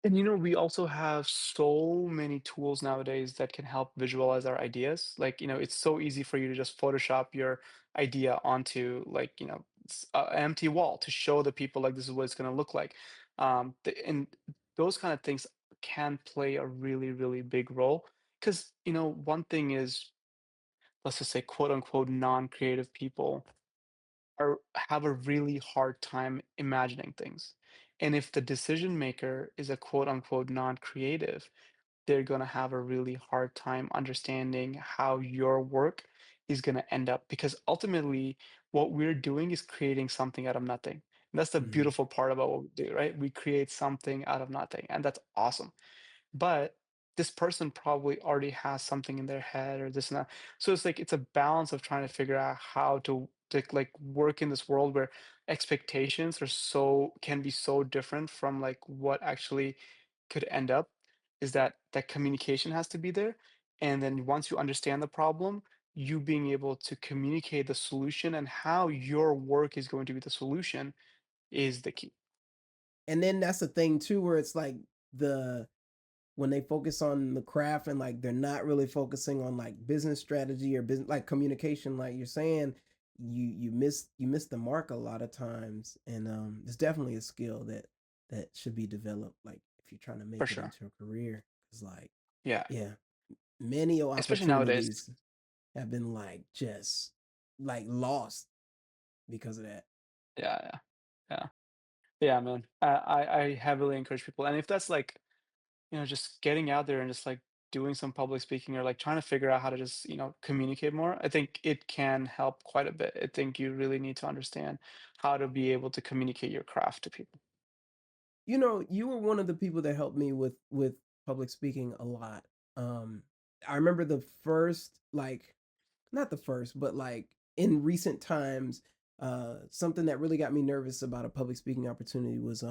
And we also have so many tools nowadays that can help visualize our ideas. Like, it's so easy for you to just Photoshop your idea onto, like, an empty wall to show the people like this is what it's going to look like. And those kind of things can play a really, really big role. Because, one thing is, let's just say, quote unquote, non-creative people have a really hard time imagining things. And if the decision maker is a quote unquote non-creative, they're going to have a really hard time understanding how your work is going to end up, because ultimately what we're doing is creating something out of nothing. And that's the Mhm. beautiful part about what we do, right? We create something out of nothing, and that's awesome. But this person probably already has something in their head or this and that. So it's like it's a balance of trying to figure out how to like work in this world where expectations can be so different from like what actually could end up. Is that communication has to be there. And then once you understand the problem, you being able to communicate the solution and how your work is going to be the solution is the key. And then that's the thing too, where it's like the when they focus on the craft and like they're not really focusing on like business strategy or business like communication, like you're saying, you miss the mark a lot of times. And it's definitely a skill that should be developed, like if you're trying to For make it sure. into a career. It's like, Yeah. yeah, many Especially nowadays. opportunities have been like just like lost because of that. Yeah, yeah. Yeah. Yeah, man. I heavily encourage people, and if that's like, just getting out there and just like doing some public speaking or like trying to figure out how to just, communicate more, I think it can help quite a bit. I think you really need to understand how to be able to communicate your craft to people. You know, you were one of the people that helped me with public speaking a lot. I remember the first like not the first, but like in recent times, something that really got me nervous about a public speaking opportunity was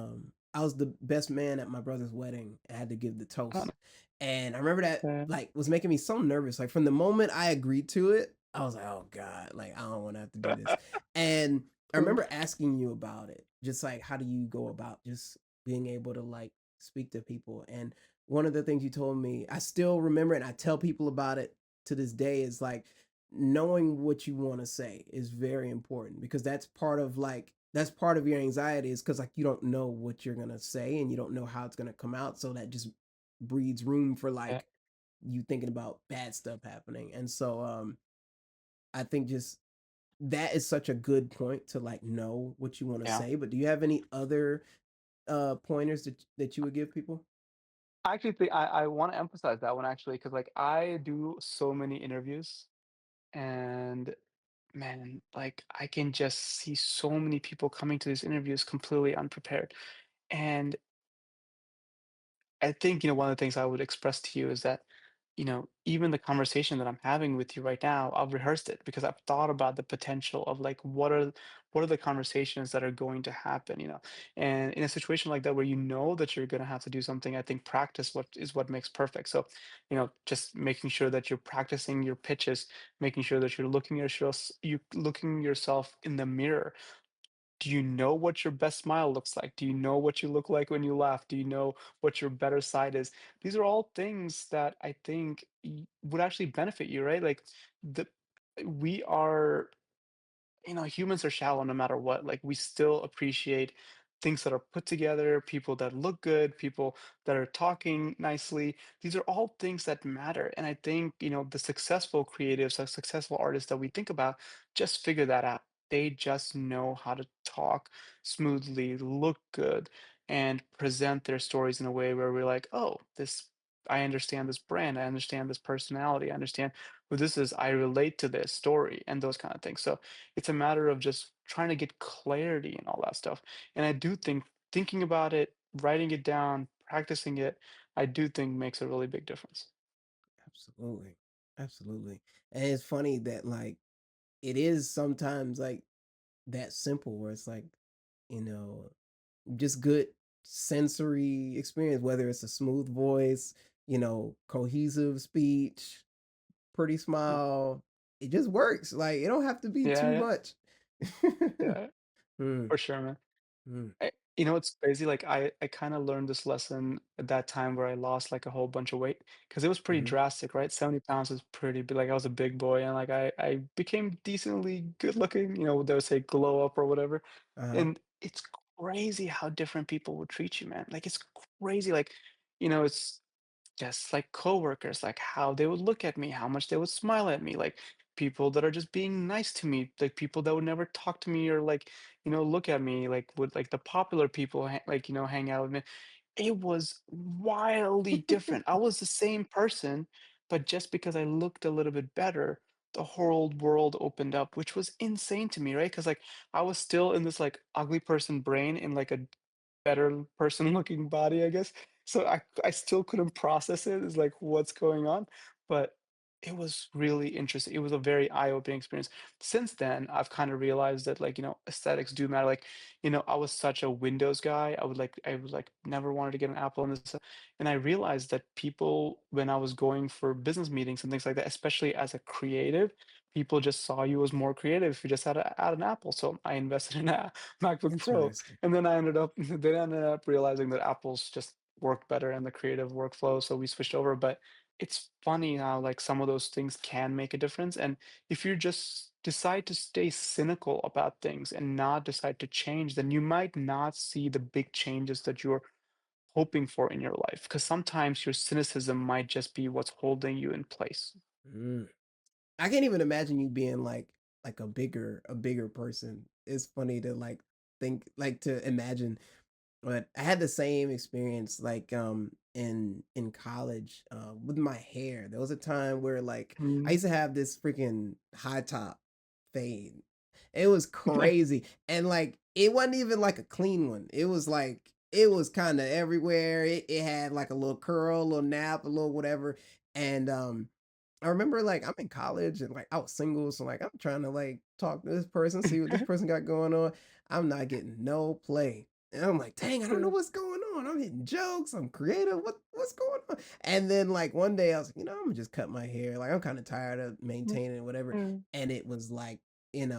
I was the best man at my brother's wedding. I had to give the I don't toast. And I remember that know. like was making me so nervous. Like from the moment I agreed to it, I was like, oh God, like I don't want to have to do this. And I remember asking you about it. Just like how do you go about just being able to like speak to people? And one of the things you told me, I still remember it and I tell people about it to this day, is like knowing what you want to say is very important because that's part of like that's part of your anxiety is because like you don't know what you're gonna say and you don't know how it's gonna come out. So that just breeds room for Yeah, like you thinking about bad stuff happening. And so I think just that is such a good point to like know what you want to yeah. say. But do you have any other pointers that you would give people? I actually think I wanna emphasize that one actually, because like, I do so many interviews, and man, like, I can just see so many people coming to these interviews completely unprepared, and I think, one of the things I would express to you is that, even the conversation that I'm having with you right now, I've rehearsed it because I've thought about the potential of like what are the conversations that are going to happen. And in a situation like that where you know that you're gonna have to do something, I think practice what makes perfect. So, just making sure that you're practicing your pitches, making sure that you're looking yourself in the mirror. Do you know what your best smile looks like? Do you know what you look like when you laugh? Do you know what your better side is? These are all things that I think would actually benefit you, right? Like the we are humans are shallow no matter what. Like we still appreciate things that are put together, people that look good, people that are talking nicely. These are all things that matter. And I think, the successful creatives, the successful artists that we think about just figure that out. They just know how to talk smoothly, look good, and present their stories in a way where we're like, oh, I understand this brand, I understand this personality, I understand who this is, I relate to this story, and those kind of things. So it's a matter of just trying to get clarity and all that stuff. And I do think thinking about it, writing it down, practicing it, I do think makes a really big difference. Absolutely. Absolutely. And it's funny that like it is sometimes like that simple where it's like, you know, just good sensory experience, whether it's a smooth voice, cohesive speech, pretty Yeah, smile. It just works. Like it don't have to be yeah, too yeah, much. yeah, Mm, for sure, man. mm, It's crazy. Like I kind of learned this lesson at that time where I lost like a whole bunch of weight because it was pretty mhm, drastic, right? 70 pounds is pretty big. Like I was a big boy, and like I became decently good looking. They would say glow up or whatever. uh-huh. And it's crazy how different people would treat you, man. Like it's crazy. Like it's just like coworkers, like how they would look at me, how much they would smile at me, like people that are just being nice to me, like people that would never talk to me or like, look at me, like would like the popular people like, hang out with me. It was wildly different. I was the same person, but just because I looked a little bit better, the whole world opened up, which was insane to me, right? Because like I was still in this like ugly person brain in like a better person looking body, I guess. So I still couldn't process it. It's like, what's going on? But it was really interesting. It was a very eye-opening experience. Since then, I've kind of realized that like, aesthetics do matter. Like, I was such a Windows guy. I was like never wanted to get an Apple and this. And I realized that people, when I was going for business meetings and things like that, especially as a creative, people just saw you as more creative if you just had an Apple. So I invested in a MacBook Pro, Interesting. and then I ended up they ended up realizing that Apple's just worked better in the creative workflow, so we switched over. But it's funny how like some of those things can make a difference. And if you just decide to stay cynical about things and not decide to change, then you might not see the big changes that you're hoping for in your life. Because sometimes your cynicism might just be what's holding you in place. Mm. I can't even imagine you being like a bigger person. It's funny to like think like to imagine. But I had the same experience like in college with my hair. There was a time where like I Mhm. used to have this freaking high top fade. It was crazy. And like it wasn't even like a clean one. It was like it was kind of everywhere. It had like a little curl, a little nap, a little whatever. And I remember like I'm in college and like I was single, so like I'm trying to like talk to this person, see what this person got going on. I'm not getting no play. And I'm like, dang, I don't know what's going on. I'm hitting jokes. I'm creative. What's going on? And then like one day I was like, I'm gonna just cut my hair. Like I'm kind of tired of maintaining it, whatever. Mm. And it was like, and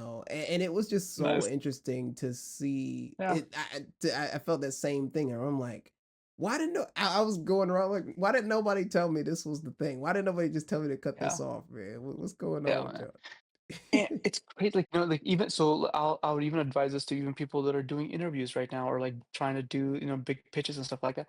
it was just so Nice. interesting to see Yeah. it. I felt that same thing. And I'm like, why didn't no, I was going around like, why didn't nobody tell me this was the thing? Why didn't nobody just tell me to cut this Yeah. off, man? What's going on Yeah, with man. y'all? And it's great, like, like, even so, I would even advise this to even people that are doing interviews right now or, like, trying to do, big pitches and stuff like that.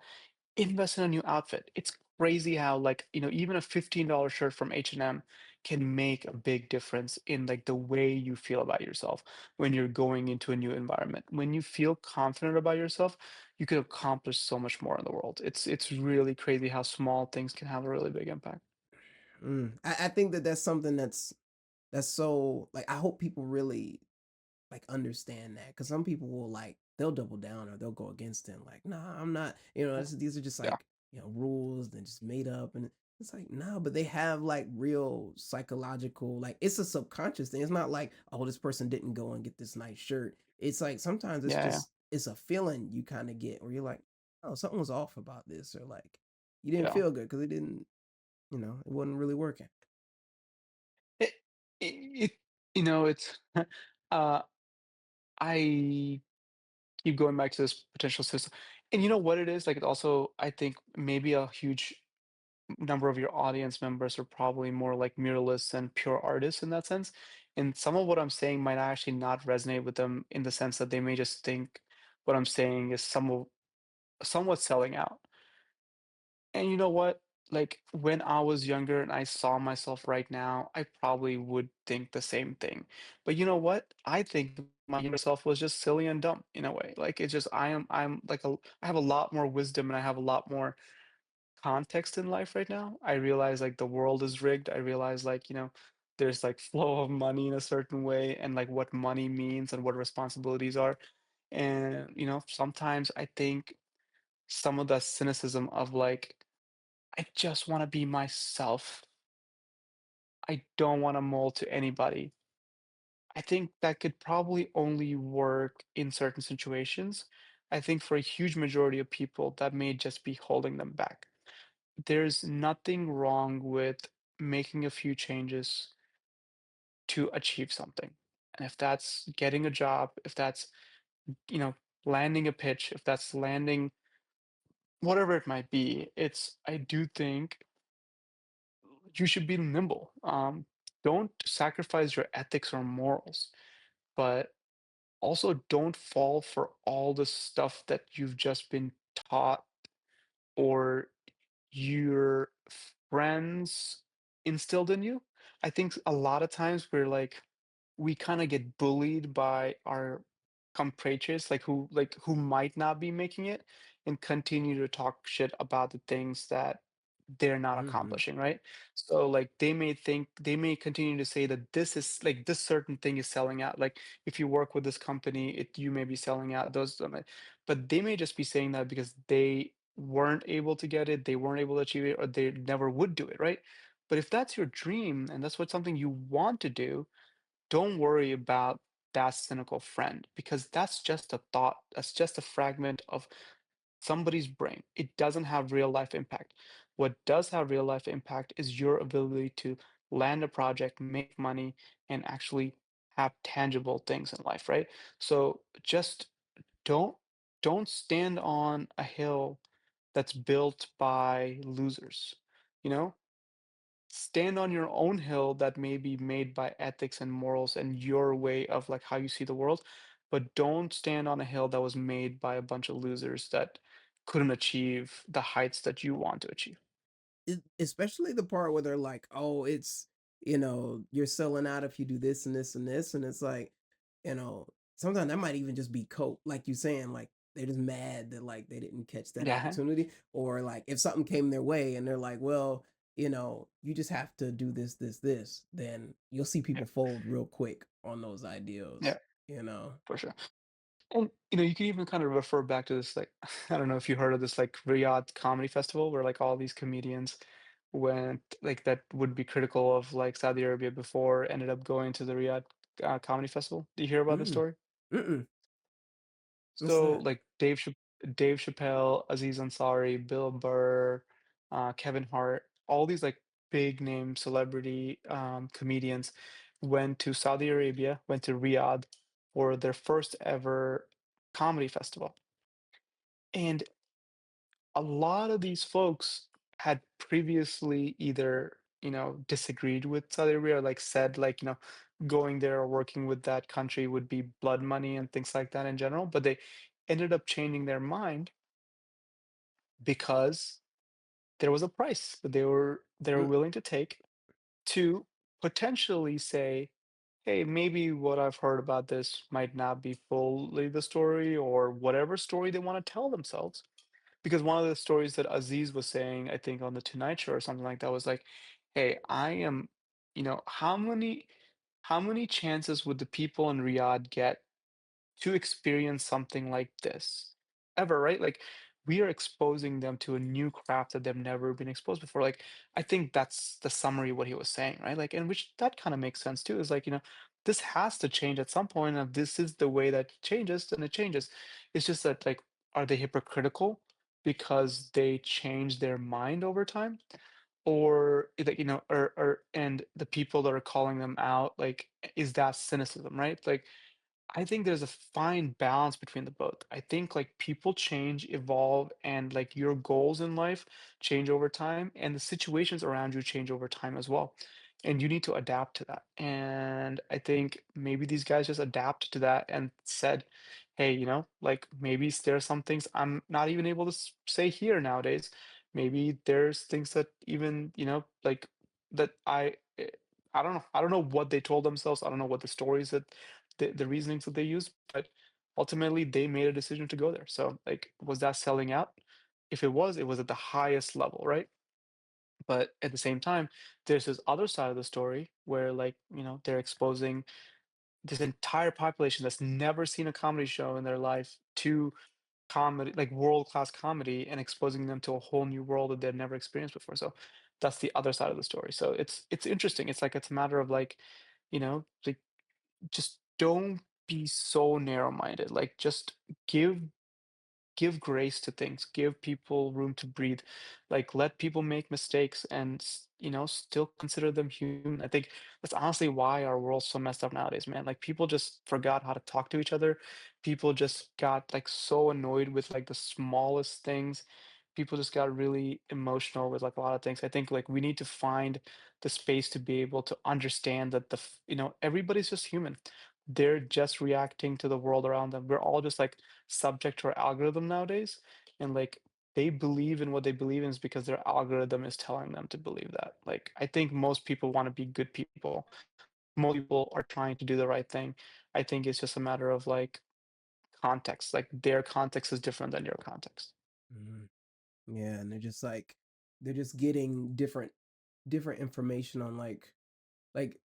Invest in a new outfit. It's crazy how, like, even a $15 shirt from H&M can make a big difference in, like, the way you feel about yourself when you're going into a new environment. When you feel confident about yourself, you could accomplish so much more in the world. It's really crazy how small things can have a really big impact. I think that that's something that's so like I hope people really like understand that because some people will like they'll double down or they'll go against it like nah I'm not these are just Yeah, like rules and just made up and it's like nah but they have like real psychological like it's a subconscious thing it's not like oh this person didn't go and get this nice shirt it's like sometimes it's yeah, yeah, just it's a feeling you kind of get where you're like oh something was off about this or like you didn't yeah. feel good because it didn't it wasn't really working. It it it's, uh, I keep going back to this potential system. And you know what it is? Like, it also, I think maybe a huge number of your audience members are probably more like muralists and pure artists in that sense. And some of what I'm saying might actually not resonate with them in the sense that they may just think what I'm saying is somewhat selling out. And you know what? Like, when I was younger and I saw myself right now, I probably would think the same thing. But you know what? I think my younger self was just silly and dumb in a way. Like, it's just I'm like I have a lot more wisdom and I have a lot more context in life right now. I realize like the world is rigged. I realize like, there's like flow of money in a certain way and like what money means and what responsibilities are. And sometimes I think some of the cynicism of like I just want to be myself. I don't want to mold to anybody. I think that could probably only work in certain situations. I think for a huge majority of people, that may just be holding them back. There's nothing wrong with making a few changes to achieve something. And if that's getting a job, if that's, you know, landing a pitch, if that's landing whatever it might be, I do think you should be nimble. Don't sacrifice your ethics or morals, but also don't fall for all the stuff that you've just been taught or your friends instilled in you. I think a lot of times we kind of get bullied by our compatriots, like who might not be making it, and continue to talk shit about the things that they're not Hmm. accomplishing, right? So like they may continue to say that this is like this certain thing is selling out. Like if you work with this company, you may be selling out those, but they may just be saying that because they weren't able to get it, they weren't able to achieve it, or they never would do it, right? But if that's your dream and that's what something you want to do, don't worry about that cynical friend because that's just a thought. That's just a fragment of somebody's brain. It doesn't have real life impact. What does have real life impact is your ability to land a project, make money, and actually have tangible things in life, right? So just don't don't stand on a hill that's built by losers. You know, stand on your own hill that may be made by ethics and morals and your way of like how you see the world, but don't stand on a hill that was made by a bunch of losers that couldn't achieve the heights that you want to achieve. Especially the part where they're like, "Oh, it's you're selling out if you do this and this and this," and it's like, sometimes that might even just be cope, like you saying, like they're just mad that like they didn't catch that Yeah, opportunity, or like if something came their way and they're like, "Well, you just have to do this, this, this," then you'll see yeah, people fold real quick on those yeah, ideals, you know. for sure. And you can even kind of refer back to this, like, I don't know if you heard of this, like Riyadh Comedy Festival, where like all these comedians went, like that would be critical of like Saudi Arabia before, ended up going to the Riyadh Comedy Festival. Do you hear about this Mm, story? mm-mm. What's So that? like Dave Chappelle, Aziz Ansari, Bill Burr, Kevin Hart, all these like big name celebrity comedians went to Saudi Arabia, went to Riyadh for their first ever comedy festival. And a lot of these folks had previously either, disagreed with Saudi Arabia, or like said like, going there or working with that country would be blood money and things like that in general. But they ended up changing their mind because there was a price that they were Mm, willing to take to potentially say, hey, maybe what I've heard about this might not be fully the story, or whatever story they want to tell themselves. Because one of the stories that Aziz was saying, I think on the Tonight Show or something like that, was like, hey, I am, how many chances would the people in Riyadh get to experience something like this ever, right? Like, we are exposing them to a new craft that they've never been exposed before. Like, I think that's the summary of what he was saying, right? Like, and which that kind of makes sense too. Is like, this has to change at some point, and if this is the way that changes, then it changes. It's just that, like, are they hypocritical because they change their mind over time? Or like, and the people that are calling them out, like, is that cynicism, right? Like, I think there's a fine balance between the both. I think like people change, evolve, and like your goals in life change over time, and the situations around you change over time as well. And you need to adapt to that. And I think maybe these guys just adapted to that and said, hey, like, maybe there's some things I'm not even able to say here nowadays. Maybe there's things that even, like, that I don't know. I don't know what they told themselves. I don't know what the stories that the reasonings that they use, but ultimately they made a decision to go there. So, like, was that selling out? If it was at the highest level, right? But at the same time, there's this other side of the story where, like, they're exposing this entire population that's never seen a comedy show in their life to comedy, like world-class comedy, and exposing them to a whole new world that they've never experienced before. So that's the other side of the story. So it's interesting. It's like it's a matter of like, like, just don't be so narrow-minded. Like, just give grace to things, give people room to breathe, like, let people make mistakes, and still consider them human. I think that's honestly why our world's so messed up nowadays, man. Like, people just forgot how to talk to each other. People just got like so annoyed with like the smallest things. People just got really emotional with like a lot of things. I think like we need to find the space to be able to understand that everybody's just human. They're just reacting to the world around them. We're all just like subject to our algorithm nowadays, and like they believe in what they believe in is because their algorithm is telling them to believe that. Like, I think most people want to be good people. Most people are trying to do the right thing. I think it's just a matter of like context. Like, their context is different than your context. mm. Yeah, and they're just getting different information on like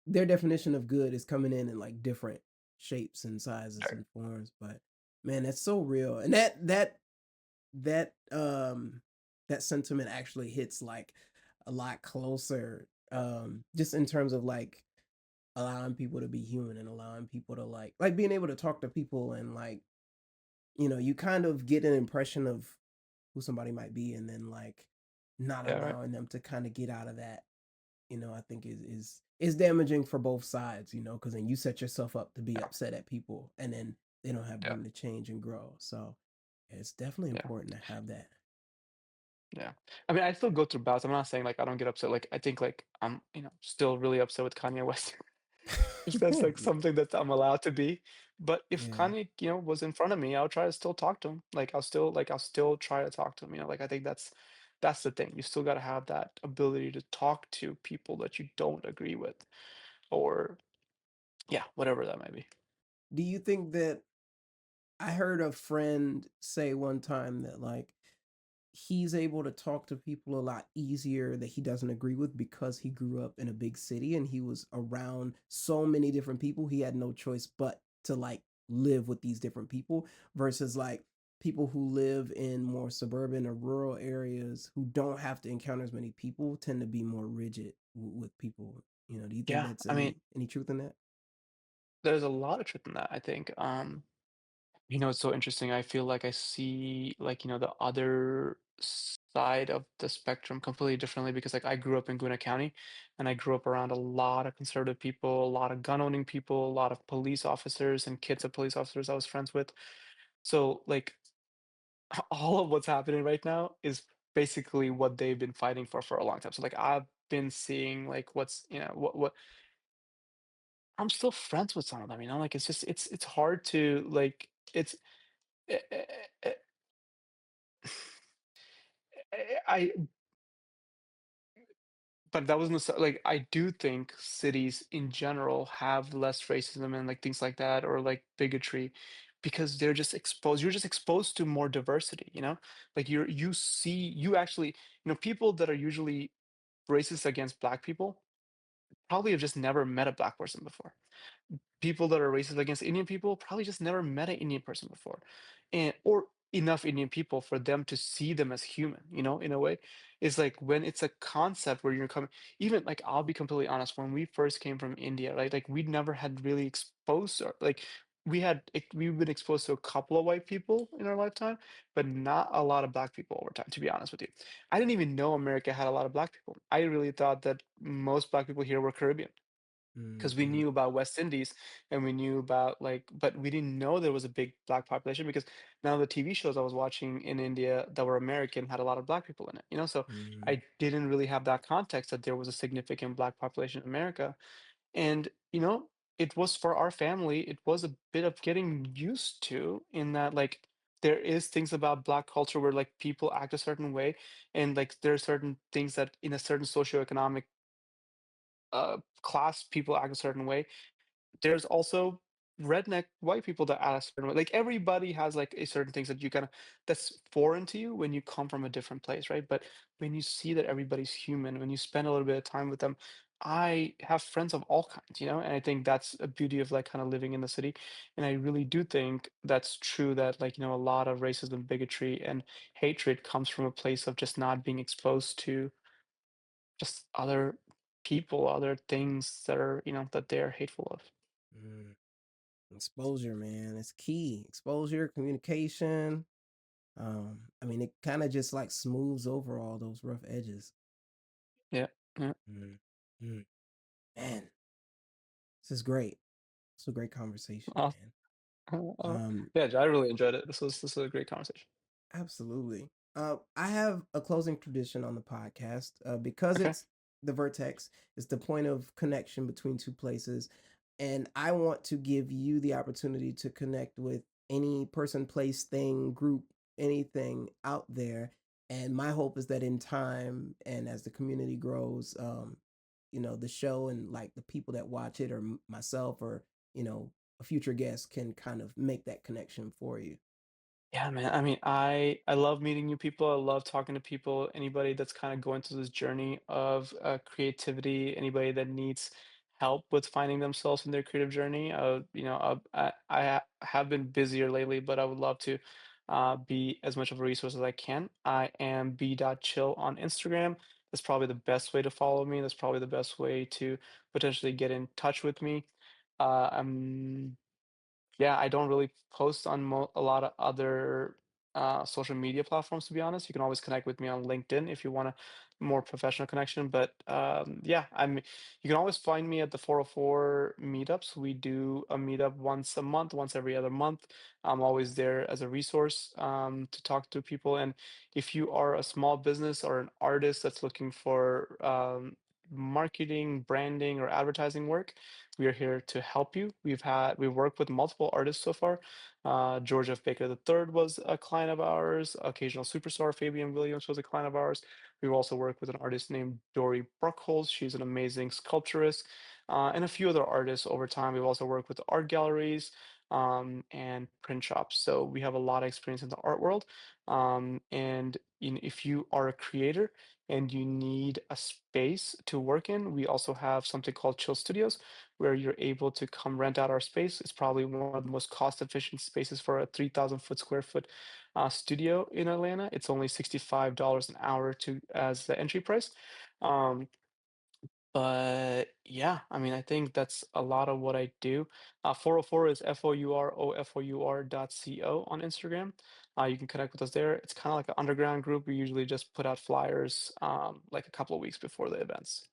their definition of good is coming in like different shapes and sizes Sure. and forms. But man, that's so real, and that that sentiment actually hits like a lot closer, just in terms of like allowing people to be human and allowing people to like being able to talk to people and like you kind of get an impression of who somebody might be, and then like not Yeah, right. allowing them to kind of get out of that, I think is damaging for both sides, because then you set yourself up to be Yeah, upset at people, and then they don't have yeah, room to change and grow. So it's definitely yeah. important to have that. Yeah. I mean, I still go through bouts. I'm not saying like I don't get upset. Like, I think like I'm, still really upset with Kanye West. If that's like something that I'm allowed to be. But if Yeah. Kanye, was in front of me, I'll try to still talk to him. Like, I'll still try to talk to him. Like, I think that's the thing. You still got to have that ability to talk to people that you don't agree with, or yeah, whatever that might be. Do you think that I heard a friend say one time that like he's able to talk to people a lot easier that he doesn't agree with because he grew up in a big city and he was around so many different people. He had no choice but to like live with these different people versus like people who live in more suburban or rural areas who don't have to encounter as many people tend to be more rigid with people. Do you think Yeah, that's I mean, any truth in that? there's a lot of truth in that, I think. It's so interesting. I feel like I see like, the other side of the spectrum completely differently, because like I grew up in Gwinnett County, and I grew up around a lot of conservative people, a lot of gun owning people, a lot of police officers and kids of police officers I was friends with. So like all of what's happening right now is basically what they've been fighting for a long time. So like I've been seeing like what's what I'm still friends with some of them, like it's just it's hard to like it's eh, eh, eh, I but that wasn't like I do think cities in general have less racism and like things like that or like bigotry because they're just exposed you're just exposed to more diversity, like you actually people that are usually racist against black people probably have just never met a black person before. People that are racist against Indian people probably just never met an Indian person before, and or enough Indian people for them to see them as human, in a way. It's like when it's a concept where you're coming, even like I'll be completely honest, when we first came from India, right? Like we'd never had really exposed or like we've been exposed to a couple of white people in our lifetime, but not a lot of black people over time, to be honest with you. I didn't even know America had a lot of black people. I really thought that most black people here were Caribbean because we Mm-hmm. knew about West Indies and we knew about like, but we didn't know there was a big black population because none of the TV shows I was watching in India that were American had a lot of black people in it. So Mm-hmm. I didn't really have that context that there was a significant black population in America. And, it was for our family, it was a bit of getting used to in that like there is things about black culture where like people act a certain way and like there are certain things that in a certain socioeconomic class people act a certain way. There's also redneck white people that act a certain way. Like everybody has like a certain things that you kind of that's foreign to you when you come from a different place, right? But when you see that everybody's human, when you spend a little bit of time with them, I have friends of all kinds, and I think that's a beauty of like kind of living in the city. And I really do think that's true that like, a lot of racism, bigotry, and hatred comes from a place of just not being exposed to just other people, other things that are, that they're hateful of. Mm. Exposure, man, it's key. Exposure, communication. I mean, it kind of just like smooths over all those rough edges. Yeah. Yeah. Mm. Mm. Man, this is great. It's a great conversation, Awesome. man. Uh, uh, Um, yeah, I really enjoyed it. This was a great conversation. Absolutely. I have a closing tradition on the podcast because Okay. it's the vertex. It's the point of connection between two places, and I want to give you the opportunity to connect with any person, place, thing, group, anything out there. And my hope is that in time and as the community grows, the show and like the people that watch it, or myself, or a future guest can kind of make that connection for you. Yeah, man. I mean, I love meeting new people. I love talking to people. Anybody that's kind of going through this journey of creativity, anybody that needs help with finding themselves in their creative journey. Have been busier lately, but I would love to be as much of a resource as I can. I am b.chill on Instagram. That's probably the best way to follow me. That's probably the best way to potentially get in touch with me. I'm Yeah, I don't really post on a lot of other social media platforms, to be honest. You can always connect with me on LinkedIn if you want a more professional connection. But yeah, you can always find me at the 404 meetups. We do a meetup once a month, once every other month. I'm always there as a resource to talk to people. And if you are a small business or an artist that's looking for marketing, branding, or advertising work, we are here to help you. We've worked with multiple artists so far. George F. Baker III was a client of ours. Occasional superstar Fabian Williams was a client of ours. We've also worked with an artist named Dory Bruckholz. She's an amazing sculpturist, and a few other artists over time. We've also worked with art galleries and print shops. So we have a lot of experience in the art world. And if you are a creator and you need a space to work in, we also have something called Chill Studios where you're able to come rent out our space. It's probably one of the most cost-efficient spaces for a 3,000 square foot studio in Atlanta. It's only $65 an hour to as the entry price. Um, but yeah, I mean, I think that's a lot of what I do. 404 is FOUROFOUR.co on Instagram. You can connect with us there. It's kind of like an underground group. We usually just put out flyers like a couple of weeks before the events.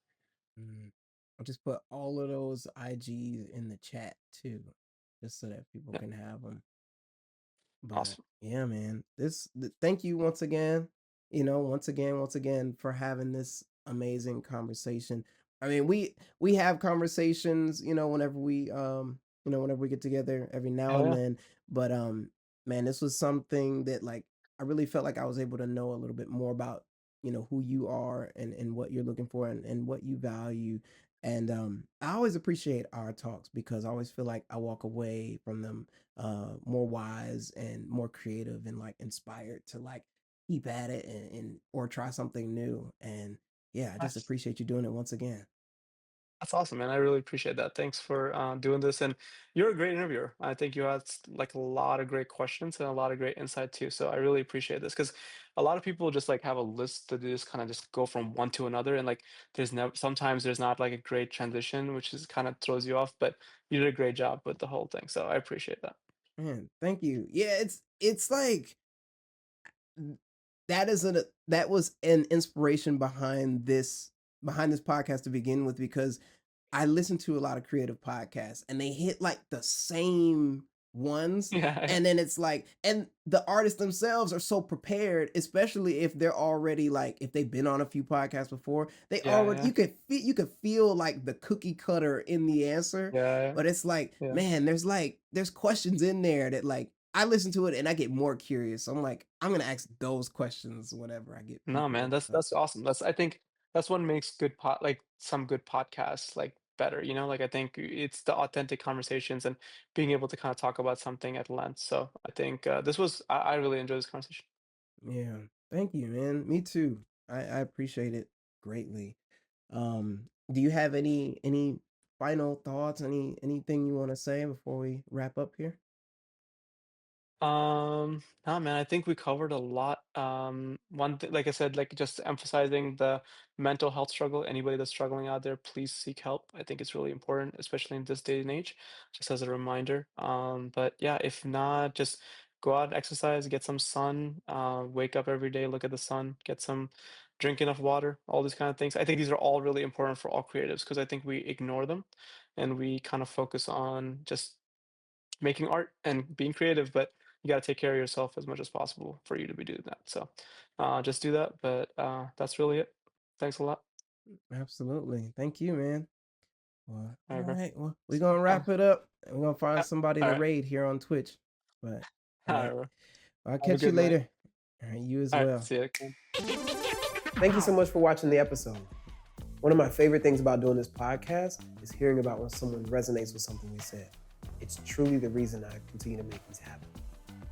Mm. I'll just put all of those IGs in the chat too, just so that people Yeah, can have them. But awesome. yeah, man, thank you once again. once again, for having this amazing conversation. I mean, we have conversations, whenever we get together every now Yeah, and yeah. then. But man, this was something that like I really felt like I was able to know a little bit more about, who you are and what you're looking for and what you value. And I always appreciate our talks because I always feel like I walk away from them more wise and more creative and like inspired to like keep at it and or try something new. And yeah, I just Nice. appreciate you doing it once again. That's awesome, man. I really appreciate that. Thanks for doing this. And you're a great interviewer. I think you had like a lot of great questions and a lot of great insight too. So I really appreciate this because a lot of people just like have a list to just kind of just go from one to another. And like there's never, sometimes there's not like a great transition, which is kind of throws you off, but you did a great job with the whole thing. So I appreciate that. Man, thank you. Yeah, it's like that is that was an inspiration behind this podcast to begin with because I listen to a lot of creative podcasts and they hit like the same ones. Yeah. And then it's like, and the artists themselves are so prepared, especially if they're already like, if they've been on a few podcasts before, they Yeah. already, Yeah. you could feel like the cookie cutter in the answer. Yeah. But it's like, Yeah. man, there's questions in there that like, I listen to it and I get more curious. So I'm like, I'm going to ask those questions whenever I get No, man, people. So that's awesome. That's I think that's what makes good like some good podcasts like better, you know? Like I think it's the authentic conversations and being able to kind of talk about something at length. So I think this was I really enjoyed this conversation. yeah, thank you, man. Me too. I appreciate it greatly. Do you have any final thoughts? Anything you want to say before we wrap up here? No, man, I think we covered a lot. One thing, like I said, like just emphasizing the mental health struggle. Anybody that's struggling out there, please seek help. I think it's really important, especially in this day and age, just as a reminder. But yeah, if not, just go out, exercise, get some sun, wake up every day, look at the sun, get some, drink enough water, all these kind of things. I think these are all really important for all creatives because I think we ignore them and we kind of focus on just making art and being creative, but you got to take care of yourself as much as possible for you to be doing that. So just do that. But that's really it. Thanks a lot. Absolutely. Thank you, man. Well, All all right, bro. right. Well, we're gonna Uh, wrap it up. And we're gonna find uh, somebody all to right. raid here on Twitch. But all All right, right. bro. I'll Have a catch you good night. later. All right, you as All right. well. See you. Cool. Thank you so much for watching the episode. One of my favorite things about doing this podcast is hearing about when someone resonates with something we said. It's truly the reason I continue to make these happen.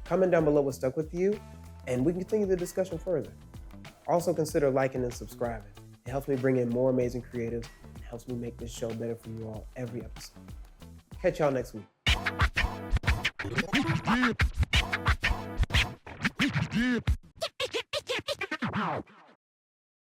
Comment down below what stuck with you, and we can continue the discussion further. Also consider liking and subscribing. It helps me bring in more amazing creatives and helps me make this show better for you all every episode. Catch y'all next week.